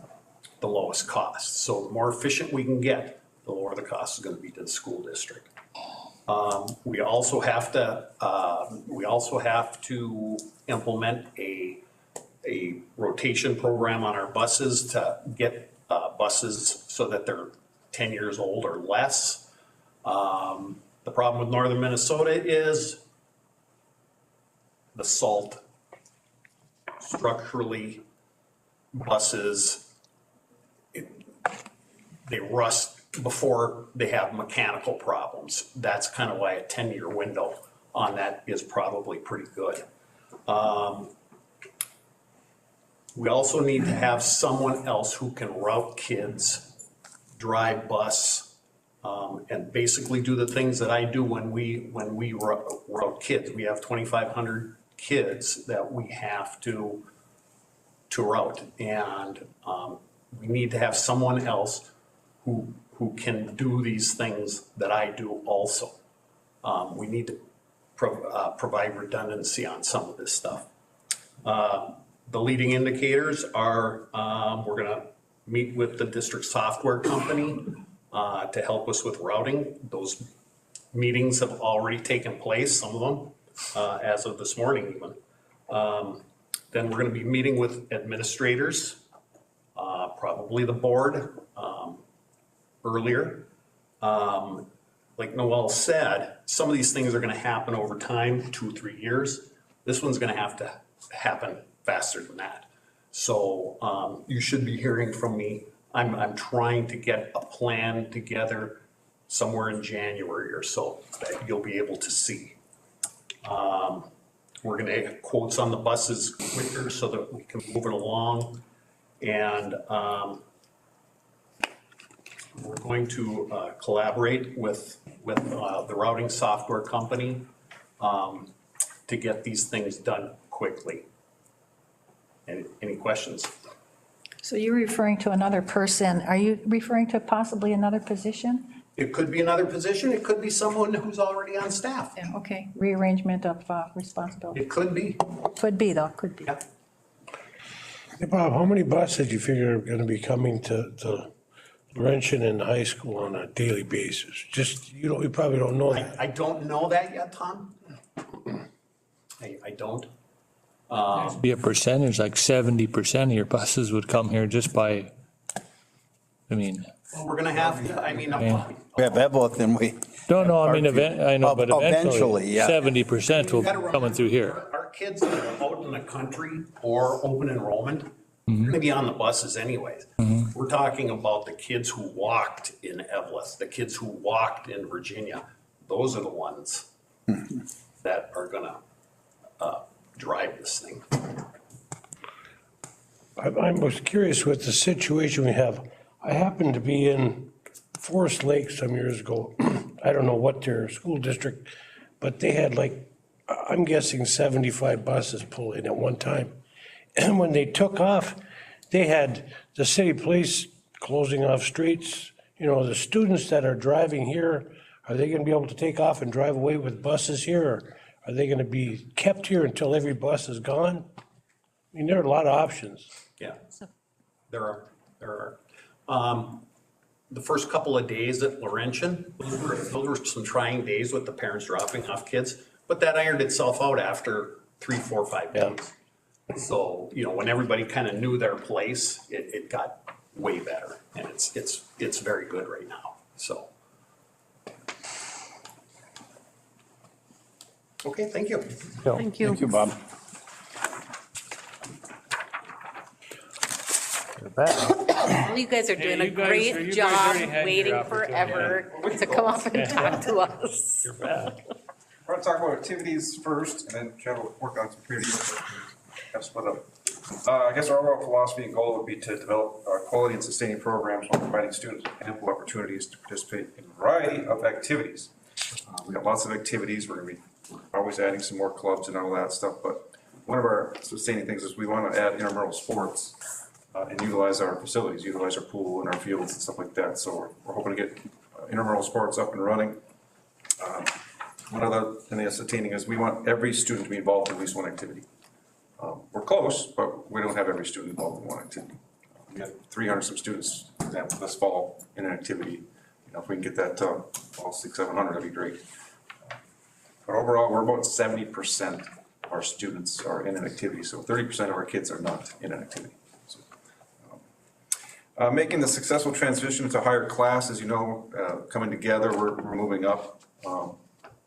[SPEAKER 20] the lowest cost. So the more efficient we can get, the lower the cost is going to be to the school district. We also have to implement a rotation program on our buses to get buses so that they're 10 years old or less. The problem with northern Minnesota is the salt. Structurally, buses, they rust before they have mechanical problems. That's kind of why a 10-year window on that is probably pretty good. We also need to have someone else who can route kids, drive bus, and basically do the things that I do when we route kids. We have 2,500 kids that we have to route, and we need to have someone else who can do these things that I do also. We need to provide redundancy on some of this stuff. The leading indicators are, we're gonna meet with the district software company to help us with routing. Those meetings have already taken place, some of them, as of this morning even. Then we're gonna be meeting with administrators, probably the board, earlier. Like Noel said, some of these things are gonna happen over time, 2-3 years. This one's gonna have to happen faster than that. So you should be hearing from me. I'm trying to get a plan together somewhere in January or so that you'll be able to see. We're gonna get quotes on the buses quicker so that we can move it along. And we're going to collaborate with the routing software company to get these things done quickly. Any questions?
[SPEAKER 3] So you're referring to another person. Are you referring to possibly another position?
[SPEAKER 20] It could be another position. It could be someone who's already on staff.
[SPEAKER 3] Yeah, okay, rearrangement of responsibility.
[SPEAKER 20] It could be.
[SPEAKER 3] Could be, though, could be.
[SPEAKER 15] Hey, Bob, how many buses do you figure are gonna be coming to Laurentian and high school on a daily basis? Just, you probably don't know that.
[SPEAKER 20] I don't know that yet, Tom. I don't.
[SPEAKER 2] Be a percentage, like 70% of your buses would come here just by,
[SPEAKER 20] Well, we're gonna have to,
[SPEAKER 2] Yeah.
[SPEAKER 1] We have Evelyn, then we.
[SPEAKER 2] No, I mean, I know, but
[SPEAKER 1] Eventually,
[SPEAKER 2] eventually,
[SPEAKER 1] yeah.
[SPEAKER 2] 70% will be coming through here.
[SPEAKER 20] Our kids that are out in the country or open enrollment, they're gonna be on the buses anyways. We're talking about the kids who walked in Evelyn, the kids who walked in Virginia. Those are the ones that are gonna drive this thing.
[SPEAKER 15] I was curious with the situation we have. I happened to be in Forest Lake some years ago. I don't know what their school district, but they had like, I'm guessing 75 buses pull in at one time. And when they took off, they had the city police closing off streets. You know, the students that are driving here, are they gonna be able to take off and drive away with buses here? Or are they gonna be kept here until every bus is gone? I mean, there are a lot of options.
[SPEAKER 20] Yeah, there are. The first couple of days at Laurentian, those were some trying days with the parents dropping off kids, but that ironed itself out after 3, 4, 5 days. So, you know, when everybody kind of knew their place, it got way better, and it's very good right now, so. Okay, thank you.
[SPEAKER 5] Thank you.
[SPEAKER 1] Thank you, Bob.
[SPEAKER 5] Well, you guys are doing a
[SPEAKER 2] you guys-
[SPEAKER 5] great
[SPEAKER 2] you guys
[SPEAKER 5] job
[SPEAKER 2] already had your
[SPEAKER 5] waiting
[SPEAKER 2] opportunity.
[SPEAKER 5] forever to come up and talk to us.
[SPEAKER 2] You're back.
[SPEAKER 12] We're gonna talk about activities first, and then Chad will work on some community. Have split up. I guess our overall philosophy and goal would be to develop quality and sustaining programs while providing students with ample opportunities to participate in a variety of activities. We got lots of activities. We're gonna be always adding some more clubs and all that stuff, but one of our sustaining things is we want to add intramural sports and utilize our facilities, utilize our pool and our fields and stuff like that. So we're hoping to get intramural sports up and running. One other thing that's attaining is we want every student to be involved in at least one activity. We're close, but we don't have every student involved in one activity. We got 300 some students, for example, this fall in an activity. You know, if we can get that to all 600, 700, that'd be great. But overall, we're about 70% of our students are in an activity, so 30% of our kids are not in an activity. So, making the successful transition to higher class, as you know, coming together, we're moving up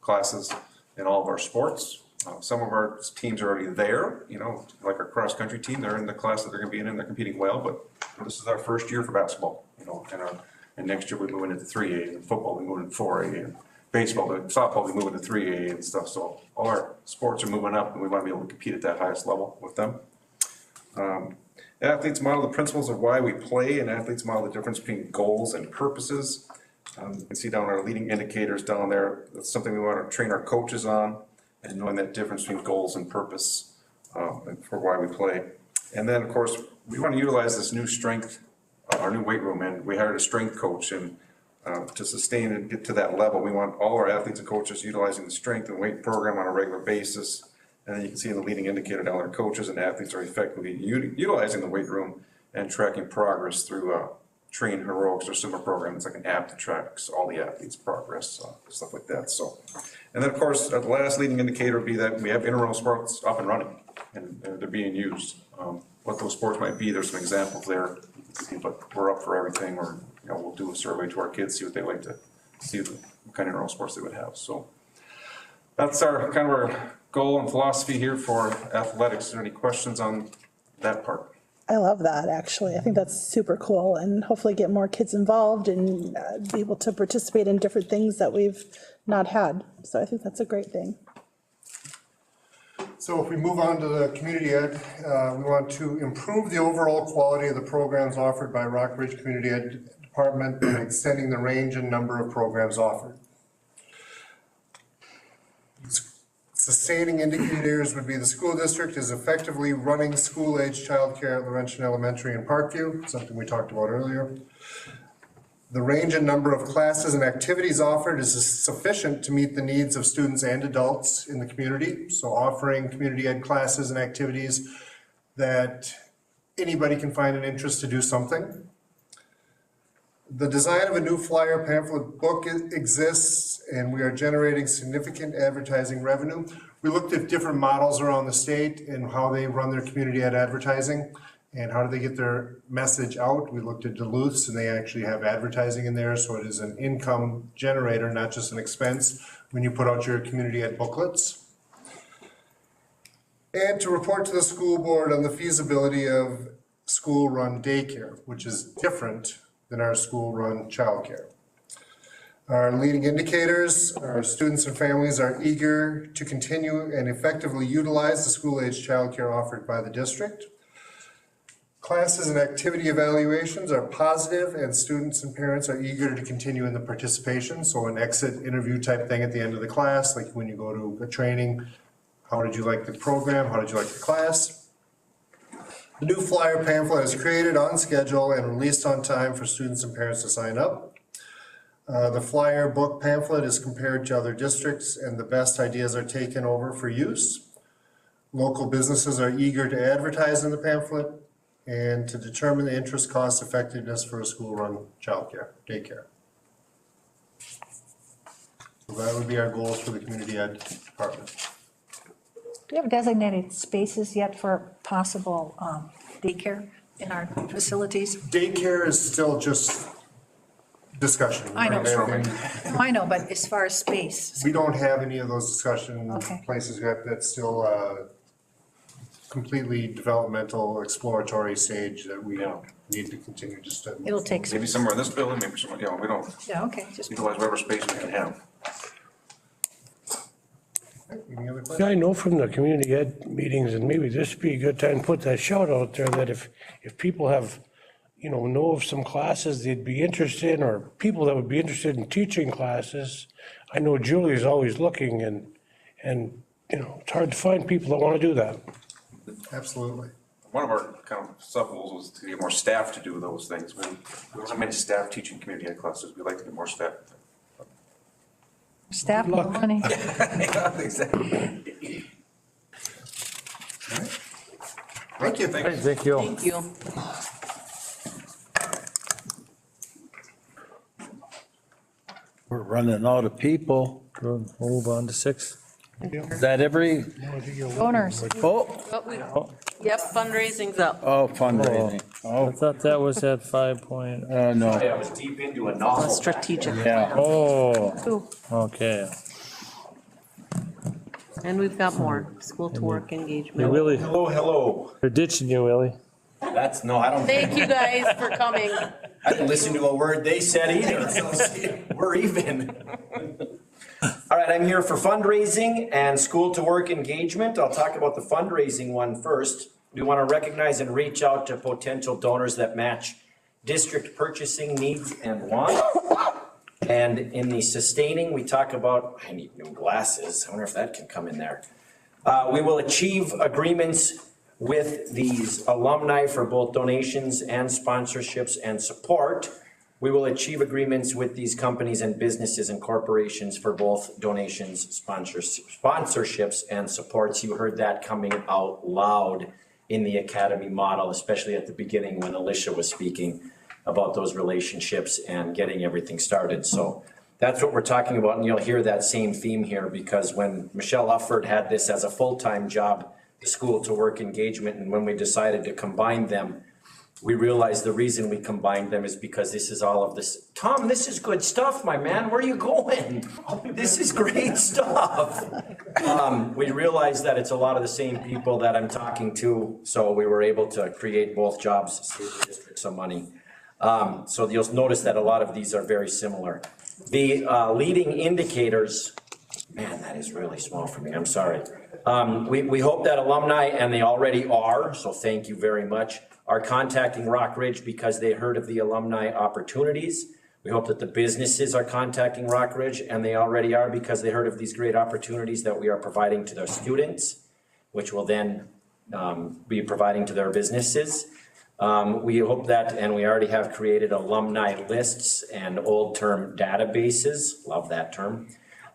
[SPEAKER 12] classes in all of our sports. Some of our teams are already there, you know, like our cross-country team, they're in the class that they're gonna be in and they're competing well, but this is our first year for basketball, you know, and next year we're moving into 3A, and football we're moving into 4A, and baseball, and softball we're moving to 3A and stuff, so all our sports are moving up and we wanna be able to compete at that highest level with them. Athletes model the principles of why we play, and athletes model the difference between goals and purposes. You can see down our leading indicators down there, that's something we wanna train our coaches on, and knowing that difference between goals and purpose for why we play. And then, of course, we want to utilize this new strength, our new weight room, and we hired a strength coach, and to sustain and get to that level, we want all our athletes and coaches utilizing the strength and weight program on a regular basis. And then you can see in the leading indicator down there, coaches and athletes are effectively utilizing the weight room and tracking progress through Train Heroics or similar program. It's like an app that tracks all the athletes' progress, stuff like that. So, and then of course, the last leading indicator would be that we have intramural sports up and running and they're being used. What those sports might be, there's some examples there, but we're up for everything. Or you know, we'll do a survey to our kids, see what they like to see, what kind of intramural sports they would have. So that's our kind of our goal and philosophy here for athletics. Are there any questions on that part?
[SPEAKER 4] I love that, actually. I think that's super cool, and hopefully get more kids involved and be able to participate in different things that we've not had. So I think that's a great thing.
[SPEAKER 11] So if we move on to the community ed, we want to improve the overall quality of the programs offered by Rockbridge Community Ed Department and extending the range and number of programs offered. Sustaining indicators would be the school district is effectively running school-age childcare at Laurentian Elementary and Parkview, something we talked about earlier. The range and number of classes and activities offered is sufficient to meet the needs of students and adults in the community. So offering community ed classes and activities that anybody can find an interest to do something. The design of a new flyer pamphlet book exists, and we are generating significant advertising revenue. We looked at different models around the state and how they run their community ed advertising and how do they get their message out. We looked at Duluth's, and they actually have advertising in there, so it is an income generator, not just an expense when you put out your community ed booklets. And to report to the school board on the feasibility of school-run daycare, which is different than our school-run childcare. Our leading indicators, our students and families are eager to continue and effectively utilize the school-age childcare offered by the district. Classes and activity evaluations are positive, and students and parents are eager to continue in the participation. So an exit interview type thing at the end of the class, like when you go to a training, how did you like the program? How did you like the class? The new flyer pamphlet is created on schedule and released on time for students and parents to sign up. The flyer book pamphlet is compared to other districts, and the best ideas are taken over for use. Local businesses are eager to advertise in the pamphlet and to determine the interest, cost, effectiveness for a school-run childcare, daycare. So that would be our goals for the community ed department.
[SPEAKER 3] Do you have designated spaces yet for possible daycare in our facilities?
[SPEAKER 11] Daycare is still just discussion.
[SPEAKER 3] I know.
[SPEAKER 11] Right?
[SPEAKER 3] I know, but as far as space.
[SPEAKER 11] We don't have any of those discussion
[SPEAKER 3] Okay.
[SPEAKER 11] places yet. That's still completely developmental, exploratory stage that we need to continue just to.
[SPEAKER 3] It'll take some.
[SPEAKER 12] Maybe somewhere in this building, maybe somewhere, we don't
[SPEAKER 3] Yeah, okay, just.
[SPEAKER 12] utilize whatever space we can have.
[SPEAKER 11] Any other questions?
[SPEAKER 15] Yeah, I know from the community ed meetings, and maybe this would be a good time to put that shout out there, that if people have, know of some classes they'd be interested in, or people that would be interested in teaching classes. I know Julie's always looking, and it's hard to find people that want to do that.
[SPEAKER 11] Absolutely.
[SPEAKER 12] One of our kind of sub goals was to get more staff to do those things. There wasn't many staff teaching community ed classes. We'd like to get more staff.
[SPEAKER 3] Staff, money.
[SPEAKER 12] Exactly.
[SPEAKER 11] Thank you.
[SPEAKER 2] Thank you.
[SPEAKER 5] Thank you.
[SPEAKER 1] We're running out of people.
[SPEAKER 2] We'll move on to 6.
[SPEAKER 1] Is that every,
[SPEAKER 3] Donors.
[SPEAKER 5] Yep, fundraising's up.
[SPEAKER 1] fundraising?
[SPEAKER 2] I thought that was at 5 point.
[SPEAKER 1] No.
[SPEAKER 7] I was deep into a novel.
[SPEAKER 5] Strategic.
[SPEAKER 1] Yeah.
[SPEAKER 2] Oh, okay.
[SPEAKER 5] And we've got more, school to work
[SPEAKER 2] You
[SPEAKER 5] engagement.
[SPEAKER 2] really,
[SPEAKER 7] Hello.
[SPEAKER 2] they're ditching you, Willie.
[SPEAKER 7] No, I don't.
[SPEAKER 5] Thank you guys for coming.
[SPEAKER 7] I didn't listen to a word they said either, so see, we're even. All right, I'm here for fundraising and school to work engagement. I'll talk about the fundraising one first. We want to recognize and reach out to potential donors that match district purchasing needs and wants. And in the sustaining, we talk about, I need new glasses. I wonder if that can come in there. We will achieve agreements with these alumni for both donations and sponsorships and support. We will achieve agreements with these companies and businesses and corporations for both donations, sponsorships, and supports. You heard that coming out loud in the academy model, especially at the beginning when Alicia was speaking about those relationships and getting everything started. So that's what we're talking about, and you'll hear that same theme here, because when Michelle Ufford had this as a full-time job, the school to work engagement, and when we decided to combine them, we realized the reason we combined them is because this is all of this. Tom, this is good stuff, my man. Where are you going? This is great stuff. We realized that it's a lot of the same people that I'm talking to, so we were able to create both jobs, save the district some money. So you'll notice that a lot of these are very similar. The leading indicators, man, that is really small for me, I'm sorry. We hope that alumni, and they already are, so thank you very much, are contacting Rockridge because they heard of the alumni opportunities. We hope that the businesses are contacting Rockridge, and they already are because they heard of these great opportunities that we are providing to their students, which will then be providing to their businesses. We hope that, and we already have created alumni lists and old term databases, love that term.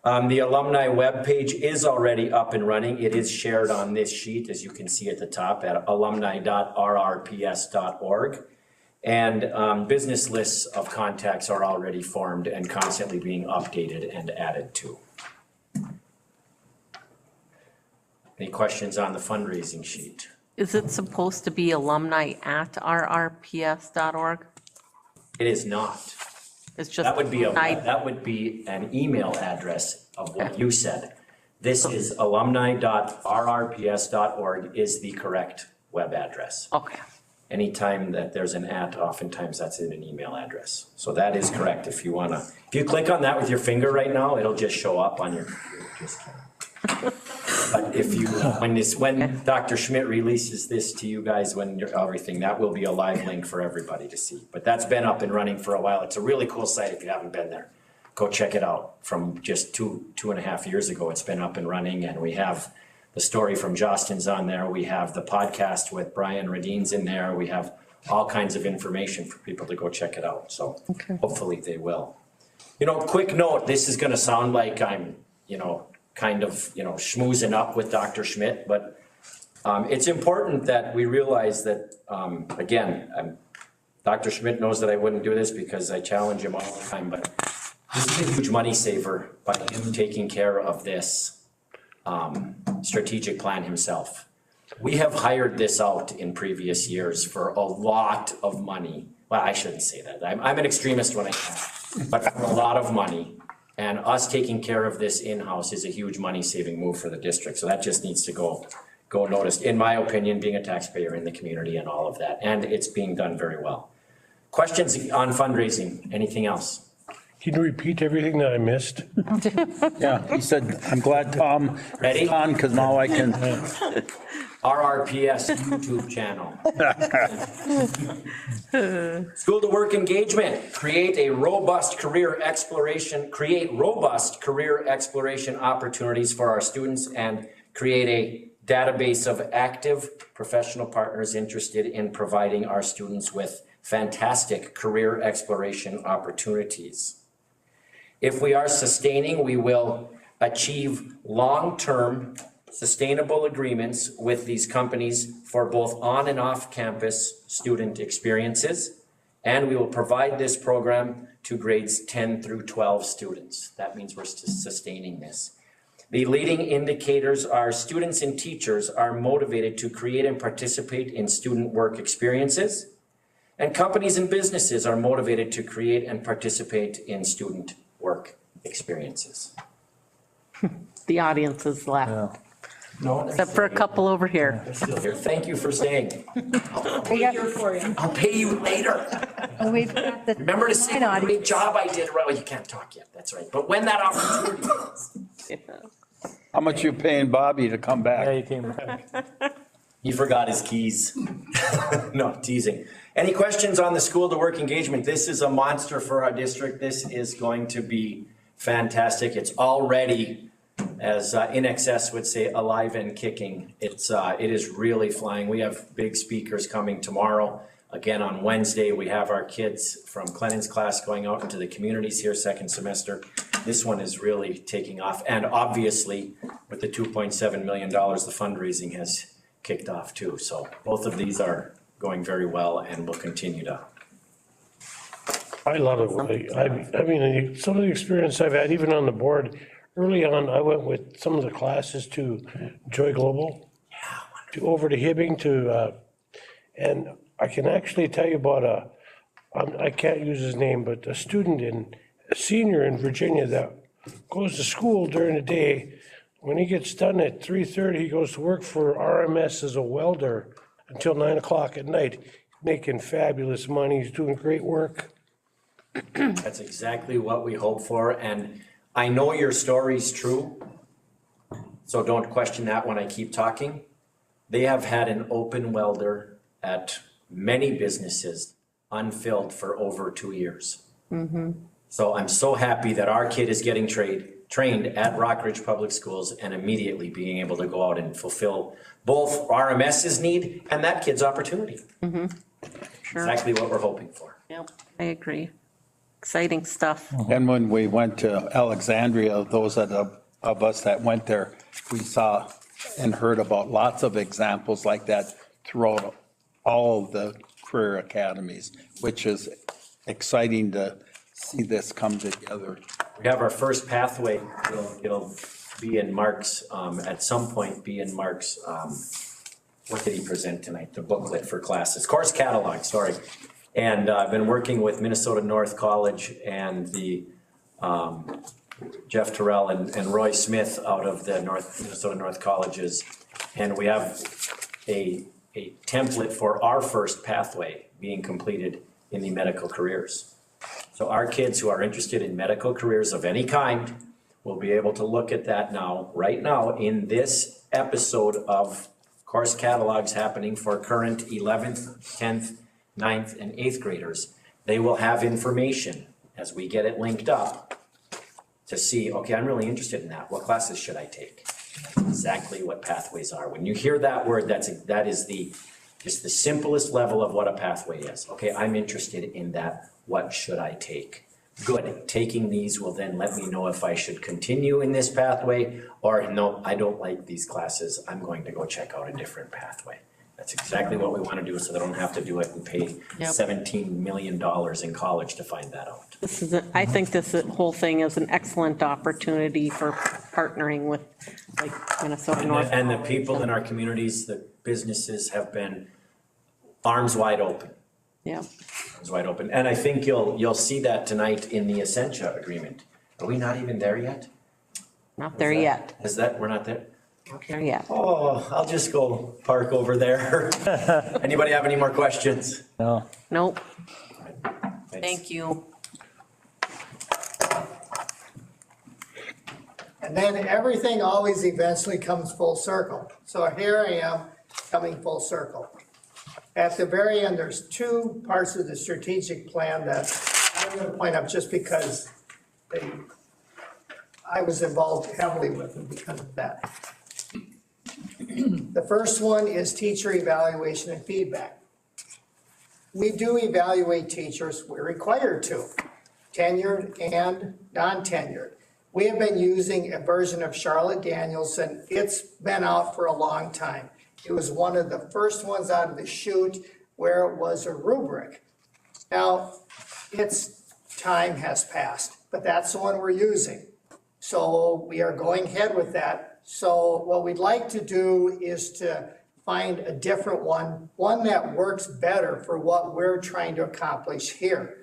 [SPEAKER 7] The alumni webpage is already up and running. It is shared on this sheet, as you can see at the top, at alumni.rrps.org. And business lists of contacts are already formed and constantly being updated and added to. Any questions on the fundraising sheet?
[SPEAKER 5] Is it supposed to be alumni@rrps.org?
[SPEAKER 7] It is not.
[SPEAKER 5] It's just.
[SPEAKER 7] That would be an email address of what you said. This is alumni.rrps.org is the correct web address.
[SPEAKER 5] Okay.
[SPEAKER 7] Anytime that there's an @ oftentimes that's in an email address. So that is correct. If you click on that with your finger right now, it'll just show up on your computer. Just kidding. But if you, when Dr. Schmidt releases this to you guys, when you're everything, that will be a live link for everybody to see. But that's been up and running for a while. It's a really cool site if you haven't been there. Go check it out. From just two and a half years ago, it's been up and running, and we have the story from Jostens on there. We have the podcast with Brian Radines in there. We have all kinds of information for people to go check it out. So hopefully they will. You know, quick note, this is gonna sound like I'm, kind of, schmoozing up with Dr. Schmidt, but it's important that we realize that, again, Dr. Schmidt knows that I wouldn't do this because I challenge him all the time, but this is a huge money saver by him taking care of this strategic plan himself. We have hired this out in previous years for a lot of money. Well, I shouldn't say that. I'm an extremist when I can, but for a lot of money. And us taking care of this in-house is a huge money-saving move for the district. So that just needs to go noticed, in my opinion, being a taxpayer in the community and all of that. And it's being done very well. Questions on fundraising? Anything else?
[SPEAKER 15] Can you repeat everything that I missed?
[SPEAKER 1] Yeah, he said, I'm glad Tom is on, because now I can.
[SPEAKER 7] RRPS YouTube channel. School to work engagement, create robust career exploration opportunities for our students and create a database of active professional partners interested in providing our students with fantastic career exploration opportunities. If we are sustaining, we will achieve long-term sustainable agreements with these companies for both on and off campus student experiences. And we will provide this program to grades 10 through 12 students. That means we're sustaining this. The leading indicators are students and teachers are motivated to create and participate in student work experiences. And companies and businesses are motivated to create and participate in student work experiences.
[SPEAKER 5] The audience is laughing.
[SPEAKER 7] No.
[SPEAKER 5] Except for a couple over here.
[SPEAKER 7] They're still here. Thank you for staying.
[SPEAKER 5] I'll
[SPEAKER 7] pay you later.
[SPEAKER 3] We've got the.
[SPEAKER 7] Remember to say what a great job I did. Well, you can't talk yet. That's right. But when that opportunity comes.
[SPEAKER 1] How much you paying Bobby to come back?
[SPEAKER 2] Yeah, he came back.
[SPEAKER 7] He forgot his keys. No, teasing. Any questions on the school to work engagement? This is a monster for our district. This is going to be fantastic. It's already, as In Excess would say, alive and kicking. It is really flying. We have big speakers coming tomorrow. Again, on Wednesday, we have our kids from Clennon's class going out into the communities here, second semester. This one is really taking off. And obviously, with the $2.7 million, the fundraising has kicked off too. So both of these are going very well and will continue to.
[SPEAKER 15] I love it. I mean, some of the experience I've had, even on the board, early on, I went with some of the classes to Joy Global, over to Hibbing and I can actually tell you about I can't use his name, but a senior in Virginia that goes to school during the day. When he gets done at 3:30, he goes to work for RMS as a welder until 9 o'clock at night, making fabulous money. He's doing great work.
[SPEAKER 7] That's exactly what we hope for. And I know your story's true, so don't question that when I keep talking. They have had an open welder at many businesses unfilled for over 2 years. So I'm so happy that our kid is getting trained at Rockridge Public Schools and immediately being able to go out and fulfill both RMS's need and that kid's opportunity.
[SPEAKER 5] Sure.
[SPEAKER 7] Exactly what we're hoping for.
[SPEAKER 5] Yep, I agree. Exciting stuff.
[SPEAKER 1] And when we went to Alexandria, those of us that went there, we saw and heard about lots of examples like that throughout all of the career academies, which is exciting to see this come together.
[SPEAKER 7] We have our first pathway. It'll be in Mark's, at some point be in Mark's, what did he present tonight? The booklet for classes, course catalog, sorry. And I've been working with Minnesota North College and the Jeff Terrell and Roy Smith out of the Minnesota North Colleges. And we have a template for our first pathway being completed in the medical careers. So our kids who are interested in medical careers of any kind will be able to look at that now, right now, in this episode of course catalogs happening for current 11th, 10th, 9th, and 8th graders. They will have information as we get it linked up to see, okay, I'm really interested in that. What classes should I take? That's exactly what pathways are. When you hear that word, that is just the simplest level of what a pathway is. Okay, I'm interested in that. What should I take? Good. Taking these will then let me know if I should continue in this pathway or no, I don't like these classes. I'm going to go check out a different pathway. That's exactly what we want to do so they don't have to do it and pay $17 million in college to find that out.
[SPEAKER 5] I think this whole thing is an excellent opportunity for partnering with like Minnesota North.
[SPEAKER 7] And the people in our communities, the businesses have been arms wide open.
[SPEAKER 5] Yeah.
[SPEAKER 7] Arms wide open. And I think you'll see that tonight in the Essentia agreement. Are we not even there yet?
[SPEAKER 5] Not there yet.
[SPEAKER 7] We're not there?
[SPEAKER 5] Not there yet.
[SPEAKER 7] Oh, I'll just go park over there. Anybody have any more questions?
[SPEAKER 2] No.
[SPEAKER 5] Nope. Thank you.
[SPEAKER 10] And then everything always eventually comes full circle. So here I am coming full circle. At the very end, there's two parts of the strategic plan that I'm going to point out just because I was involved heavily with them because of that. The first one is teacher evaluation and feedback. We do evaluate teachers, we're required to, tenured and non-tenured. We have been using a version of Charlotte Danielson. It's been out for a long time. It was one of the first ones out of the chute where it was a rubric. Now, its time has passed, but that's the one we're using. So we are going ahead with that. So what we'd like to do is to find a different one that works better for what we're trying to accomplish here.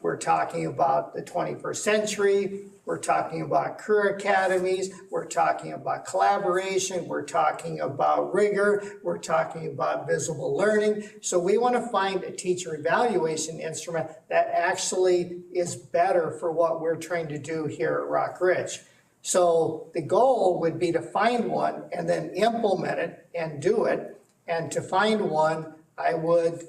[SPEAKER 10] We're talking about the 21st century, we're talking about career academies, we're talking about collaboration, we're talking about rigor, we're talking about visible learning. So we want to find a teacher evaluation instrument that actually is better for what we're trying to do here at Rock Ridge. So the goal would be to find one and then implement it and do it. And to find one, I would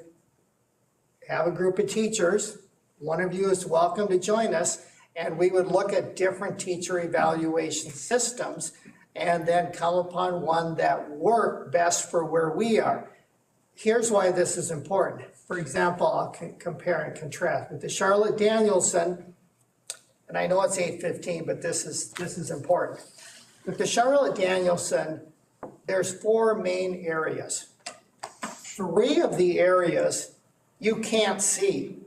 [SPEAKER 10] have a group of teachers. One of you is welcome to join us, and we would look at different teacher evaluation systems and then come upon one that worked best for where we are. Here's why this is important. For example, I'll compare and contrast with the Charlotte Danielson. And I know it's 8:15, but this is important. With the Charlotte Danielson, there's 4 main areas. 3 of the areas you can't see.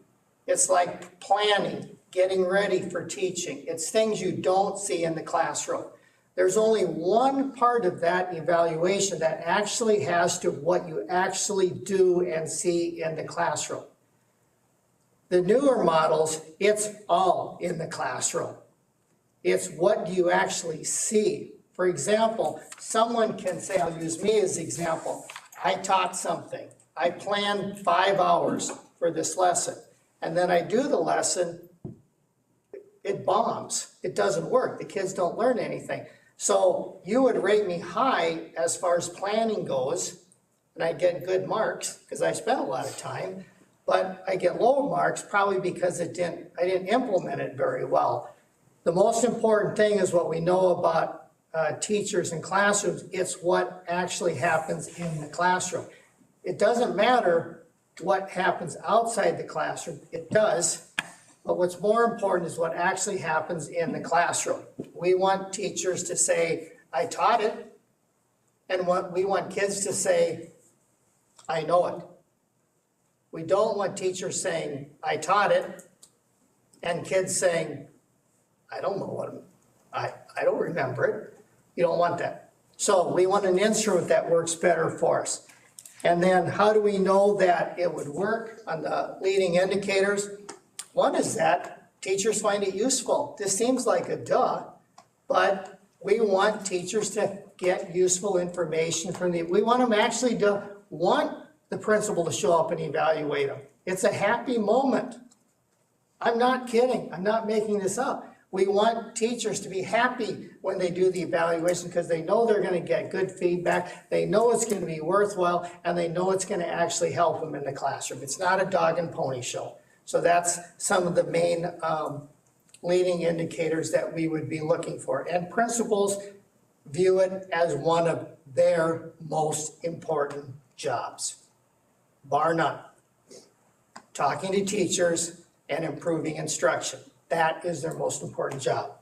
[SPEAKER 10] It's like planning, getting ready for teaching. It's things you don't see in the classroom. There's only one part of that evaluation that actually has to what you actually do and see in the classroom. The newer models, it's all in the classroom. It's what do you actually see. For example, someone can say, I'll use me as an example. I taught something. I planned 5 hours for this lesson. And then I do the lesson, it bombs. It doesn't work. The kids don't learn anything. So you would rate me high as far as planning goes, and I get good marks because I spent a lot of time. But I get low marks probably because I didn't implement it very well. The most important thing is what we know about teachers and classrooms. It's what actually happens in the classroom. It doesn't matter what happens outside the classroom. It does. But what's more important is what actually happens in the classroom. We want teachers to say, I taught it. And we want kids to say, I know it. We don't want teachers saying, I taught it, and kids saying, I don't know I don't remember it. You don't want that. So we want an instrument that works better for us. And then how do we know that it would work on the leading indicators? One is that teachers find it useful. This seems like a duh, but we want teachers to get useful information from we want them actually to want the principal to show up and evaluate them. It's a happy moment. I'm not kidding. I'm not making this up. We want teachers to be happy when they do the evaluation because they know they're gonna get good feedback, they know it's gonna be worthwhile, and they know it's gonna actually help them in the classroom. It's not a dog and pony show. So that's some of the main leading indicators that we would be looking for. And principals view it as one of their most important jobs, bar none. Talking to teachers and improving instruction. That is their most important job.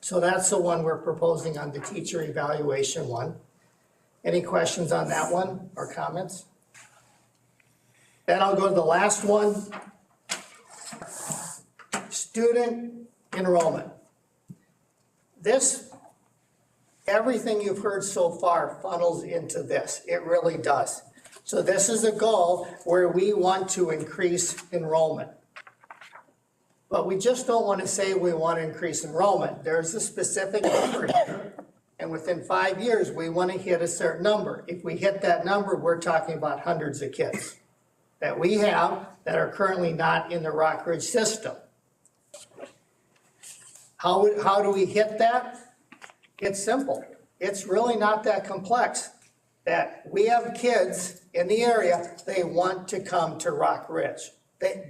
[SPEAKER 10] So that's the one we're proposing on the teacher evaluation one. Any questions on that one or comments? Then I'll go to the last one. Student enrollment. This, everything you've heard so far funnels into this. It really does. So this is a goal where we want to increase enrollment. But we just don't want to say we want to increase enrollment. There's a specific number here. And within 5 years, we want to hit a certain number. If we hit that number, we're talking about hundreds of kids that we have that are currently not in the Rockridge system. How do we hit that? It's simple. It's really not that complex. That we have kids in the area, they want to come to Rockridge.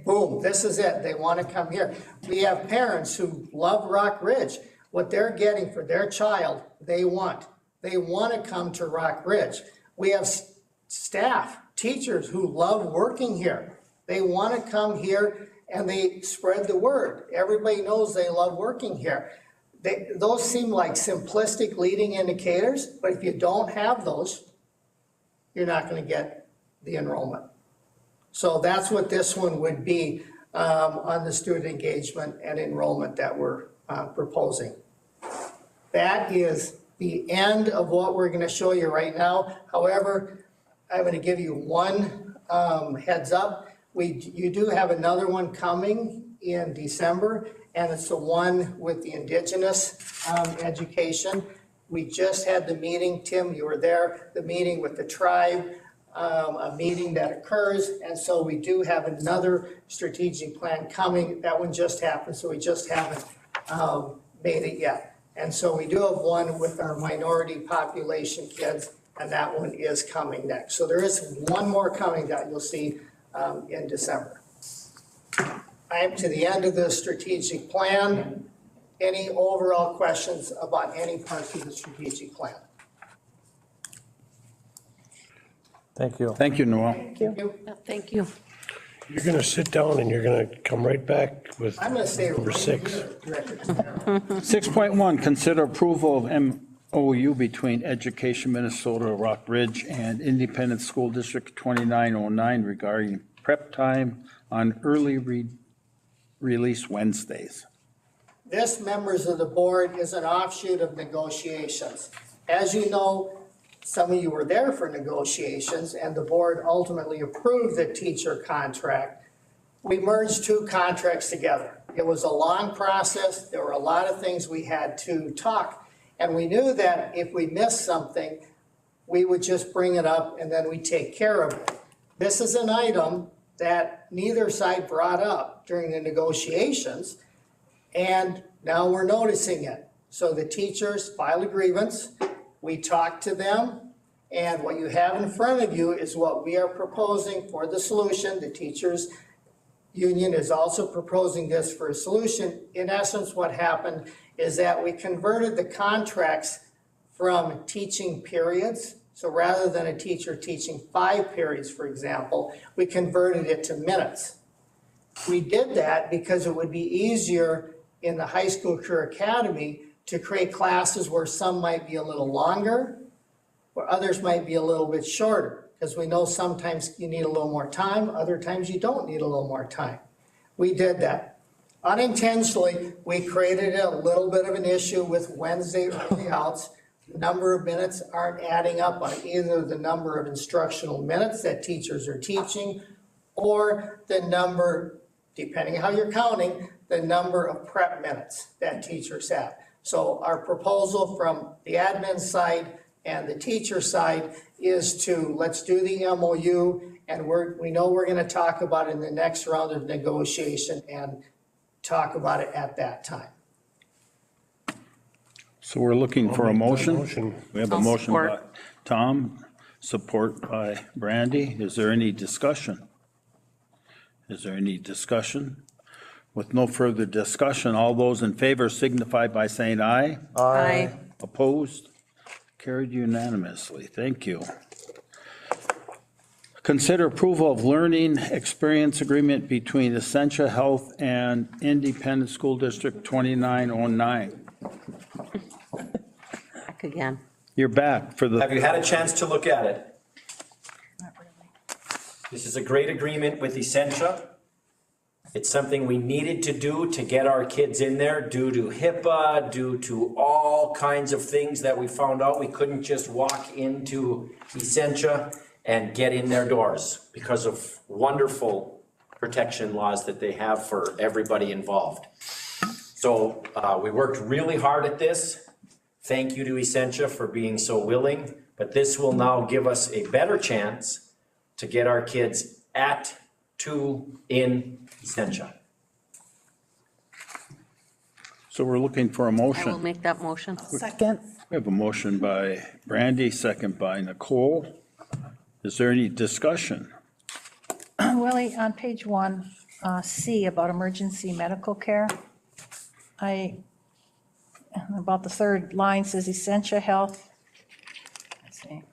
[SPEAKER 10] Boom, this is it. They want to come here. We have parents who love Rockridge. What they're getting for their child, they want. They want to come to Rockridge. We have staff, teachers who love working here. They want to come here and they spread the word. Everybody knows they love working here. Those seem like simplistic leading indicators, but if you don't have those, you're not going to get the enrollment. So that's what this one would be on the student engagement and enrollment that we're proposing. That is the end of what we're going to show you right now. However, I'm going to give you one heads up. You do have another one coming in December, and it's the one with the Indigenous education. We just had the meeting, Tim, you were there, the meeting with the tribe, a meeting that occurs, and so we do have another strategic plan coming. That one just happened, so we just haven't made it yet. And so we do have one with our minority population kids, and that one is coming next. So there is one more coming that you'll see in December. I am to the end of the strategic plan. Any overall questions about any parts of the strategic plan?
[SPEAKER 2] Thank you.
[SPEAKER 1] Thank you, Noel.
[SPEAKER 10] Thank you.
[SPEAKER 5] Thank you.
[SPEAKER 15] You're going to sit down and you're going to come right back with
[SPEAKER 10] I'm going to stay
[SPEAKER 15] number
[SPEAKER 10] right
[SPEAKER 15] 6.
[SPEAKER 10] here, Director.
[SPEAKER 1] 6.1, consider approval of MOU between Education Minnesota Rockridge and Independent School District 2909 regarding prep time on early release Wednesdays.
[SPEAKER 10] This, members of the board, is an offshoot of negotiations. As you know, some of you were there for negotiations, and the board ultimately approved the teacher contract. We merged two contracts together. It was a long process. There were a lot of things we had to talk, and we knew that if we missed something, we would just bring it up and then we take care of it. This is an item that neither side brought up during the negotiations, and now we're noticing it. So the teachers filed a grievance. We talked to them, and what you have in front of you is what we are proposing for the solution. The teachers union is also proposing this for a solution. In essence, what happened is that we converted the contracts from teaching periods. So rather than a teacher teaching 5 periods, for example, we converted it to minutes. We did that because it would be easier in the high school career academy to create classes where some might be a little longer, where others might be a little bit shorter, because we know sometimes you need a little more time, other times you don't need a little more time. We did that. Unintentionally, we created a little bit of an issue with Wednesday early outs. The number of minutes aren't adding up on either the number of instructional minutes that teachers are teaching or the number, depending on how you're counting, the number of prep minutes that teachers have. So our proposal from the admin side and the teacher side is to let's do the MOU, and we know we're going to talk about it in the next round of negotiation and talk about it at that time.
[SPEAKER 1] So we're looking for a motion. We have a
[SPEAKER 5] I'll
[SPEAKER 1] motion by
[SPEAKER 5] support.
[SPEAKER 1] Tom, support by Brandy. Is there any discussion? Is there any discussion? With no further discussion, all those in favor signify by saying aye.
[SPEAKER 5] Aye.
[SPEAKER 1] Opposed? Carried unanimously. Thank you. Consider approval of learning experience agreement between Essentia Health and Independent School District 2909.
[SPEAKER 5] Back again.
[SPEAKER 1] You're back for the.
[SPEAKER 7] Have you had a chance to look at it? This is a great agreement with Essentia. It's something we needed to do to get our kids in there due to HIPAA, due to all kinds of things that we found out. We couldn't just walk into Essentia and get in their doors because of wonderful protection laws that they have for everybody involved. So we worked really hard at this. Thank you to Essentia for being so willing, but this will now give us a better chance to get our kids in Essentia.
[SPEAKER 1] So we're looking for a
[SPEAKER 5] I will
[SPEAKER 1] motion.
[SPEAKER 5] make that motion.
[SPEAKER 4] Second.
[SPEAKER 1] We have a motion by Brandy, second by Nicole. Is there any discussion?
[SPEAKER 3] Willie, on page 1, C, about emergency medical care, about the third line says Essentia Health. Let's see.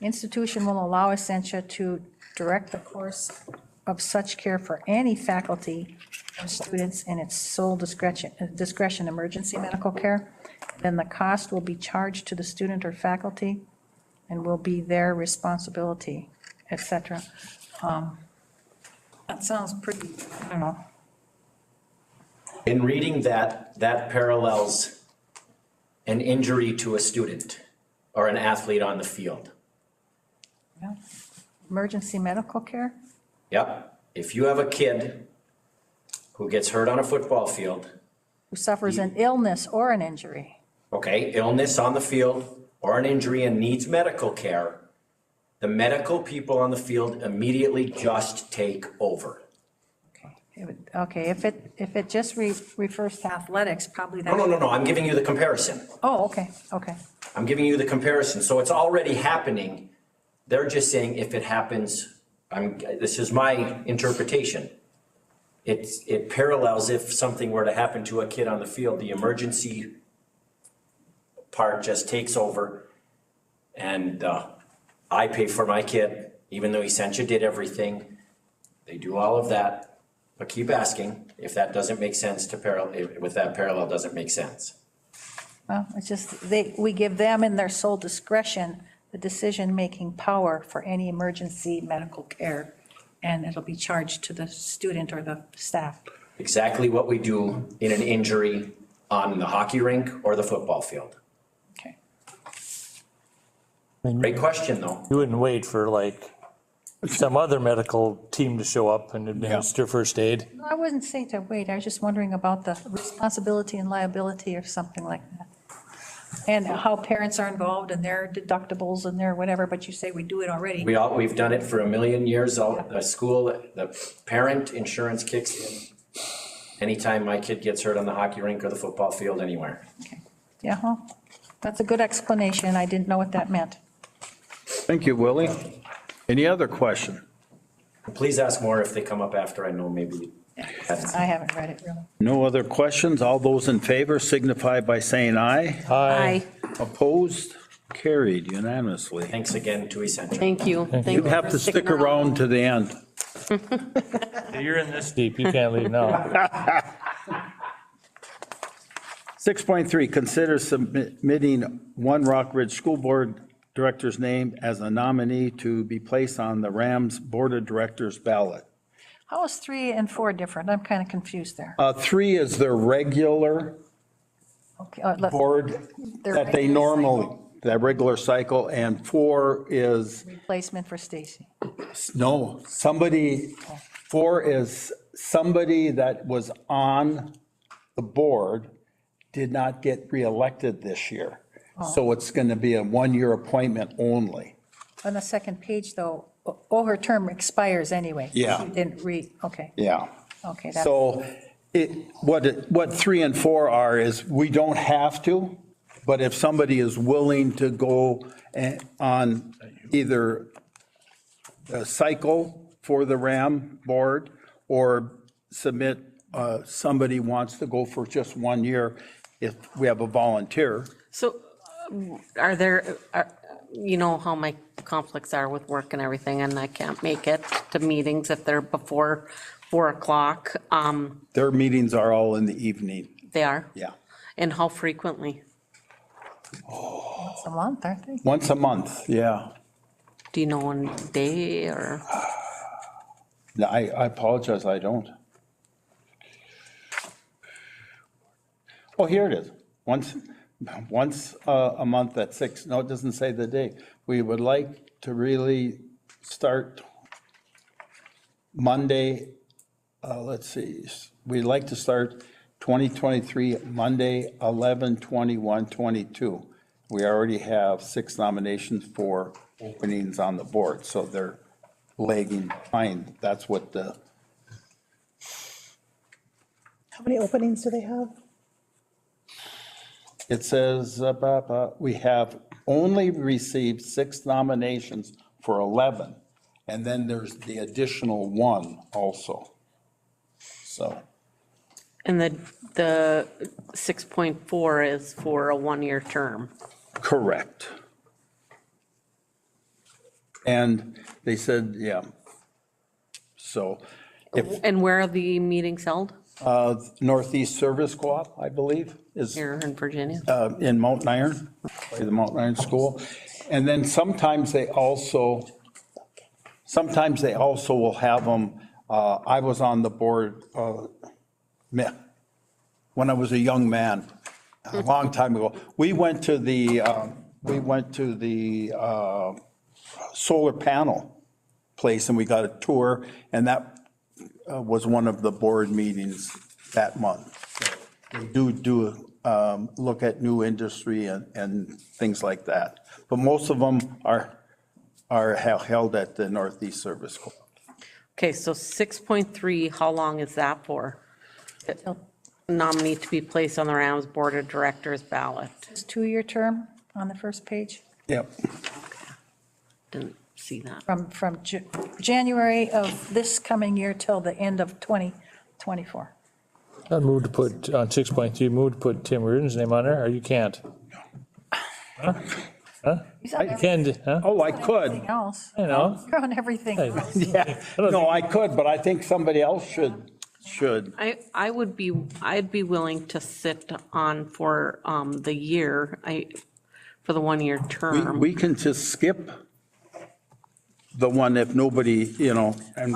[SPEAKER 3] Institution will allow Essentia to direct the course of such care for any faculty or students in its sole discretion emergency medical care. Then the cost will be charged to the student or faculty and will be their responsibility, et cetera. That sounds pretty, I don't know.
[SPEAKER 7] In reading that, that parallels an injury to a student or an athlete on the field.
[SPEAKER 3] Yeah. Emergency medical care?
[SPEAKER 7] Yep. If you have a kid who gets hurt on a football field,
[SPEAKER 3] Who suffers an illness or an injury.
[SPEAKER 7] okay, illness on the field or an injury and needs medical care, the medical people on the field immediately just take over.
[SPEAKER 3] Okay, if it just refers to athletics, probably that.
[SPEAKER 7] No, I'm giving you the comparison.
[SPEAKER 3] Oh, okay.
[SPEAKER 7] I'm giving you the comparison. So it's already happening. They're just saying if it happens, this is my interpretation. It parallels if something were to happen to a kid on the field, the emergency part just takes over. And I pay for my kid, even though Essentia did everything. They do all of that. But keep asking if that doesn't make sense if that parallel doesn't make sense.
[SPEAKER 3] Well, it's just, we give them in their sole discretion the decision-making power for any emergency medical care, and it'll be charged to the student or the staff.
[SPEAKER 7] Exactly what we do in an injury on the hockey rink or the football field.
[SPEAKER 3] Okay.
[SPEAKER 7] Great question, though.
[SPEAKER 2] You wouldn't wait for like some other medical team to show up and administer first aid.
[SPEAKER 3] I wouldn't say to wait, I was just wondering about the responsibility and liability or something like that. And how parents are involved and their deductibles and their whatever, but you say we do it already.
[SPEAKER 7] We've done it for a million years. The parent insurance kicks in anytime my kid gets hurt on the hockey rink or the football field, anywhere.
[SPEAKER 3] Yeah, well, that's a good explanation. I didn't know what that meant.
[SPEAKER 1] Thank you, Willie. Any other question?
[SPEAKER 7] Please ask more if they come up after I know maybe.
[SPEAKER 3] I haven't read it really.
[SPEAKER 1] No other questions? All those in favor signify by saying aye.
[SPEAKER 5] Aye.
[SPEAKER 1] Opposed? Carried unanimously.
[SPEAKER 7] Thanks again to Essentia.
[SPEAKER 5] Thank you.
[SPEAKER 1] You have
[SPEAKER 5] for
[SPEAKER 1] to
[SPEAKER 5] sticking
[SPEAKER 1] stick around to the end.
[SPEAKER 2] You're in this deep, you can't leave now.
[SPEAKER 1] 6.3, consider submitting one Rock Ridge School Board Director's name as a nominee to be placed on the Rams Board of Directors ballot.
[SPEAKER 3] How is 3 and 4 different? I'm kind of confused there.
[SPEAKER 1] 3 is their regular
[SPEAKER 3] Okay,
[SPEAKER 1] board
[SPEAKER 3] their
[SPEAKER 1] that they
[SPEAKER 3] regular
[SPEAKER 1] normally, that regular cycle, and 4 is,
[SPEAKER 3] Replacement for Stacy.
[SPEAKER 1] no, 4 is somebody that was on the board, did not get reelected this year. So it's going to be a one-year appointment only.
[SPEAKER 3] On the second page, though, her term expires anyway.
[SPEAKER 1] Yeah.
[SPEAKER 3] She didn't okay.
[SPEAKER 1] Yeah.
[SPEAKER 3] Okay, that's.
[SPEAKER 1] So what 3 and 4 are is we don't have to, But if somebody is willing to go on either a cycle for the RAM board or submit, somebody wants to go for just 1 year, if we have a volunteer.
[SPEAKER 5] So are there, you know how my conflicts are with work and everything, and I can't make it to meetings if they're before 4 o'clock.
[SPEAKER 1] Their meetings are all in the evening.
[SPEAKER 5] They are?
[SPEAKER 1] Yeah.
[SPEAKER 5] And how frequently?
[SPEAKER 3] Once a month, aren't they?
[SPEAKER 1] Once a month, yeah.
[SPEAKER 5] Do you know one day or?
[SPEAKER 1] No, I apologize, I don't. Oh, here it is. Once a month at 6. No, it doesn't say the day. We would like to really start Monday, let's see, we'd like to start 2023, Monday, 11/21/22. We already have 6 nominations for openings on the board, so they're lagging behind. That's what the,
[SPEAKER 4] How many openings do they have?
[SPEAKER 1] it says, we have only received 6 nominations for 11, and then there's the additional 1 also. So,
[SPEAKER 5] And the 6.4 is for a 1-year term.
[SPEAKER 1] correct. And they said, yeah. So, if,
[SPEAKER 5] And where are the meetings held?
[SPEAKER 1] Northeast Service Co-op, I believe, is.
[SPEAKER 5] Here in Virginia?
[SPEAKER 1] In Mountain Iron, by the Mountain Iron School. And then sometimes they also will have them, I was on the board when I was a young man, a long time ago. We went to the solar panel place and we got a tour, and that was one of the board meetings that month. They do look at new industry and things like that. But most of them are held at the Northeast Service Corps.
[SPEAKER 5] Okay, so 6.3, how long is that for? Nominee to be placed on the Rams Board of Directors ballot.
[SPEAKER 3] It's 2-year term on the first page,
[SPEAKER 1] Yep.
[SPEAKER 5] Didn't see that.
[SPEAKER 3] from January of this coming year till the end of 2024.
[SPEAKER 2] I moved to put, on 6.3, move to put Tim Reardon's name on there, or you can't? Huh?
[SPEAKER 3] He's on
[SPEAKER 2] You can, huh?
[SPEAKER 1] Oh, I could.
[SPEAKER 3] everything else.
[SPEAKER 2] I know.
[SPEAKER 3] You're on everything else.
[SPEAKER 1] Yeah, no, I could, but I think somebody else should.
[SPEAKER 5] I'd be willing to sit on for the year, for the 1-year term.
[SPEAKER 1] We can just skip the one if nobody, and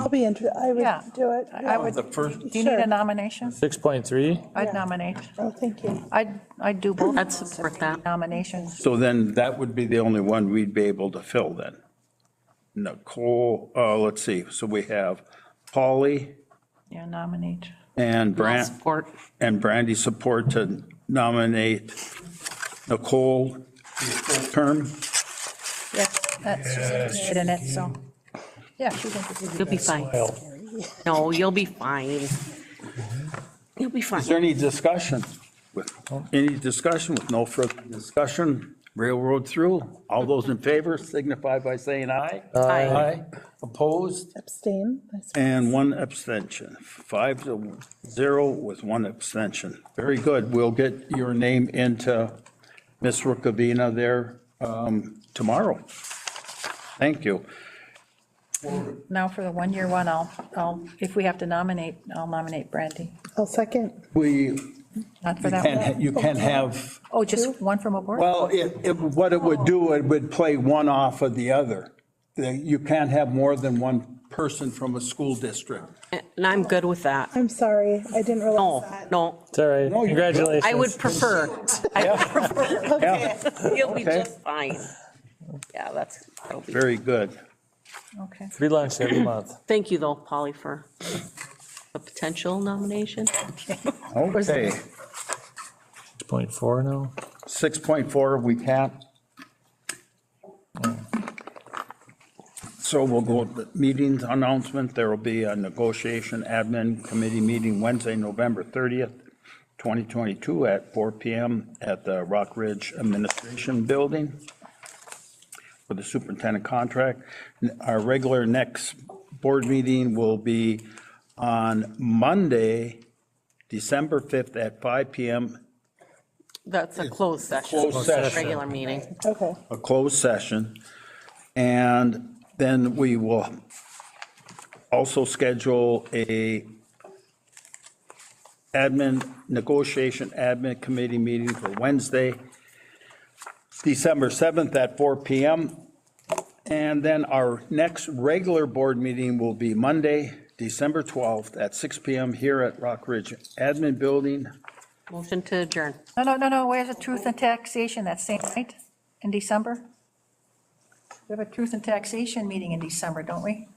[SPEAKER 4] I'll be interested, I
[SPEAKER 3] Yeah.
[SPEAKER 4] would do it.
[SPEAKER 3] I would,
[SPEAKER 1] the first,
[SPEAKER 3] do you need a nomination?
[SPEAKER 2] 6.3?
[SPEAKER 3] I'd nominate.
[SPEAKER 4] Oh, thank you.
[SPEAKER 3] I'd do both.
[SPEAKER 5] I'd support that.
[SPEAKER 3] Nominations.
[SPEAKER 1] so then that would be the only one we'd be able to fill then. Nicole, let's see, so we have Polly
[SPEAKER 3] Yeah, nominate.
[SPEAKER 1] and
[SPEAKER 5] I'll support.
[SPEAKER 1] and Brandy support to nominate Nicole for the full term.
[SPEAKER 3] Yes, that's interested in it, so. Yeah, she's interested.
[SPEAKER 5] You'll be fine. No, you'll be fine. You'll be fine.
[SPEAKER 1] Is there any discussion? With no further discussion, railroad through. All those in favor signify by saying aye.
[SPEAKER 5] Aye.
[SPEAKER 1] Opposed?
[SPEAKER 4] Abstain?
[SPEAKER 1] And 1 abstention. 5-0 with 1 abstention. Very good. We'll get your name into Ms. Rukavina there tomorrow. Thank you.
[SPEAKER 3] Now for the 1-year one, if we have to nominate, I'll nominate Brandy.
[SPEAKER 4] I'll second.
[SPEAKER 3] Not for that one?
[SPEAKER 1] You can have,
[SPEAKER 3] Oh, just one from a board?
[SPEAKER 1] well, what it would do, it would play one off of the other. You can't have more than one person from a school district.
[SPEAKER 5] And I'm good with that.
[SPEAKER 4] I'm sorry, I didn't realize that.
[SPEAKER 5] No,
[SPEAKER 2] It's all right.
[SPEAKER 1] No, you're-
[SPEAKER 2] Congratulations.
[SPEAKER 5] I would prefer. You'll be
[SPEAKER 1] Okay.
[SPEAKER 5] just fine. Yeah, that'll be.
[SPEAKER 1] Very good.
[SPEAKER 3] Okay.
[SPEAKER 2] Free lunch every month.
[SPEAKER 5] Thank you though, Polly, for a potential nomination.
[SPEAKER 1] Okay.
[SPEAKER 2] 6.4 now?
[SPEAKER 1] 6.4, we can't. So we'll go with the meetings announcement. There will be a negotiation admin committee meeting Wednesday, November 30th, 2022 at 4 PM at the Rock Ridge Administration Building for the superintendent contract. Our regular next board meeting will be on Monday, December 5th at 5 PM,
[SPEAKER 5] That's a closed session.
[SPEAKER 1] Closed session.
[SPEAKER 5] Regular meeting.
[SPEAKER 4] Okay.
[SPEAKER 1] a closed session. And then we will also schedule a negotiation admin committee meeting for Wednesday, December 7th at 4 PM. And then our next regular board meeting will be Monday, December 12th at 6 PM here at Rock Ridge Admin Building.
[SPEAKER 5] Motion to adjourn.
[SPEAKER 3] No, where's the truth and taxation that same night in December? We have a truth and taxation meeting in December, don't we?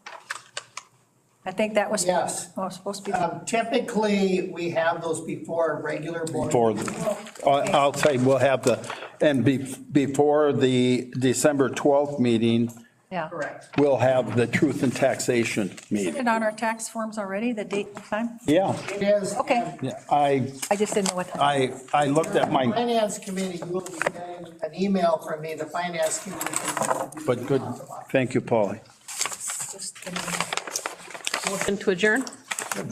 [SPEAKER 3] I think that was.
[SPEAKER 10] Yes.
[SPEAKER 3] Oh, supposed to be.
[SPEAKER 10] Typically, we have those before regular board.
[SPEAKER 1] For, I'll say we'll have before the December 12th meeting,
[SPEAKER 3] Yeah.
[SPEAKER 10] Correct.
[SPEAKER 1] we'll have the truth and taxation
[SPEAKER 3] Is
[SPEAKER 1] meeting.
[SPEAKER 3] it on our tax forms already, the date and time?
[SPEAKER 1] Yeah,
[SPEAKER 10] It is.
[SPEAKER 3] Okay,
[SPEAKER 1] yeah, I
[SPEAKER 3] I just didn't know what time.
[SPEAKER 1] I looked at my,
[SPEAKER 10] Finance committee, you will be getting an email from me, the finance committee.
[SPEAKER 1] but good, thank you, Paulie.
[SPEAKER 5] Motion to adjourn?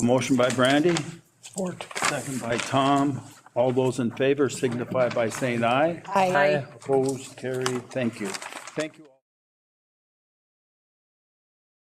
[SPEAKER 1] Motion by Brandy. Support. Second by Tom. All those in favor signify by saying aye.
[SPEAKER 3] Aye.
[SPEAKER 1] Opposed, carried. Thank you. Thank you.